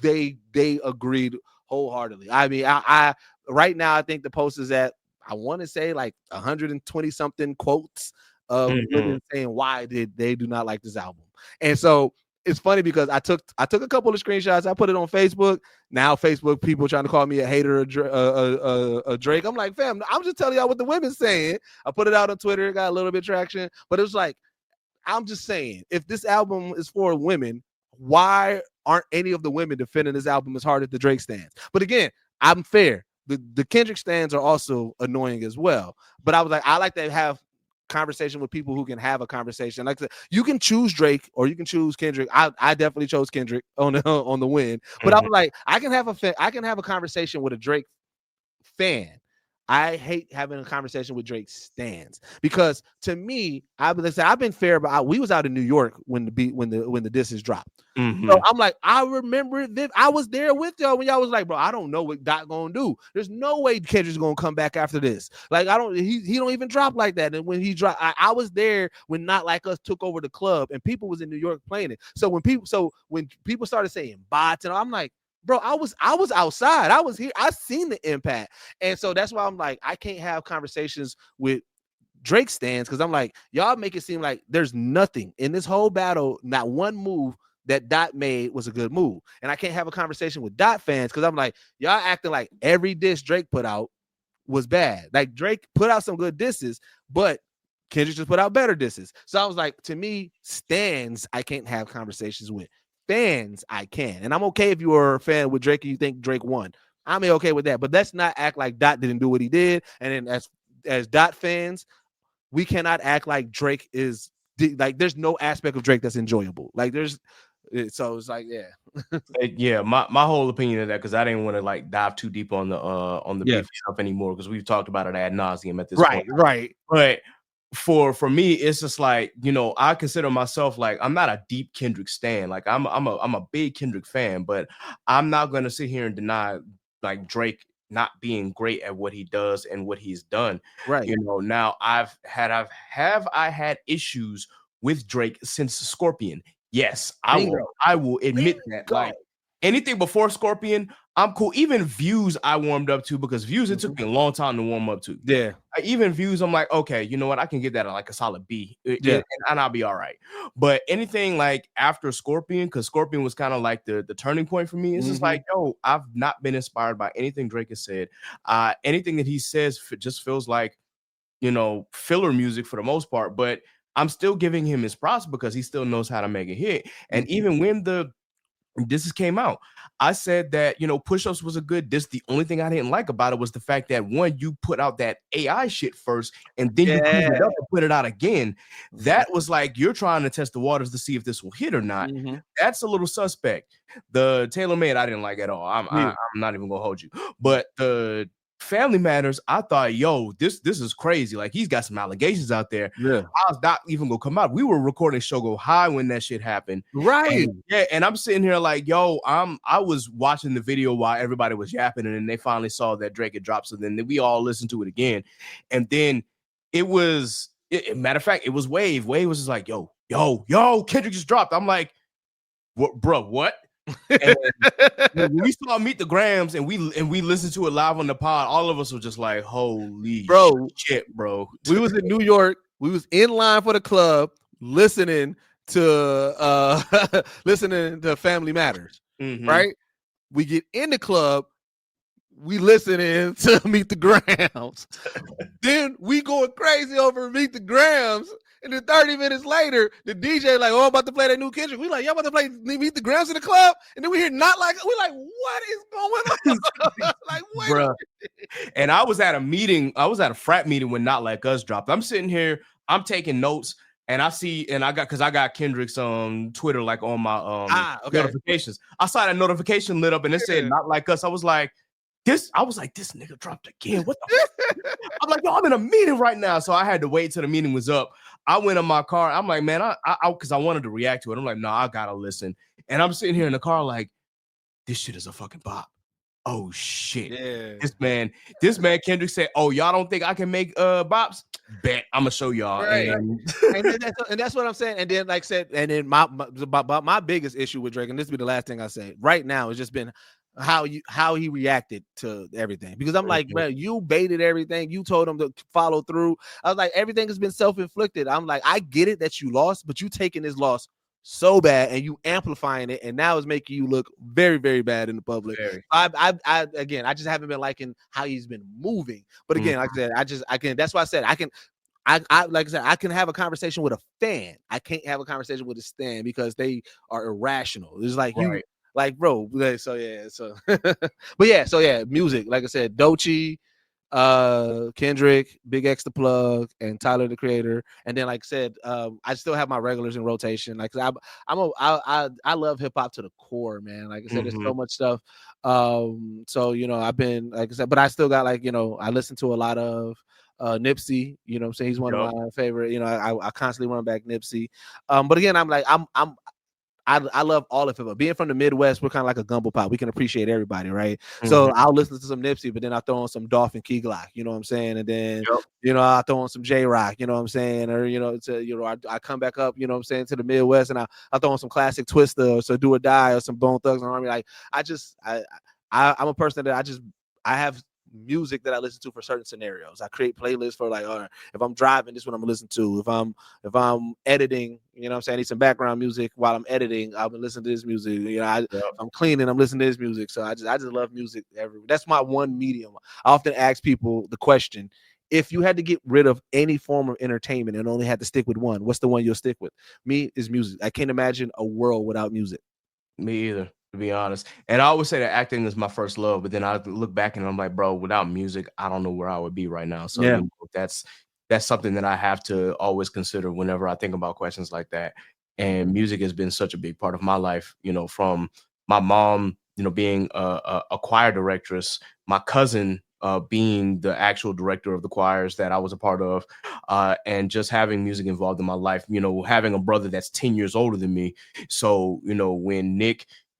they agreed wholeheartedly. I mean, I right now I think the post is at, I want to say, like 120 something quotes of women saying why they do not like this album. And so it's funny because I took a couple of screenshots. I put it on Facebook. Now Facebook people trying to call me a hater of Drake. I'm like, fam, I'm just telling y'all what the women's saying. I put it out on Twitter. Got a little bit of traction. But it was like, I'm just saying, if this album is for women, why aren't any of the women defending this album as hard as the Drake stands? But again, I'm fair. The Kendrick stands are also annoying as well. But I was like, I like to have conversation with people who can have a conversation. Like I said, you can choose Drake or you can choose Kendrick. I definitely chose Kendrick on the win. But I was like, I can have a conversation with a Drake fan. I hate having a conversation with Drake stands, because to me, I've been fair, but we was out in New York when the disses dropped. So I'm like, I remember that I was there with y'all when y'all was like, bro, I don't know what Doc gonna do. There's no way Kendrick's gonna come back after this. Like, he don't even drop like that. And when he dropped, I was there when Not Like Us took over the club and people was in New York playing it. So when people started saying bots, and I'm like, bro, I was outside. I was here. I seen the impact. And so that's why I'm like, I can't have conversations with Drake stands, because I'm like, y'all make it seem like there's nothing in this whole battle, not one move that Dot made was a good move. And I can't have a conversation with Dot fans because I'm like, y'all acting like every diss Drake put out was bad. Like Drake put out some good disses, but Kendrick just put out better disses. So I was like, to me, stands I can't have conversations with. Fans I can. And I'm okay if you are a fan with Drake and you think Drake won. I'm okay with that. But let's not act like Dot didn't do what he did. And then as Dot fans, we cannot act like Drake is like there's no aspect of Drake that's enjoyable. Like so it's like, yeah, my whole opinion of that, because I didn't want to like dive too deep on the beef stuff anymore, because we've talked about it ad nauseum at this point. Right. But for me, it's just like, you know, I consider myself like I'm not a deep Kendrick stan. Like I'm a big Kendrick fan, but I'm not gonna sit here and deny like Drake not being great at what he does and what he's done. Right. You know, now I had issues with Drake since Scorpion. Yes, I will admit that. Like anything before Scorpion, I'm cool. Even Views I warmed up to, because Views, it took me a long time to warm up to. Yeah. Even Views, I'm like, okay, you know what? I can get that at like a solid B. Yeah. And I'll be all right. But anything like after Scorpion, because Scorpion was kind of like the turning point for me. It's just like, yo, I've not been inspired by anything Drake has said. Anything that he says just feels like, you know, filler music for the most part. But I'm still giving him his props because he still knows how to make a hit. And even when this came out, I said that, you know, Push-Ups was a good diss. The only thing I didn't like about it was the fact that, one, you put out that AI shit first and then you cleaned it up and put it out again. That was like, you're trying to test the waters to see if this will hit or not. That's a little suspect. The Taylor Made, I didn't like at all. I'm not even gonna hold you. But the Family Matters, I thought, yo, this is crazy. Like, he's got some allegations out there. Yeah, I was not even gonna come out. We were recording Show Go High when that shit happened. Right. And I'm sitting here like, yo, I was watching the video while everybody was yapping, and then they finally saw that Drake had dropped. So then we all listened to it again. And then it was, matter of fact, it was Wave. Wave was just like, yo, Kendrick just dropped. I'm like, what, bro, what? And when we saw Meet the Grams and we listened to it live on the pod, all of us were just like, holy shit, bro. We was in New York, we was in line for the club listening to Family Matters. Right? We get in the club, we listening to Meet the Grams. Then we going crazy over Meet the Grams. And then 30 minutes later, the DJ like, I'm about to play that new Kendrick. We like, y'all about to play Meet the Grams in the club? And then we hear Not Like, we like, what is going on? Like, wait a minute. And I was at a frat meeting when Not Like Us dropped. I'm sitting here, I'm taking notes, and I got Kendrick's Twitter like on my notifications. I saw that notification lit up and it said Not Like Us. I was like, this nigga dropped again. What the fuck? I'm like, yo, I'm in a meeting right now. So I had to wait till the meeting was up. I went in my car. I'm like, man, I because I wanted to react to it. I'm like, no, I gotta listen. And I'm sitting here in the car like, this shit is a fucking bop. Oh shit. Yeah. This man Kendrick said, oh, y'all don't think I can make bops? Bet I'm gonna show y'all. Right. And that's what I'm saying. And then, like I said, and then my biggest issue with Drake, and this will be the last thing I say right now, has just been how he reacted to everything, because I'm like, man, you baited everything, you told him to follow through. I was like, everything has been self-inflicted. I'm like, I get it that you lost, but you taking this loss so bad and you amplifying it, and now it's making you look very, very bad in the public. I just haven't been liking how he's been moving. But again, like I said, I can. That's why I said I can. Like I said, I can have a conversation with a fan. I can't have a conversation with a stan because they are irrational. It's like you. Like, bro, so music, like I said, Doechii, Kendrick, Big X the Plug, and Tyler the Creator. And then, like I said, I still have my regulars in rotation. Like, I love hip hop to the core, man. Like I said, there's so much stuff. So, you know, I've been, like I said, but I still got, like, you know, I listen to a lot of Nipsey, you know what I'm saying? He's one of my favorite, you know, I constantly run back Nipsey. But again, I'm like, I love all of it. Being from the Midwest, we're kind of like a gumbo pot. We can appreciate everybody, right? So I'll listen to some Nipsey, but then I throw on some Dolphin Key Glock, you know what I'm saying? And then, you know, I throw on some J-Rock, you know what I'm saying? Or, you know, I come back up, you know what I'm saying, to the Midwest, and I throw on some classic Twista or so Do or Die or some Bone Thugs and Army. Like, I'm a person that I have music that I listen to for certain scenarios. I create playlists for like, if I'm driving, this is what I'm gonna listen to. If I'm editing, you know what I'm saying, I need some background music while I'm editing. I've been listening to this music. You know, if I'm cleaning, I'm listening to this music. So I just love music everywhere. That's my one medium. I often ask people the question: if you had to get rid of any form of entertainment and only had to stick with one, what's the one you'll stick with? Me is music. I can't imagine a world without music. Me either, to be honest. And I always say that acting is my first love, but then I look back and I'm like, bro, without music, I don't know where I would be right now. So you know, that's something that I have to always consider whenever I think about questions like that. And music has been such a big part of my life, you know, from my mom, you know, being a choir directress, my cousin being the actual director of the choirs that I was a part of, and just having music involved in my life, you know, having a brother that's 10 years older than me. So, you know, when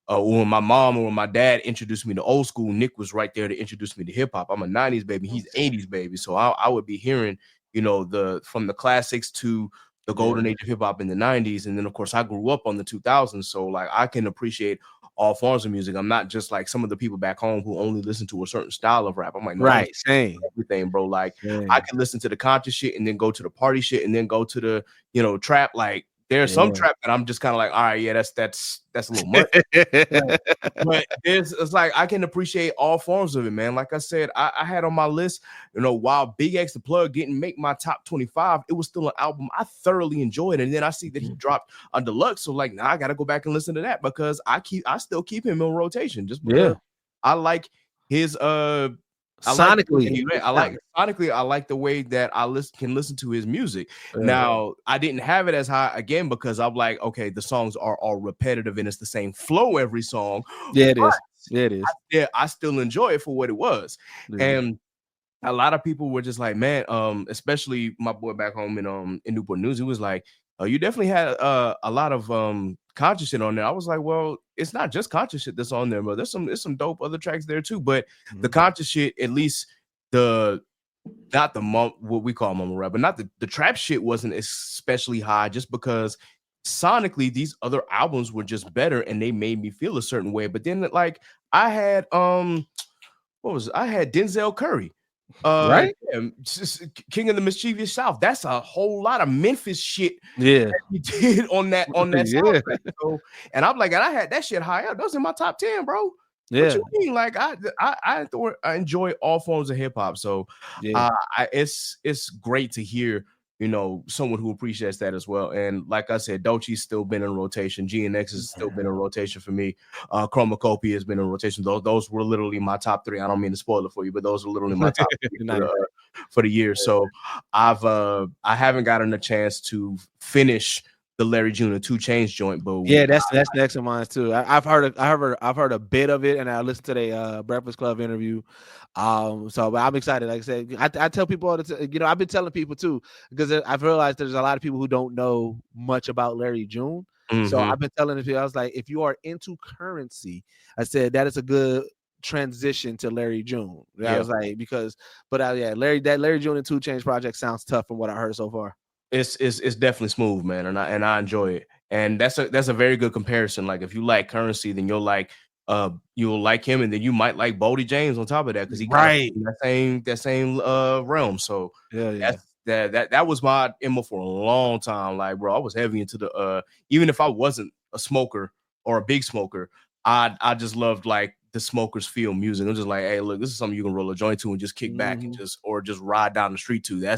when my mom or when my dad introduced me to old school, Nick was right there to introduce me to hip hop. I'm a 90s baby. He's 80s baby. So I would be hearing, you know, from the classics to the golden age of hip hop in the 90s. And then, of course, I grew up on the 2000s. So, like, I can appreciate all forms of music. I'm not just like some of the people back home who only listen to a certain style of rap. I'm like, no, right, same everything, bro. Like, I can listen to the conscious shit and then go to the party shit and then go to the, you know, trap. Like, there's some trap that I'm just kind of like, all right, yeah, that's a little much. But it's like I can appreciate all forms of it, man. Like I said, I had on my list, you know, while Big X the Plug didn't make my top 25, it was still an album I thoroughly enjoyed. And then I see that he dropped a deluxe, so like, now I got to go back and listen to that because I still keep him in rotation just because I like his sonically. I like the way that I can listen to his music. Now, I didn't have it as high again because I'm like, okay, the songs are all repetitive and it's the same flow every song. Yeah, it is. I still enjoy it for what it was. And a lot of people were just like, man, especially my boy back home in Newport News, he was like, oh, you definitely had a lot of conscious shit on there. I was like, well, it's not just conscious shit that's on there, but there's some dope other tracks there too. But the conscious shit, at least what we call mumble rap, but not the trap shit wasn't especially high just because sonically these other albums were just better and they made me feel a certain way. But then like I had I had Denzel Curry. Right, King of the Mischievous South. That's a whole lot of Memphis shit. Yeah, that he did on that soundtrack. So, and I'm like, and I had that shit high up. Those in my top 10, bro. Yeah, what you mean? Like I enjoy all forms of hip hop. So, it's great to hear, you know, someone who appreciates that as well. And like I said, Dochi's still been in rotation. GNX has still been in rotation for me. Chromacopia has been in rotation. Those were literally my top 3. I don't mean to spoil it for you, but those are literally my top 3 for the year. So I haven't gotten a chance to finish the Larry June and 2 Chainz joint, but that's next of mine too. I've heard a bit of it, and I listened to the Breakfast Club interview. So I'm excited. Like I said, I tell people all the time, you know, I've been telling people too, because I've realized there's a lot of people who don't know much about Larry June. So I've been telling people, I was like, if you are into Currency, I said that is a good transition to Larry June. I was like, Larry June and 2 Chainz project sounds tough from what I heard so far. It's definitely smooth, man, and I enjoy it. And that's a very good comparison. Like if you like Currency, then you'll like him, and then you might like Boldy James on top of that because he in that same realm. So that was my MO for a long time. Like, bro, I was heavy into the even if I wasn't a smoker or a big smoker, I just loved like the smokers feel music. I'm just like, hey, look, this is something you can roll a joint to and just kick back and just ride down the street to.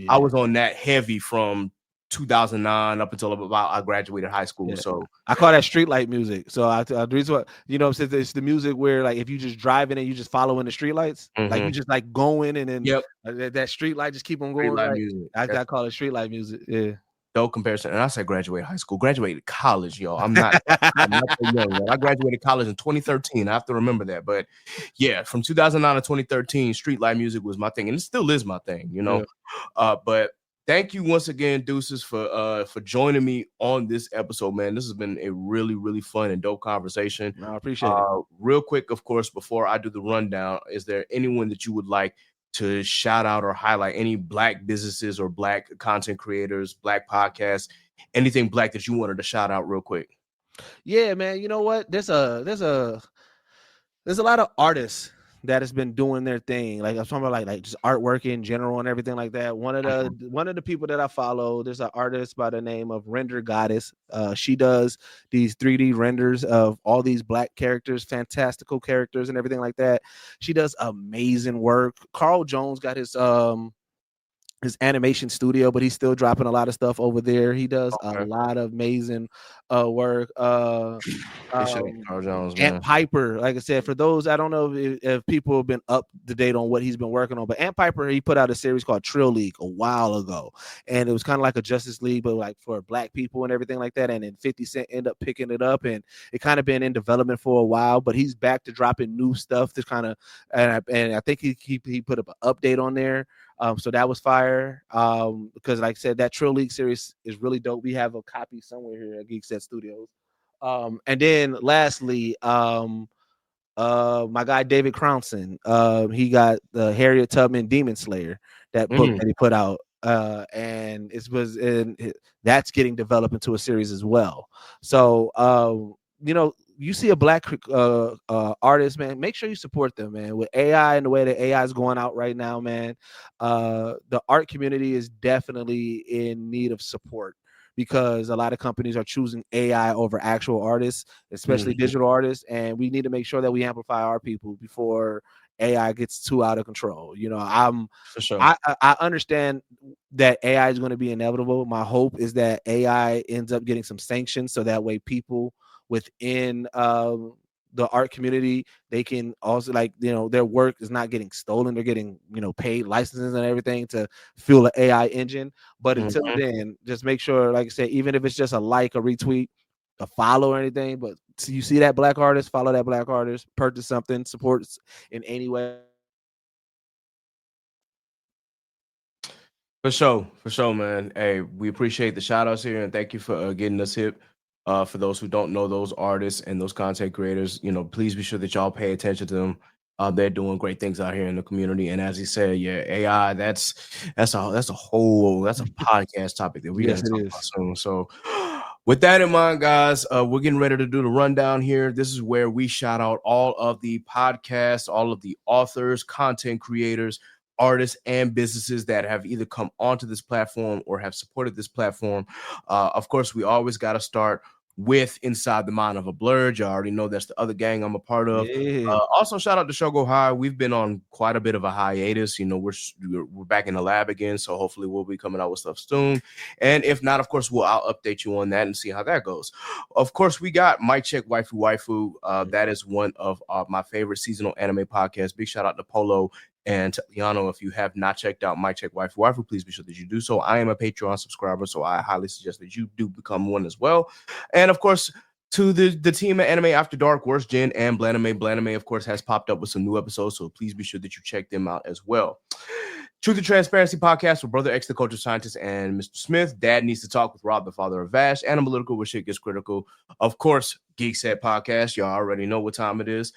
I was on that heavy from 2009 up until about I graduated high school. So I call that streetlight music. So the reason why, you know, since it's the music where like if you just driving and you just following the streetlights, like you just like going and then that streetlight just keep on going. Like, I call it streetlight music. Yeah. Dope comparison. And I said graduated high school, graduated college, yo. I'm not so young, yo. I graduated college in 2013. I have to remember that. But yeah, from 2009 to 2013, streetlight music was my thing. And it still is my thing, you know. But thank you once again, Deuces, for joining me on this episode, man. This has been a really, really fun and dope conversation. I appreciate it. Real quick, of course, before I do the rundown, is there anyone that you would like to shout out or highlight, any Black businesses or Black content creators, Black podcasts, anything Black that you wanted to shout out real quick? Yeah, man. You know what? There's a lot of artists that has been doing their thing. Like I'm talking about like just artwork in general and everything like that. One of the people that I follow, there's an artist by the name of Render Goddess. She does these 3D renders of all these black characters, fantastical characters and everything like that. She does amazing work. Carl Jones got his animation studio, but he's still dropping a lot of stuff over there. He does a lot of amazing work. Carl Jones, man. Ant Piper, like I said, for those, I don't know if people have been up to date on what he's been working on, but Ant Piper, he put out a series called Trill League a while ago, and it was kind of like a Justice League, but like for black people and everything like that. And then 50 Cent ended up picking it up, and it kind of been in development for a while, but he's back to dropping new stuff to kind of, and I think he put up an update on there. So that was fire. Because like I said, that Trill League series is really dope. We have a copy somewhere here at Geekset Studios. And then lastly, my guy David Crownson, he got the Harriet Tubman Demon Slayer, that book that he put out. And that's getting developed into a series as well. So you see a black artist, man, make sure you support them, man. With AI and the way that AI is going out right now, man, the art community is definitely in need of support, because a lot of companies are choosing AI over actual artists, especially digital artists, and we need to make sure that we amplify our people before AI gets too out of control. For sure. I understand that AI is going to be inevitable. My hope is that AI ends up getting some sanctions, so that way people within the art community, they can also, like, their work is not getting stolen. They're getting, paid licenses and everything to fuel the AI engine. But until then, just make sure, like I said, even if it's just a like, a retweet, a follow or anything, but you see that black artist, follow that black artist, purchase something, support in any way. For sure, man. Hey, we appreciate the shout outs here, and thank you for getting us hip. For those who don't know those artists and those content creators, please be sure that y'all pay attention to them. They're doing great things out here in the community. And as he said, yeah, AI, that's a podcast topic that we got to talk about soon. So with that in mind, guys, we're getting ready to do the rundown here. This is where we shout out all of the podcasts, all of the authors, content creators, artists, and businesses that have either come onto this platform or have supported this platform. Of course, we always got to start with Inside the Mind of a Blurred. You already know that's the other gang I'm a part of. Also, shout out to Shogo High. We've been on quite a bit of a hiatus. We're back in the lab again, so hopefully we'll be coming out with stuff soon. And if not, of course, I'll update you on that and see how that goes. Of course, we got Mic Check Waifu. That is one of my favorite seasonal anime podcasts. Big shout out to Polo and Liano. If you have not checked out Mic Check Waifu, please be sure that you do so. I am a Patreon subscriber, so I highly suggest that you do become one as well. And of course, to the team at Anime After Dark, Worst Gen and Blaname. Blaname, of course, has popped up with some new episodes, so please be sure that you check them out as well. Truth and Transparency podcast with Brother X, the culture scientist, and Mr. Smith. Dad Needs to Talk with Rob, the father of Vash. Analytical where shit gets critical. Of course, Geekset podcast. Y'all already know what time it is.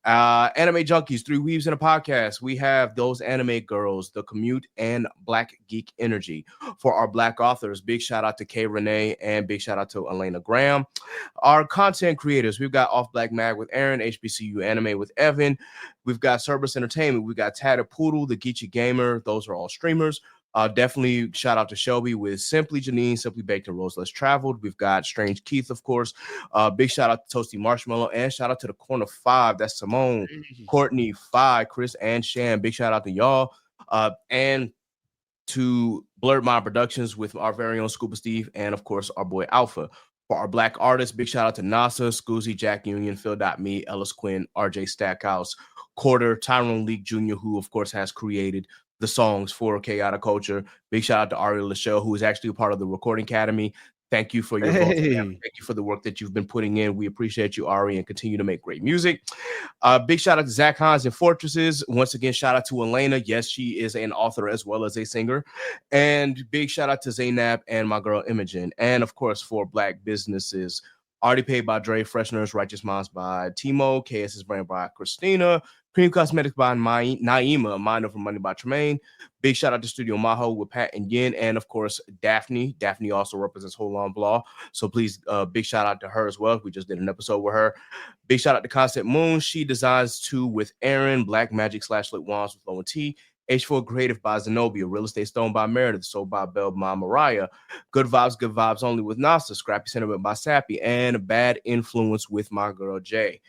Anime Junkies, 3 Weaves in a podcast. We have Those Anime Girls, The Commute, and Black Geek Energy. For our black authors, big shout out to Kay Renee and big shout out to Elena Graham. Our content creators, we've got Off Black Mag with Aaron, HBCU Anime with Evan. We've got Cerberus Entertainment. We've got Tatted Poodle, The Geechee Gamer. Those are all streamers. Definitely shout out to Shelby with Simply Janine, Simply Baked and Rose Less Traveled. We've got Strange Keith, of course. Big shout out to Toasty Marshmallow and shout out to the Corner 5. That's Simone, Courtney, Phi, Chris, and Shan. Big shout out to y'all. And to Blurred Mind Productions with our very own Scuba Steve and, of course, our boy Alpha. For our black artists, big shout out to NASA, Scoozy, Jack Union, Phil.me, Ellis Quinn, RJ Stackhouse, Quarter, Tyrone Leak Jr., who, of course, has created the songs for Chaotic Culture. Big shout out to Ari Lachelle, who is actually a part of the Recording Academy. Thank you for your vote. Thank you for the work that you've been putting in. We appreciate you, Ari, and continue to make great music. Big shout out to Zach Hans and Fortresses. Once again, shout out to Elena. Yes, she is an author as well as a singer. And big shout out to Zainab and my girl Imogen. And of course, for black businesses, Already Paid by Dre, Fresheners, Righteous Minds by Timo, KS's Brand by Christina, Cream Cosmetics by Naima, Minor for Money by Tremaine. Big shout out to Studio Maho with Pat and Yin, and of course Daphne. Daphne also represents Hold On Blah, so please big shout out to her as well. We just did an episode with her. Big shout out to Concept Moon. She designs too with Aaron, Black Magic / Lit Wands with Low and T. H4 Creative by Zenobia, Real Estate Stone by Meredith, Sold by Belle by Mariah, Good Vibes Only with Nasa, Scrappy Sentiment by Sappy, and Bad Influence with my girl Jay.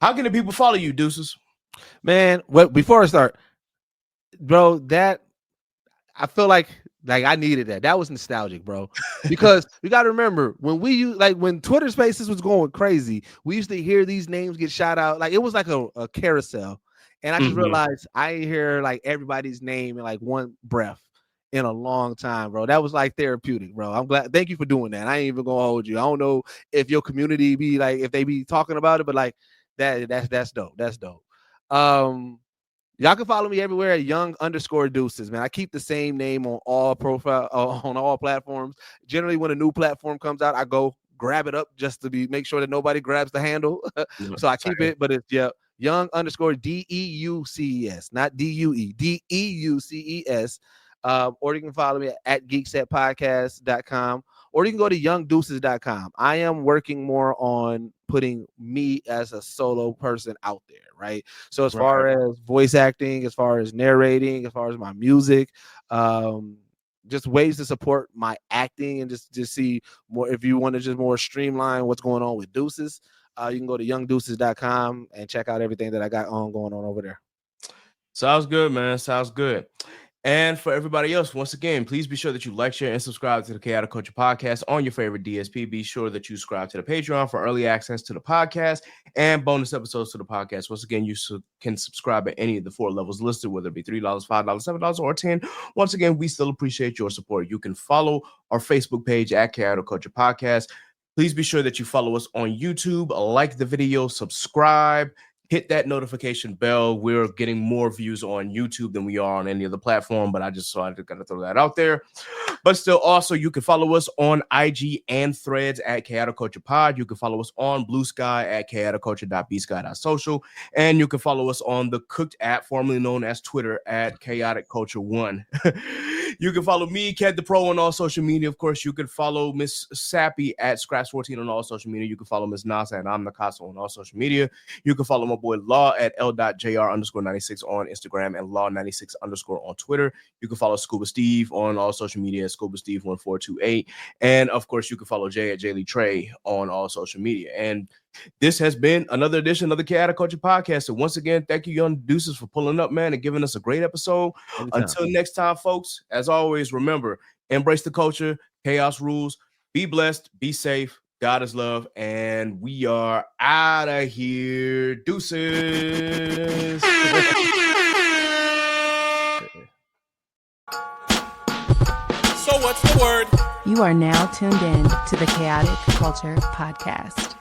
How can the people follow you, Deuces? Man, before I start, bro, that I feel like I needed that. That was nostalgic, bro. Because you got to remember when Twitter Spaces was going crazy, we used to hear these names get shout out. Like it was like a carousel. And I just realized I ain't hear like everybody's name in like one breath in a long time, bro. That was like therapeutic, bro. I'm glad. Thank you for doing that. I ain't even gonna hold you. I don't know if your community be like, if they be talking about it, but like that's dope. That's dope. Y'all can follow me everywhere at Young_Deuces, man. I keep the same name on all on all platforms. Generally, when a new platform comes out, I go grab it up just to make sure that nobody grabs the handle. So I keep it, but it's Young_DEUCES, not DUE, DEUCES. Or you can follow me at geeksetpodcast.com, or you can go to youngdeuces.com. I am working more on putting me as a solo person out there, right? So as far as voice acting, as far as narrating, as far as my music, just ways to support my acting and just see more. If you want to just more streamline what's going on with Deuces, you can go to youngdeuces.com and check out everything that I got going on over there. Sounds good, man. Sounds good. And for everybody else, once again, please be sure that you like, share, and subscribe to the Chaotic Culture Podcast on your favorite DSP. Be sure that you subscribe to the Patreon for early access to the podcast and bonus episodes to the podcast. Once again, you can subscribe at any of the 4 levels listed, whether it be $3, $5, $7, or $10. Once again, we still appreciate your support. You can follow our Facebook page at Chaotic Culture Podcast. Please be sure that you follow us on YouTube, like the video, subscribe, hit that notification bell. We're getting more views on YouTube than we are on any other platform, but I just got to throw that out there. But still, also, you can follow us on IG and Threads at Chaotic Culture Pod. You can follow us on Blue Sky at chaoticculture.bsky.social. And you can follow us on the Cooked app, formerly known as Twitter, at Chaotic Culture 1. You can follow me, Ked the Pro, on all social media. Of course, you can follow Miss Sappy at Scraps14 on all social media. You can follow Miss Nasa and I'm Nakaso on all social media. You can follow my boy Law at L.JR_96 on Instagram and Law96_ on Twitter. You can follow Scuba Steve on all social media, Scuba Steve 1428. And of course, you can follow Jay at Jaylee Trey on all social media. And this has been another edition of the Chaotic Culture Podcast. So once again, thank you, Young Deuces, for pulling up, man, and giving us a great episode. Anytime. Until next time, folks, as always, remember, embrace the culture, chaos rules, be blessed, be safe, God is love, and we are out of here. Deuces. So what's the word? You are now tuned in to the Chaotic Culture Podcast.